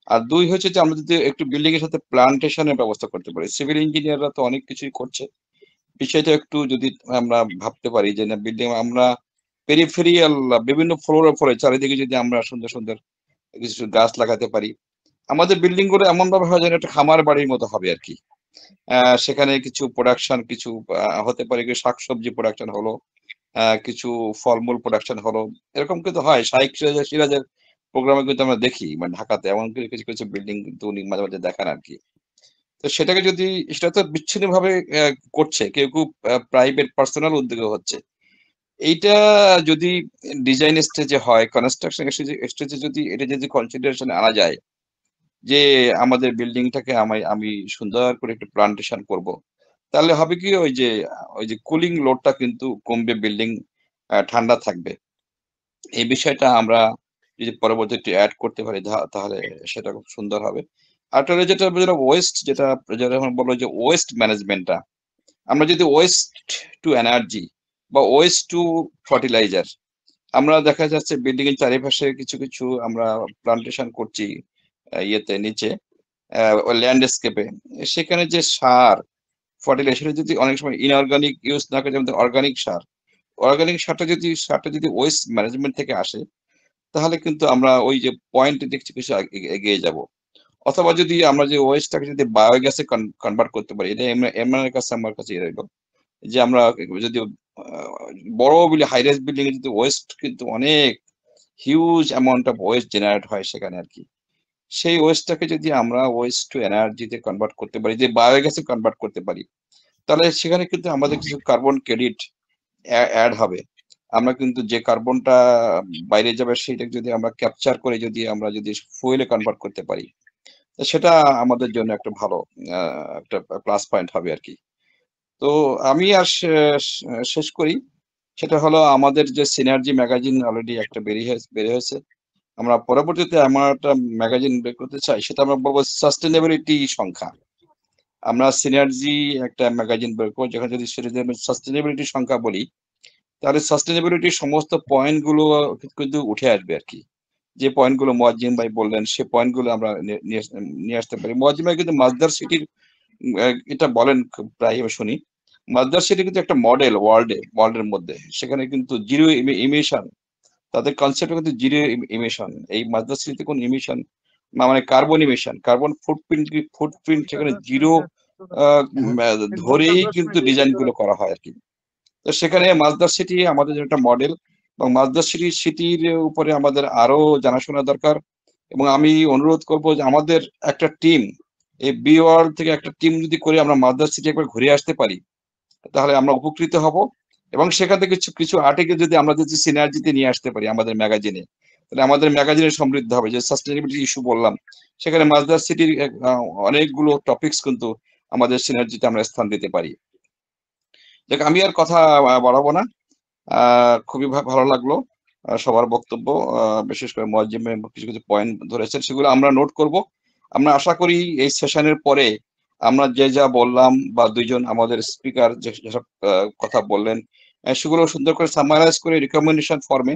আর দুই হচ্ছে যে আমরা যদি একটু বিল্ডিং এর সাথে প্লান্টেশনের ব্যবস্থা করতে পারি। সিভিল ইঞ্জিনিয়াররা তো অনেক কিছুই করছে, বিষয়টা একটু যদি আমরা ভাবতে পারি যে না বিল্ডিং আমরা পেরিফেরিয়াল বিভিন্ন ফ্লোরে চারিদিকে যদি আমরা সুন্দর সুন্দর কিছু গাছ লাগাতে পারি, আমাদের বিল্ডিং গুলো এমন ভাবে হয় যেন একটা খামার বাড়ির মতো হবে আর কি। সেখানে কিছু প্রোডাকশন কিছু হতে পারে, কিছু শাকসবজি প্রোডাকশন হলো, কিছু ফলমূল প্রোডাকশন হলো, এরকম কিন্তু হয়। শাইখ সিরাজের প্রোগ্রামে কিন্তু আমরা দেখি, মানে ঢাকাতে এমন কিছু কিছু বিল্ডিং কিন্তু উনি মাঝে মাঝে দেখান আর কি। তো সেটাকে যদি, সেটা তো বিচ্ছিন্ন ভাবে করছে, কেউ কেউ প্রাইভেট পার্সোনাল উদ্যোগে হচ্ছে, এইটা যদি ডিজাইন স্টেজে হয়, কনস্ট্রাকশন স্টেজে যদি এটা যদি কনসিডারেশন আনা যায় যে আমাদের বিল্ডিংটাকে আমি সুন্দর করে একটু প্লান্টেশন করব, তাহলে হবে কি ওই যে কুলিং লোডটা কিন্তু কমবে, বিল্ডিং ঠান্ডা থাকবে। এই বিষয়টা আমরা যদি পরবর্তীতে অ্যাড করতে পারি তাহলে সেটা খুব সুন্দর হবে। আর যেটা ওয়েস্ট, যেটা বললো যে ওয়েস্ট ম্যানেজমেন্টটা, আমরা যদি ওয়েস্ট টু এনার্জি বা ওয়েস্ট টু ফার্টিলাইজার, আমরা দেখা যাচ্ছে বিল্ডিং এর চারিপাশে কিছু কিছু আমরা প্লান্টেশন করছি ইয়েতে নিচে ল্যান্ডস্কেপে, সেখানে যে সার ফার্টিলাইজার যদি অনেক সময় ইনঅর্গানিক ইউজ না করে, যেমন অর্গানিক সারটা যদি ওয়েস্ট ম্যানেজমেন্ট থেকে আসে, তাহলে কিন্তু আমরা ওই যে পয়েন্টে দেখছি কিছু এগিয়ে যাব। অথবা যদি আমরা যে ওয়েস্টটাকে যদি বায়োগ্যাসে কনভার্ট করতে পারি, এটা এমএনএর কাছে আমার কাছে রইল, যে আমরা যদি বড় হাই রাইজ বিল্ডিং এ যদি ওয়েস্ট কিন্তু অনেক huge amount of West generate হয় সেখানে আর কি, সেই ওয়েস্টটাকে যদি আমরা ওয়েস্ট টু এনার্জিতে কনভার্ট করতে পারি, যে বায়োগ্যাসে কনভার্ট করতে পারি, তাহলে সেখানে কিন্তু আমাদের কিছু কার্বন ক্রেডিট অ্যাড হবে। আমরা কিন্তু যে কার্বনটা বাইরে যাবে সেটা যদি আমরা ক্যাপচার করে যদি ফুয়েলে কনভার্ট করতে পারি, সেটা আমাদের জন্য একটা ভালো একটা প্লাস পয়েন্ট হবে আর কি। তো আমি আর শেষ করি, সেটা হলো আমাদের যে সিনার্জি ম্যাগাজিন অলরেডি একটা বের হয়েছে, আমরা পরবর্তীতে আমার একটা ম্যাগাজিন বের করতে চাই, সেটা আমরা বলবো সাস্টেনেবিলিটি সংখ্যা। আমরা সিনার্জি একটা ম্যাগাজিন বের করবো, যেখানে যদি সাস্টেনেবিলিটি সংখ্যা বলি, তাহলে সাস্টেনেবিলিটির সমস্ত পয়েন্ট গুলো কিন্তু উঠে আসবে আর কি। যে পয়েন্ট গুলো মুয়াজ্জিম ভাই বললেন, সে পয়েন্ট গুলো আমরা নিয়ে আসতে পারি। মুয়াজ্জিম ভাই কিন্তু মাসদার সিটির এটা বলেন প্রায় আমি শুনি, মাদ্রাজ সিটি কিন্তু একটা মডেল ওয়ার্ল্ডের মধ্যে, সেখানে কিন্তু জিরো ইমিশন, তাদের কনসেপ্ট কিন্তু জিরো ইমিশন। এই মাদ্রাজ সিটিতে কোন ইমিশন মানে কার্বন ইমিশন, কার্বন ফুটপ্রিন্ট সেখানে জিরো ধরেই কিন্তু ডিজাইন গুলো করা হয় আর কি। তো সেখানে মাদ্রাজ সিটি আমাদের একটা মডেল, এবং মাদ্রাজ সিটির উপরে আমাদের আরো জানাশোনা দরকার। এবং আমি অনুরোধ করবো যে আমাদের একটা টিম, এই বি ওয়ার্ল্ড থেকে একটা টিম যদি করে আমরা মাদ্রাজ সিটি একবার ঘুরে আসতে পারি, তাহলে আমরা উপকৃত হব। এবং সেখান থেকে কিছু কিছু আর্টিকেল যদি আমরা যদি সিনার্জিতে নিয়ে আসতে পারি আমাদের ম্যাগাজিনে, তাহলে আমাদের ম্যাগাজিনে সমৃদ্ধ হবে। যে সাস্টেনেবিলিটি ইস্যু বললাম, সেখানে মাদ্রাজ সিটির অনেকগুলো টপিকস কিন্তু আমাদের সিনার্জিতে আমরা স্থান দিতে পারি। দেখ, আমি আর কথা বাড়াবো না। খুবই ভালো লাগলো সবার বক্তব্য, বিশেষ করে মুয়াজ্জিম কিছু কিছু পয়েন্ট ধরেছেন, সেগুলো আমরা নোট করব। আমরা আশা করি এই সেশনের পরে আমরা যে যা বললাম বা দুইজন আমাদের স্পিকার যেসব কথা বললেন, সেগুলো সুন্দর করে সামারাইজ করে রিকমেন্ডেশন ফর্মে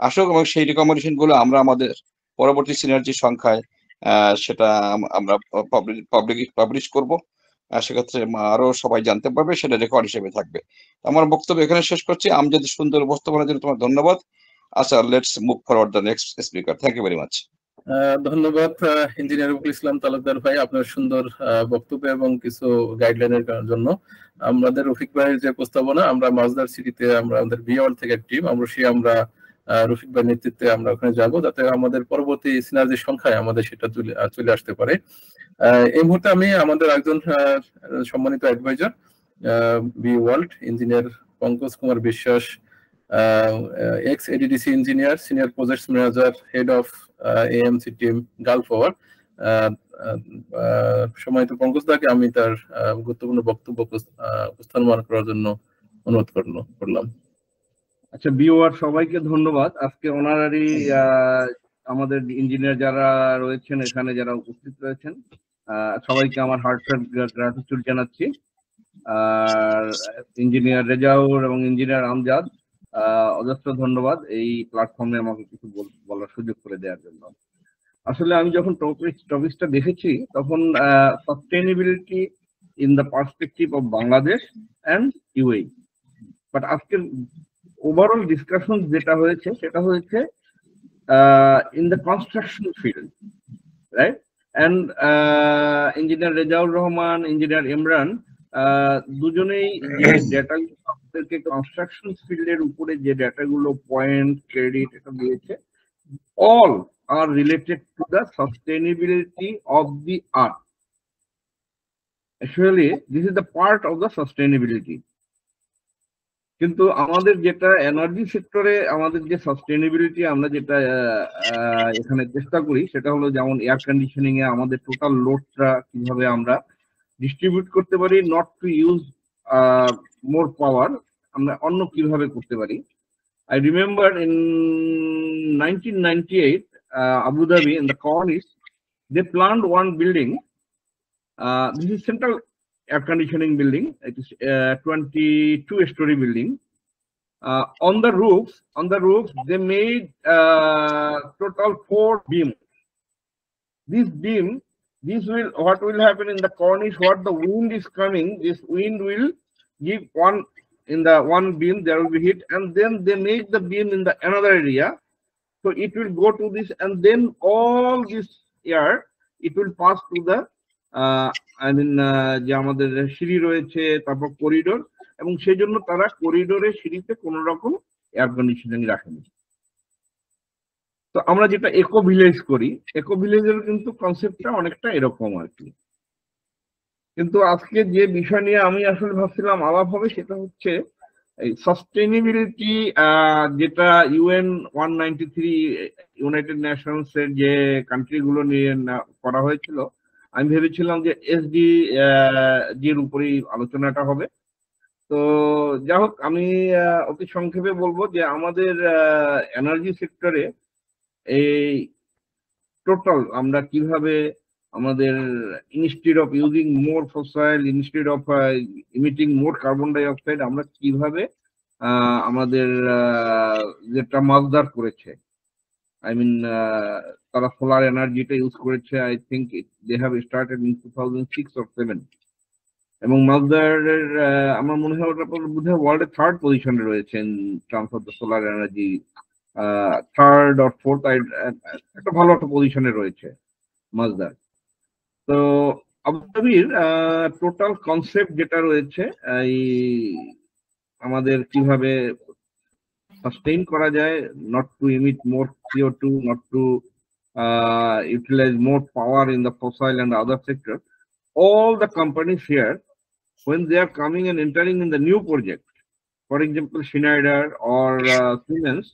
আসুক, এবং সেই রিকমেন্ডেশন গুলো আমরা আমাদের পরবর্তী সিনার্জি সংখ্যায় সেটা আমরা পাবলিশ করব। সেক্ষেত্রে আরো সবাই জানতে পারবে, সেটা রেকর্ড হিসেবে থাকবে। আমার বক্তব্য এখানে শেষ করছি। আমজাদ, সুন্দর উপস্থাপনার জন্য তোমার ধন্যবাদ। আচ্ছা, let's move forward the next speaker. Thank you very much. ধন্যবাদ ইঞ্জিনিয়ার রফিকুল ইসলাম তালুকদার ভাই, আপনার সুন্দর বক্তব্য এবং কিছু গাইডলাইনের জন্য। আমাদের রফিক ভাইয়ের যে প্রস্তাবনা, আমরা মাদ্রাজ সিটিতে আমরা আমাদের বি ওয়ার্ল্ড থেকে টিম আমরা রফিক ভাইয়ের নেতৃত্বে আমরা ওখানে যাব, যাতে আমাদের পরবর্তী সিনার্জির সংখ্যায় আমাদের সেটা চলে আসতে পারে। এই মুহূর্তে আমি আমাদের একজন সম্মানিত adviser B world, engineer Pankaj Kumar Biswas, ex ADDC engineer, senior projects manager, head of AMC team Gulf power, সম্মানিত পঙ্কজ দাকে আমি তার গুরুত্বপূর্ণ বক্তব্য উপস্থাপন করার জন্য অনুরোধ করলাম। আচ্ছা, বিওয়ার সবাইকে ধন্যবাদ। আজকে অনারারি আমাদের ইঞ্জিনিয়ার যারা রয়েছেন এখানে, যারা উপস্থিত রয়েছেন, সবাইকে আমার হার্টফেল গ্র্যাটিটিউড জানাচ্ছি। আর ইঞ্জিনিয়ার রেজাউর এবং ইঞ্জিনিয়ার আমজাদ, অজস্র ধন্যবাদ এই প্ল্যাটফর্মে আমাকে কিছু বলার সুযোগ করে দেওয়ার জন্য। আসলে আমি যখন টপিকসটা দেখেছি তখন sustainability in the perspective of Bangladesh and UAE, but আজকের ওভারঅল ডিসকাশন যেটা হয়েছে সেটা হয়েছে in the construction field, right? And engineer Rezaur Rahman, engineer Imran, দুজনেই যে ডেটাগুলো আমাদেরকে কনস্ট্রাকশন ফিল্ডের উপরে যে ডেটাগুলো পয়েন্ট ক্রেডিট এটা দিয়েছে, all are related to the sustainability of the earth. Actually, this is the part of the sustainability. কিন্তু আমাদের যেটা এনার্জি সেক্টরে আমাদের যে সাস্টেইনেবিলিটি আমরা যেটা এখানে চেষ্টা করি সেটা হলো, যেমন এয়ার কন্ডিশনিং এ আমাদের টোটাল লোডটা কিভাবে আমরা ডিস্ট্রিবিউট করতে পারি, নট টু ইউজ মোর পাওয়ার, আমরা অন্য কিভাবে করতে পারি। I remember in 1998, Abu Dhabi in the Corniche, they planned one building. This is central air conditioning building. It is 22-story building. On the roofs, they made total 4 beams. What will happen in the Corniche? What the wind is coming, this wind will give one. In the one beam there will be heat, and then they make the beam in the another area, so it will go to this, and then all this air it will pass to the যে আমাদের সিঁড়ি রয়েছে, তারপর corridor, এবং সেই জন্য তারা করিডোরের সিঁড়িতে কোনো রকম এয়ার কন্ডিশনিং রাখেনি। তো আমরা যেটা ইকো ভিলেজ করি, ইকো ভিলেজের কিন্তু কনসেপ্টটা অনেকটা এরকম আর কি। কিন্তু আজকে যে বিষয় নিয়ে আমি আসলে ভাবছিলাম আলাপ হবে সেটা হচ্ছে এই সাস্টেইনেবিলিটি, যেটা UN 193 ইউনাইটেড নেশনস এর যে কান্ট্রি গুলো নিয়ে করা হয়েছিল। আমি ভেবেছিলাম যে SDG-র উপরেই আলোচনাটা হবে। তো যাই হোক, আমি অতি সংক্ষেপে বলবো যে আমাদের এনার্জি সেক্টরে এই টোটাল আমরা কিভাবে আমাদের instead of using more fossil, instead of emitting more carbon ডাই অক্সাইড, আমরা কিভাবে আমাদের যেটা মাদ্রাজ করেছে, আই মিন তারা সোলার এনার্জিটা ইউজ করেছে। I think they have started in 2006 or 2007 এবং মালদারের আমার মনে হয় ওটা বোধহয় ওয়ার্ল্ডের 3rd পজিশনে রয়েছে in terms of the solar energy, 3rd or 4th, একটা ভালো একটা পজিশনে রয়েছে মাজদার। তো আবুধাবির টোটাল কনসেপ্ট যেটা রয়েছে এই আমাদের কিভাবে সাস্টেইন করা যায়, not to emit more CO2, not to utilize more power in the fossil and other sector. All the companies here, when they are coming and entering in the new project, for example, Schneider or Siemens,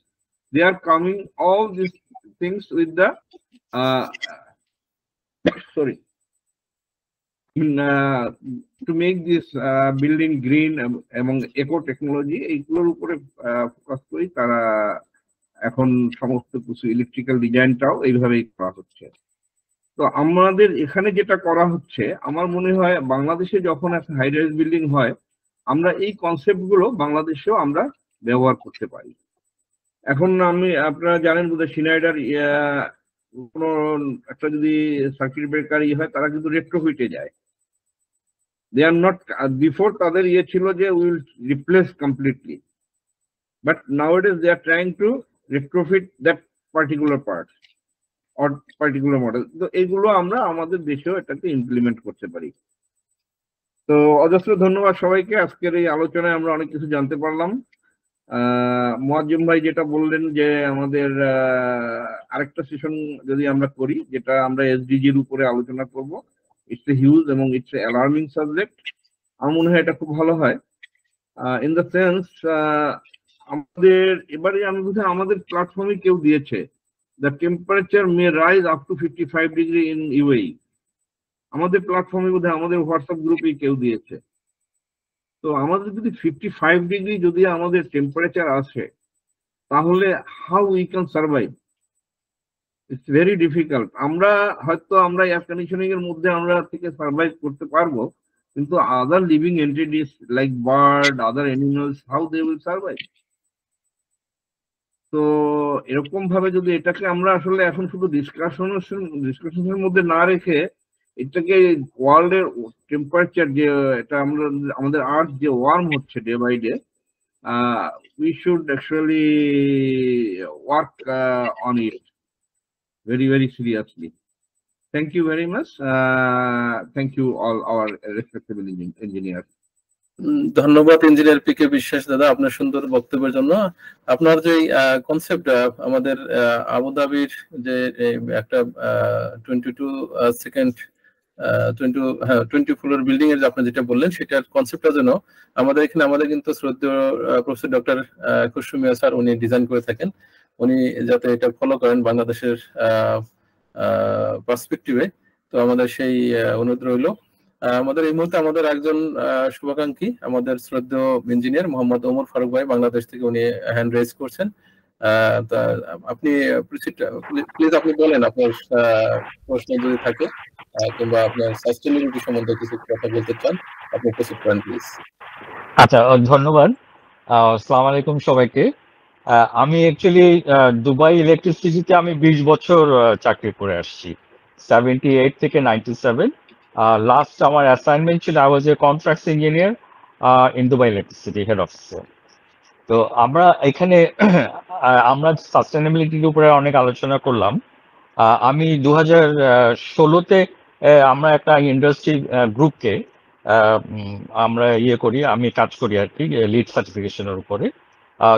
they are coming all these things with the sorry, to make this building green এবং eco technology, এইগুলোর উপরে focus করি তারা এখন সমস্ত কিছু electrical ডিজাইনটাও এইভাবেই করা হচ্ছে। তো আমাদের এখানে যেটা করা হচ্ছে, আমার মনে হয় বাংলাদেশে যখন একটা হাই রাইজ বিল্ডিং হয়, আমরা এই কনসেপ্ট গুলো বাংলাদেশেও আমরা ব্যবহার করতে পারি। এখন আপনারা জানেন বোধহয় সিনাইডার কোনো একটা যদি সার্কিট ব্রেকার হয় তারা কিন্তু রেট্রোফিটে যায়। দে আর নট, বিফোর তাদের ছিল যে will replace completely, but nowadays they are trying to retrofit that particular part or particular model. তো এইগুলো আমরা আমাদের দেশেও এটাকে ইমপ্লিমেন্ট করতে পারি। তো অজস্র ধন্যবাদ সবাইকে। আজকের এই আলোচনায় আমরা অনেক কিছু জানতে পারলাম। মুয়াজ্জম ভাই যেটা বললেন যে আমাদের আরেকটা সেশন যদি আমরা করি, যেটা আমরা এসডিজির উপরে আলোচনা করব, ইটস এ হিউজ এবং ইটস এ অ্যালার্মিং সাবজেক্ট। আমার মনে হয় এটা খুব ভালো হয়। ইন দ্য সেন্স আমাদের এবারে আমি বোধহয় আমাদের প্ল্যাটফর্মে কেউ দিয়েছে, the temperature may rise up to 55 degree in UAE. আমাদের প্ল্যাটফর্মে বোধহয় আমাদের হোয়াটসঅ্যাপ গ্রুপে কেউ দিয়েছে। তো আমাদের যদি 55 ডিগ্রি যদি আমাদের টেম্পারেচার আসে, তাহলে how we can survive? It's very difficult. আমরা হয়তো আমরা এয়ার কন্ডিশনিং এর মধ্যে আমরা থেকে সার্ভাইভ করতে পারবো, কিন্তু other living entities like bird, other animals, how they will survive? তো এরকম ভাবে যদি এটাকে আমরা আসলে এখন শুধু ডিসকাশনের মধ্যে না রেখে এটাকে ওয়ার্ল্ডের টেম্পারেচার যে এটা আমরা আমাদের আর্থ যে ওয়ার্ম হচ্ছে day by day, we should actually work on it very, very seriously. Thank you very much. Thank you all our respectable engineers. ধন্যবাদ ইঞ্জিনিয়ার পিকে বিশ্বাস দাদা আপনার সুন্দর বক্তব্যের জন্য। আপনার যে কনসেপ্ট আমাদের আবুধাবির যে একটা 20 ফ্লোর বিল্ডিং এর আপনি যেটা বললেন সেটার কনসেপ্টটা যেন আমাদের এখানে আমাদের কিন্তু শ্রদ্ধেয় প্রফেসর ডক্টর খুশরু মিয়া স্যার উনি ডিজাইন করে থাকেন, উনি যাতে এটা ফলো করেন বাংলাদেশের পার্সপেক্টিভে। তো আমাদের সেই অনুরোধ রইল। আমাদের এই মুহূর্তে আমাদের একজন শুভাকাঙ্ক্ষী আমাদের শ্রদ্ধেয় ইঞ্জিনিয়ার মোহাম্মদ ওমর ফারুক ভাই বাংলাদেশ থেকে উনি হ্যান্ড রেজ করছেন। আপনি প্লিজ আপনি বলেন আপনার প্রশ্ন যদি থাকে কিংবা আপনার সাস্টেইনেবিলিটি সম্বন্ধে কিছু কথা বলতে চান, আপনি প্রসিড করেন প্লিজ। আচ্ছা, ধন্যবাদ। আসসালামু আলাইকুম সবাইকে। আমি অ্যাকচুয়ালি দুবাই ইলেকট্রিসিটিতে আমি 20 বছর চাকরি করে আসছি, 78 থেকে 97। লাস্ট আমার অ্যাসাইনমেন্ট ছিল I was A contracts engineer in Dubai electricity head অফিসে। তো আমরা এখানে আমরা সাস্টেনেবিলিটির উপরে অনেক আলোচনা করলাম। আমি 2016-তে আমরা একটা ইন্ডাস্ট্রি গ্রুপকে আমরা করি, আমি কাজ করি আর কি লিড সার্টিফিকেশনের উপরে।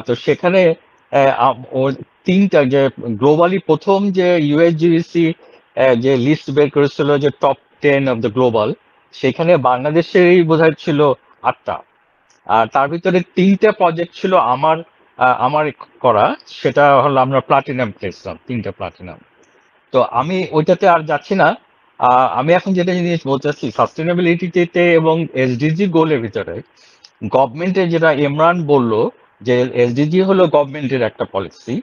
তো সেখানে তিনটা যে গ্লোবালি প্রথম যে ইউএসজিসি যে লিস্ট বের করেছিল যে টপ 10 অফ দ্য গ্লোবাল, সেখানে বাংলাদেশেরই বোধহয় ছিল 8টা। আর তার ভিতরে 3টে প্রজেক্ট ছিল আমার করা, সেটা হলো আমরা প্লাটিনাম পেয়েছিলাম, 3টে প্লাটিনাম। তো আমি ওইটাতে আর যাচ্ছি না। আমি এখন যেটা জিনিস বলতে চাচ্ছি সাস্টেনেবিলিটিতে এবং এসডিজি গোলের ভিতরে গভর্নমেন্টের যেটা ইমরান বললো যে এসডিজি হলো গভর্নমেন্টের একটা পলিসি,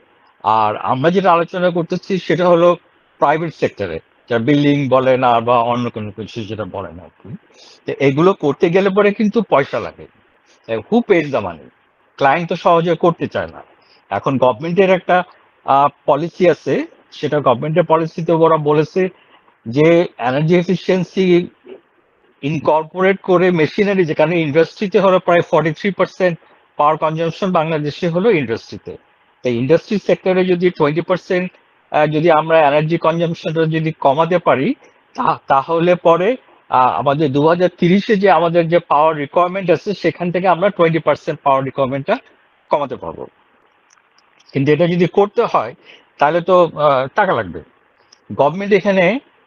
আর আমরা যেটা আলোচনা করতেছি সেটা হলো প্রাইভেট সেক্টরে, যা বিল্ডিং বলে না বা অন্য কোনো কিছু যেটা বলে না আর কি। তো এগুলো করতে গেলে পরে কিন্তু পয়সা লাগে। হু পেজ দ্য মানি? ক্লায়েন্ট তো সহজে করতে চায় না। এখন গভর্নমেন্টের একটা পলিসি আছে, সেটা গভর্নমেন্টের পলিসিতে ওরা বলেছে যে এনার্জি এফিসিয়েন্সি ইনকর্পোরেট করে মেশিনারি, যেখানে ইন্ডাস্ট্রিতে হলো প্রায় 43% পাওয়ার কনজাম্পশন বাংলাদেশে হলো ইন্ডাস্ট্রিতে। তাই ইন্ডাস্ট্রি সেক্টরে যদি 20% যদি আমরা এনার্জি কনজাম্পশনটা যদি কমাতে পারি, তাহলে পরে আমাদের 2030-এ যে আমাদের যে পাওয়ার রিকোয়ারমেন্ট আছে সেখান থেকে আমরা 20% পাওয়ার রিকোয়ারমেন্টটা কমাতে পারবো। কিন্তু এটা যদি করতে হয় তাহলে তো টাকা লাগবে। গভর্নমেন্ট এখানে,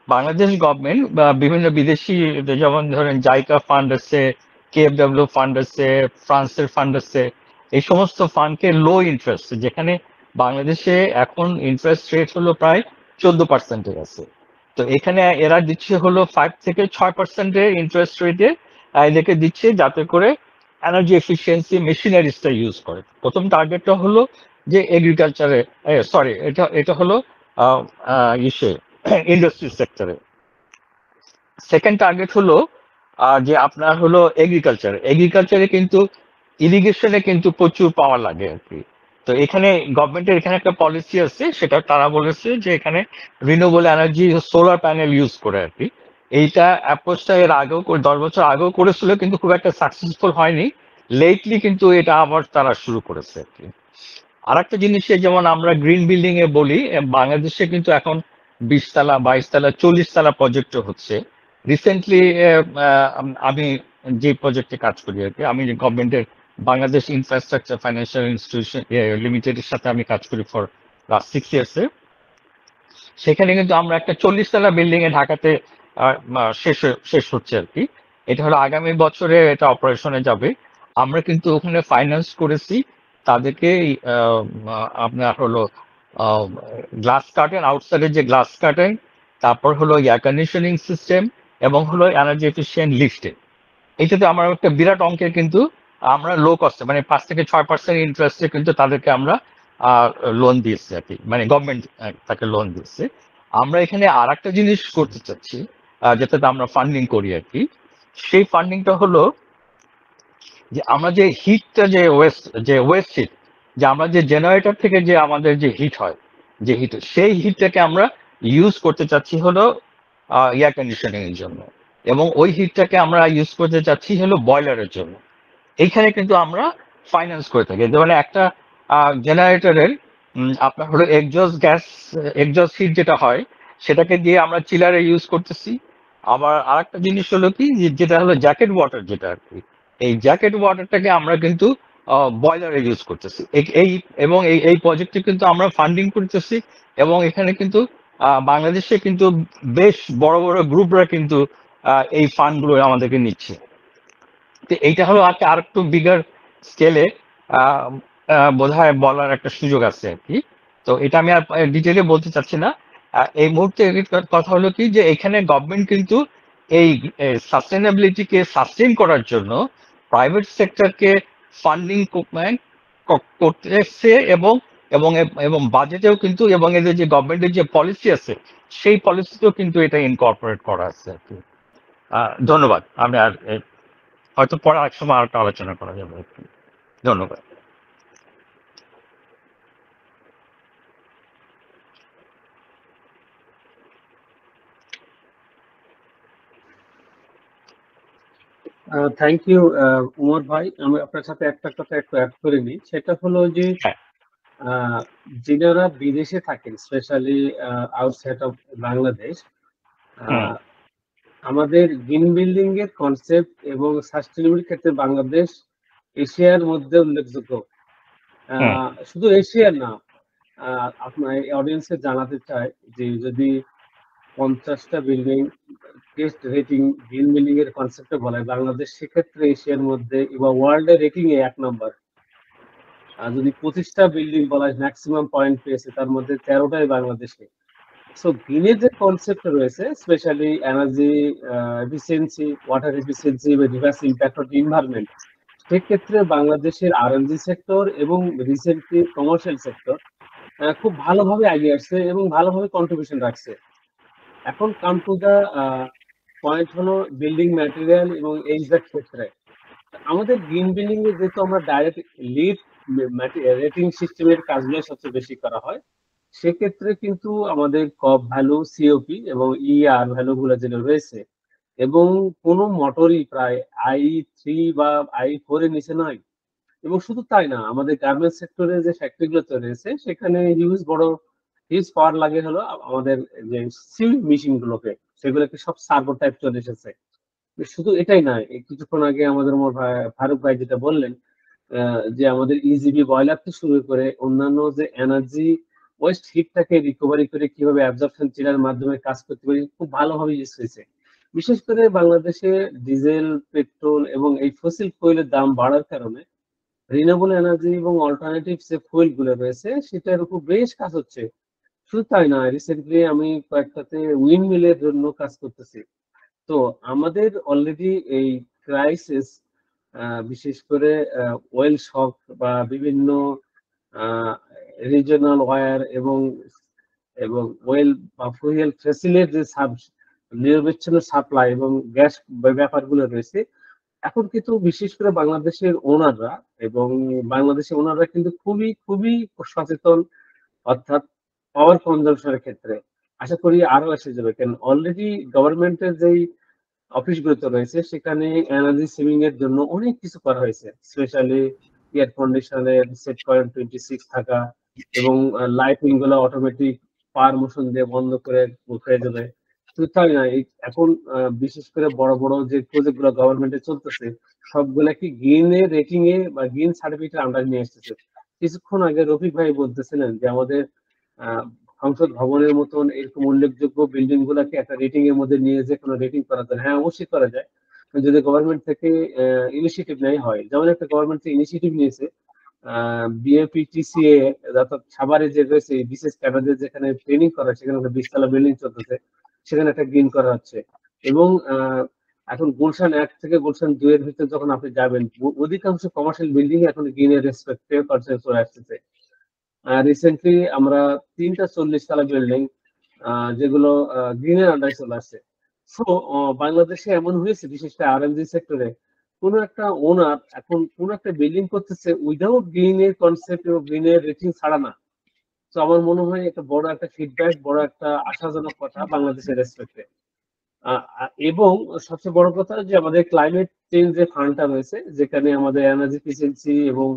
বাংলাদেশ গভর্নমেন্ট বা বিভিন্ন বিদেশি, যেমন ধরেন জাইকা ফান্ড আছে, KfW ফান্ড আছে, ফ্রান্সের ফান্ড আছে, এই সমস্ত ফান্ডকে লো ইন্টারেস্ট, যেখানে বাংলাদেশে এখন ইন্টারেস্ট রেট হলো প্রায় 14% আছে, তো এখানে এরা দিচ্ছে হলো 5 থেকে 6% ইন্টারেস্ট রেটে এদেরকে দিচ্ছে, যাতে করে এনার্জি এফিসিয়েন্সি মেশিনারিজটা ইউজ করে। প্রথম টার্গেটটা হলো যে এগ্রিকালচারে, সরি, এটা হলো ইসে ইন্ডাস্ট্রি সেক্টরে। সেকেন্ড টার্গেট হলো যে আপনার হলো এগ্রিকালচারে কিন্তু ইরিগেশনে কিন্তু প্রচুর পাওয়ার লাগে আর কি। তো এখানে গভর্নমেন্টের এখানে একটা পলিসি আছে, সেটা তারা বলেছে যে এখানে renewable energy solar panel use করে আর কি। এইটা অ্যাপ্রোচটা এর আগেও 10 বছর আগেও করেছিল, কিন্তু খুব একটা সাকসেসফুল হয়নি। লেটলি কিন্তু এটা আবার তারা শুরু করেছে আর কি। আর একটা জিনিসে, যেমন আমরা গ্রিন বিল্ডিং এ বলি, বাংলাদেশে কিন্তু এখন 20 তলা, 22 তলা, 40 তলা প্রজেক্ট হচ্ছে। রিসেন্টলি আমি যে প্রজেক্টে কাজ করি আর কি, আমি গভর্নমেন্টের বাংলাদেশ ইনফ্রাস্ট্রাকচার ফাইন্যান্সিয়াল ইনস্টিটিউশন লিমিটেডের সাথে আমি কাজ করি ফর লাস্ট 6 ইয়ার্সে। সেখানে কিন্তু আমরা একটা 40 তলা বিল্ডিং এ ঢাকাতে শেষ হচ্ছে আর কি। এটা হলো আগামী বছরে এটা অপারেশনে যাবে। আমরা কিন্তু ওখানে ফাইন্যান্স করেছি তাদেরকে, আপনার হলো গ্লাস কার্টেন, আউটসাইডের যে গ্লাস কার্টেন, তারপর হলো এয়ার কন্ডিশনিং সিস্টেম, এবং হলো এনার্জি এফিসিয়েন্ট লিফটে। এইটাতে আমার একটা বিরাট অঙ্কের কিন্তু আমরা লো কস্টে, মানে 5 থেকে 6% ইন্টারেস্টে কিন্তু তাদেরকে আমরা লোন দিয়েছি আর কি, মানে গভর্নমেন্ট তাকে লোন দিয়েছে। আমরা এখানে আর একটা জিনিস করতে চাচ্ছি, যেটাতে আমরা ফান্ডিং করি আর কি। সেই ফান্ডিংটা হলো যে আমরা যে হিটটা, যে ওয়েস্ট হিট, যে আমরা যে জেনারেটর থেকে যে আমাদের যে হিট হয়, যে হিট, সেই হিটটাকে আমরা ইউজ করতে চাচ্ছি হলো এয়ার কন্ডিশনিং এর জন্য, এবং ওই হিটটাকে আমরা ইউজ করতে চাচ্ছি হলো বয়লারের জন্য। এইখানে কিন্তু আমরা ফাইন্যান্স করে থাকি। মানে একটা জেনারেটরের আপনার হলো এক্সজস্ট হিট যেটা হয়, সেটাকে দিয়ে আমরা চিলারে ইউজ করতেছি। আবার আরেকটা জিনিস হলো কি, যেটা হলো জ্যাকেট ওয়াটার, যেটা আর কি, এই জ্যাকেট ওয়াটারটাকে আমরা কিন্তু বয়লারে ইউজ করতেছি। এবং এই প্রজেক্টে কিন্তু আমরা ফান্ডিং করতেছি, এবং এখানে কিন্তু বাংলাদেশে কিন্তু বেশ বড় বড় গ্রুপরা কিন্তু এই ফান্ডগুলো আমাদেরকে নিচ্ছে। তো এইটা হলো আর একটু বিগার স্কেলে বোধহয় বলার একটা সুযোগ আছে আর কি। তো এটা আমি আর ডিটেলে বলতে চাচ্ছি না। এই মুহূর্তে কথা হলো কি, যে এখানে গভর্নমেন্ট কিন্তু এই সাস্টেনেবিলিটিকে সাস্টেইন করার জন্য প্রাইভেট সেক্টরকে ফান্ডিং করতেছে, এবং বাজেটেও কিন্তু, এবং এদের যে গভর্নমেন্টের যে পলিসি আছে সেই পলিসিতেও কিন্তু এটা ইনকর্পোরেট করা আছে আর কি। ধন্যবাদ। আমি আর হয়তো পরে এক সময় আর আলোচনা করা যাবে। ধন্যবাদ। থ্যাংক ইউ উমর ভাই। আমি আপনার সাথে একটা কথা একটু অ্যাড করে নিই, সেটা হলো যে যারা বিদেশে থাকেন, স্পেশালি আউটসাইড অফ বাংলাদেশ, আমাদের গ্রিন বিল্ডিং এর কনসেপ্ট এবং সাস্টেনেবিলিটির ক্ষেত্রে বাংলাদেশ এশিয়ার মধ্যে উল্লেখযোগ্য। শুধু এশিয়ার না, আপনার অডিয়েন্সকে জানাতে চাই যে যদি 50টা building test rating green building এর কনসেপ্টে বলা হয়, বাংলাদেশ সেক্ষেত্রে এশিয়ার মধ্যে এবং ওয়ার্ল্ড এর রেটিং এ 1 নম্বর। আর যদি 25টা বিল্ডিং বলা হয় ম্যাক্সিমাম পয়েন্ট পেয়েছে, তার মধ্যে 13টাই বাংলাদেশে। সো গ্রিনের যে কনসেপ্ট রয়েছে, specially energy efficiency, water efficiency বা রিভার্স ইম্প্যাক্ট অফ এনভায়রনমেন্ট, সেক্ষেত্রে বাংলাদেশের আরএনজি সেক্টর এবং রিসেন্টলি কমার্শিয়াল সেক্টর খুব ভালোভাবে এগিয়ে আসছে এবং ভালোভাবে কন্ট্রিবিউশন রাখছে। এখন কাম টু দা পয়েন্ট হলো বিল্ডিং ম্যাটেরিয়াল এবং এইচভ্যাক ক্ষেত্রে আমাদের গ্রিন বিল্ডিং এ যেহেতু আমরা ডাইরেক্ট লিড রেটিং সিস্টেমের কাজগুলো সবচেয়ে বেশি করা হয়, সেক্ষেত্রে কিন্তু আমাদের কপ ভ্যালু, সিওপি এবং ইআর ভ্যালু গুলো যেটা রয়েছে, এবং কোনো মোটরই প্রায় i3 বা i4 এর নিচে নয়। এবং শুধু তাই না, আমাদের গার্মেন্টস সেক্টরে যে ফ্যাক্টরিগুলো তৈরি হয়েছে সেখানে হিউজ পাওয়ার লাগে হলো আমাদের যে সিউইং মেশিন গুলোকে, সেগুলোকে সব সার্ভো টাইপ চলে এসেছে। শুধু এটাই নয়, এই কিছুক্ষণ আগে আমাদের ফারুক ভাই যেটা বললেন, যে আমাদের ইজিবি বয়লার থেকে শুরু করে অন্যান্য যে এনার্জি ওয়েস্ট হিটটাকে রিকভারি করে কিভাবে অ্যাবজর্পশন চিলার মাধ্যমে কাজ করতে পারি, খুব ভালোভাবে ইউজ হয়েছে। বিশেষ করে বাংলাদেশে ডিজেল, পেট্রোল এবং এই ফসিল ফুয়েলের দাম বাড়ার কারণে রিনিউয়েবল এনার্জি এবং অল্টারনেটিভ যে ফুয়েল গুলো রয়েছে সেটার উপর বেশ কাজ হচ্ছে। শুধু তাই নয়, রিসেন্টলি আমি কয়েকটাতে উইন্ড মিলের জন্য কাজ করতেছি। তো আমাদের অলরেডি এই ক্রাইসিস, বিশেষ করে ওয়েল শক বা বিভিন্ন রিজিওনাল ওয়্যার এবং ওয়েল বা ফুয়েল ফেসিলের যে নিরবিচ্ছিন্ন সাপ্লাই এবং গ্যাস ব্যাপারগুলো রয়েছে, এখন কিন্তু বিশেষ করে বাংলাদেশের ওনাররা কিন্তু খুবই খুবই সচেতন, অর্থাৎ পাওয়ার কনজাম্পশনের ক্ষেত্রে। আশা করি আরো এসে যাবে, কারণ অলরেডি গভর্নমেন্টের যেই অফিসগুলোতে রয়েছে সেখানে এনার্জি সেভিং এর জন্য অনেক কিছু করা হয়েছে, স্পেশালি এয়ার কন্ডিশনের সেট পয়েন্ট 26 থাকা এবং লাইটিং গুলো অটোমেটিক পাওয়ার মোশন দিয়ে বন্ধ করে হয়ে যাবে। শুধু তাই না, এখন বিশেষ করে বড় বড় যে প্রজেক্ট গুলো গভর্নমেন্টে চলতেছে সবগুলা কি গ্রিন এর রেটিং এ বা গ্রিন সার্টিফিকেট আন্ডার নিয়ে আসতেছে। কিছুক্ষণ আগে রফিক ভাই বলতেছিলেন যে আমাদের সংসদ ভবনের মতন এরকম উল্লেখযোগ্য বিল্ডিং গুলাকে একটা রেটিং এর মধ্যে নিয়ে যে কোনো রেটিং করা যায়। হ্যাঁ, অবশ্যই করা যায় যদি গভর্নমেন্ট থেকে ইনিশিয়েটিভ নেওয়া হয়। যেমন একটা গভর্নমেন্ট থেকে ইনিশিয়েটিভ নিয়েছে, বিএপিটিসিএ অর্থাৎ সাভারে যে রয়েছে বিশেষ ক্যাডারদের যেখানে ট্রেনিং করা, সেখানে একটা 20 তলা বিল্ডিং চলতেছে, সেখানে একটা গ্রিন করা হচ্ছে। এবং এখন গুলশান 1 থেকে গুলশান 2 এর ভিতরে যখন আপনি যাবেন, অধিকাংশ কমার্শিয়াল বিল্ডিং এখন গ্রিনের রেসপেক্টে চলে আসতেছে। রিসেন্টলি আমরা 3টা 40 তলা বিল্ডিং যেগুলো গ্রিনের আন্ডারে চলে আসছে। সো বাংলাদেশে এমন হয়েছে, বিশেষ করে আরএমজি সেক্টরে কোন একটা ওনার এখন কোন একটা বিল্ডিং করতেছে উইদাউট গ্রিনের কনসেপ্ট এবং গ্রিনের রেটিং ছাড়া না। তো আমার মনে হয় এটা বড় একটা ফিডব্যাক, বড় একটা আশাজনক কথা বাংলাদেশের রেসপেক্টে। এবং সবচেয়ে বড় কথা যে আমাদের ক্লাইমেট চেঞ্জ যে ফান্ডটা রয়েছে, যেখানে আমাদের এনার্জি এফিসিয়েন্সি এবং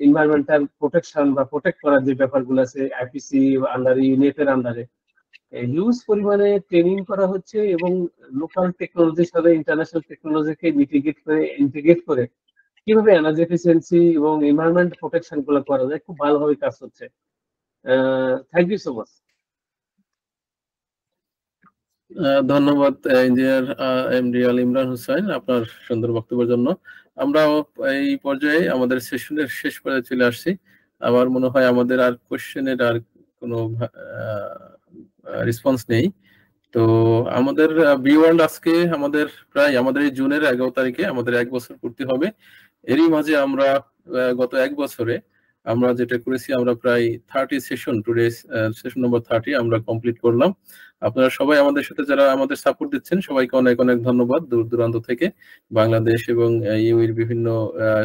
এনভায়রনমেন্টাল প্রোটেকশন বা প্রোটেক্ট করার যে ব্যাপারগুলো আছে আইপিসি আন্ডারে, ইউনেপের আন্ডারে হিউজ পরিমাণে ট্রেনিং করা হচ্ছে এবং লোকাল টেকনোলজির সাথে ইন্টারন্যাশনাল টেকনোলজিকে ইন্টিগ্রেট করে কিভাবে এনার্জি এফিসিয়েন্সি এবং এনভায়রনমেন্ট প্রোটেকশন গুলো করা যায়, খুব ভালোভাবে কাজ হচ্ছে। Thank you so much. ধন্যবাদ ইঞ্জিনিয়ার এমডি আল ইমরান হোসেন আপনার সুন্দর বক্তব্যের জন্য। আমরা এই পর্যায়ে আমাদের সেশনের শেষ পর্যায়ে চলে আসছি। আমার মনে হয় আমাদের আর কোশ্চেনের আর কোনো রেসপন্স নেই। তো আমাদের বিওয়ার্ল্ড আজকে আমাদের এই জুনের 11 তারিখে আমাদের 1 বছর পূর্তি হবে। এরই মাঝে আমরা গত 1 বছরে আমরা যেটা করেছি, আমরা প্রায় 30 সেশন, টুডে সেশন নম্বর 30 আমরা কমপ্লিট করলাম। আপনারা সবাই আমাদের সাথে যারা আমাদের সাপোর্ট দিচ্ছেন সবাইকে অনেক অনেক ধন্যবাদ। দূর দূরান্ত থেকে বাংলাদেশ এবং ইউএর বিভিন্ন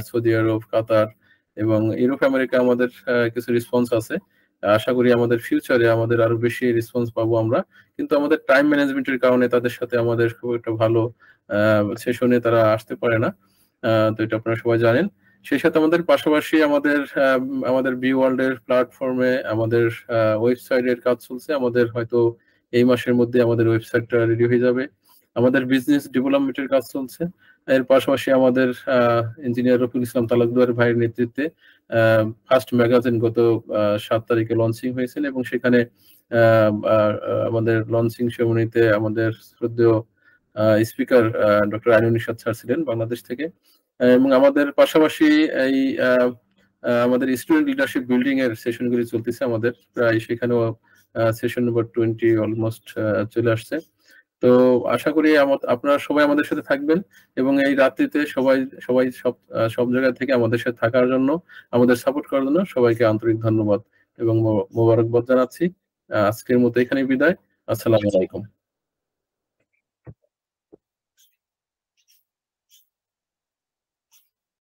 সৌদি আরব, কাতার এবং ইউরোপ আমেরিকা আমাদের কিছু রেসপন্স আছে। আশা করি আমাদের ফিউচারে আমাদের আরো বেশি রেসপন্স পাবো আমরা, কিন্তু আমাদের টাইম ম্যানেজমেন্টের কারণে তাদের সাথে আমাদের খুব একটা ভালো সেশনে তারা আসতে পারে না। তো এটা আপনারা সবাই জানেন। সেই সাথে আমাদের পাশাপাশি আমাদের বি ওয়ার্ল্ডের প্ল্যাটফর্মে আমাদের ওয়েবসাইটের কাজ চলছে। আমাদের হয়তো এই মাসের মধ্যে আমাদের ওয়েবসাইটটা রেডি হয়ে যাবে। আমাদের বিজনেস ডেভেলপমেন্টের কাজ চলছে। এর পাশাপাশি আমাদের ইঞ্জিনিয়ার রফিকুল ইসলাম তালুকদার ভাইয়ের নেতৃত্বে ফার্স্ট ম্যাগাজিন গত 7 তারিখে লঞ্চিং হয়েছিল এবং সেখানে আমাদের লঞ্চিং সেরেমনিতে আমাদের শ্রদ্ধেয় স্পিকার ডক্টর আইনুন নিশাত স্যার ছিলেন বাংলাদেশ থেকে। এবং আমাদের পাশাপাশি এই আমাদের স্টুডেন্ট লিডারশিপ বিল্ডিং এর সেশনগুলি চলতেছে আমাদের, প্রায় সেখানেও সেশন নম্বর 20 অলমোস্ট চলে আসছে। তো আশা করি আপনারা সবাই আমাদের সাথে থাকবেন এবং এই রাত্রিতে সবাই সব জায়গা থেকে আমাদের সাথে থাকার জন্য, আমাদের সাপোর্ট করার জন্য সবাইকে আন্তরিক ধন্যবাদ এবং মোবারকবাদ জানাচ্ছি। আজকের মতো এখানেই বিদায়। আসসালামু আলাইকুম।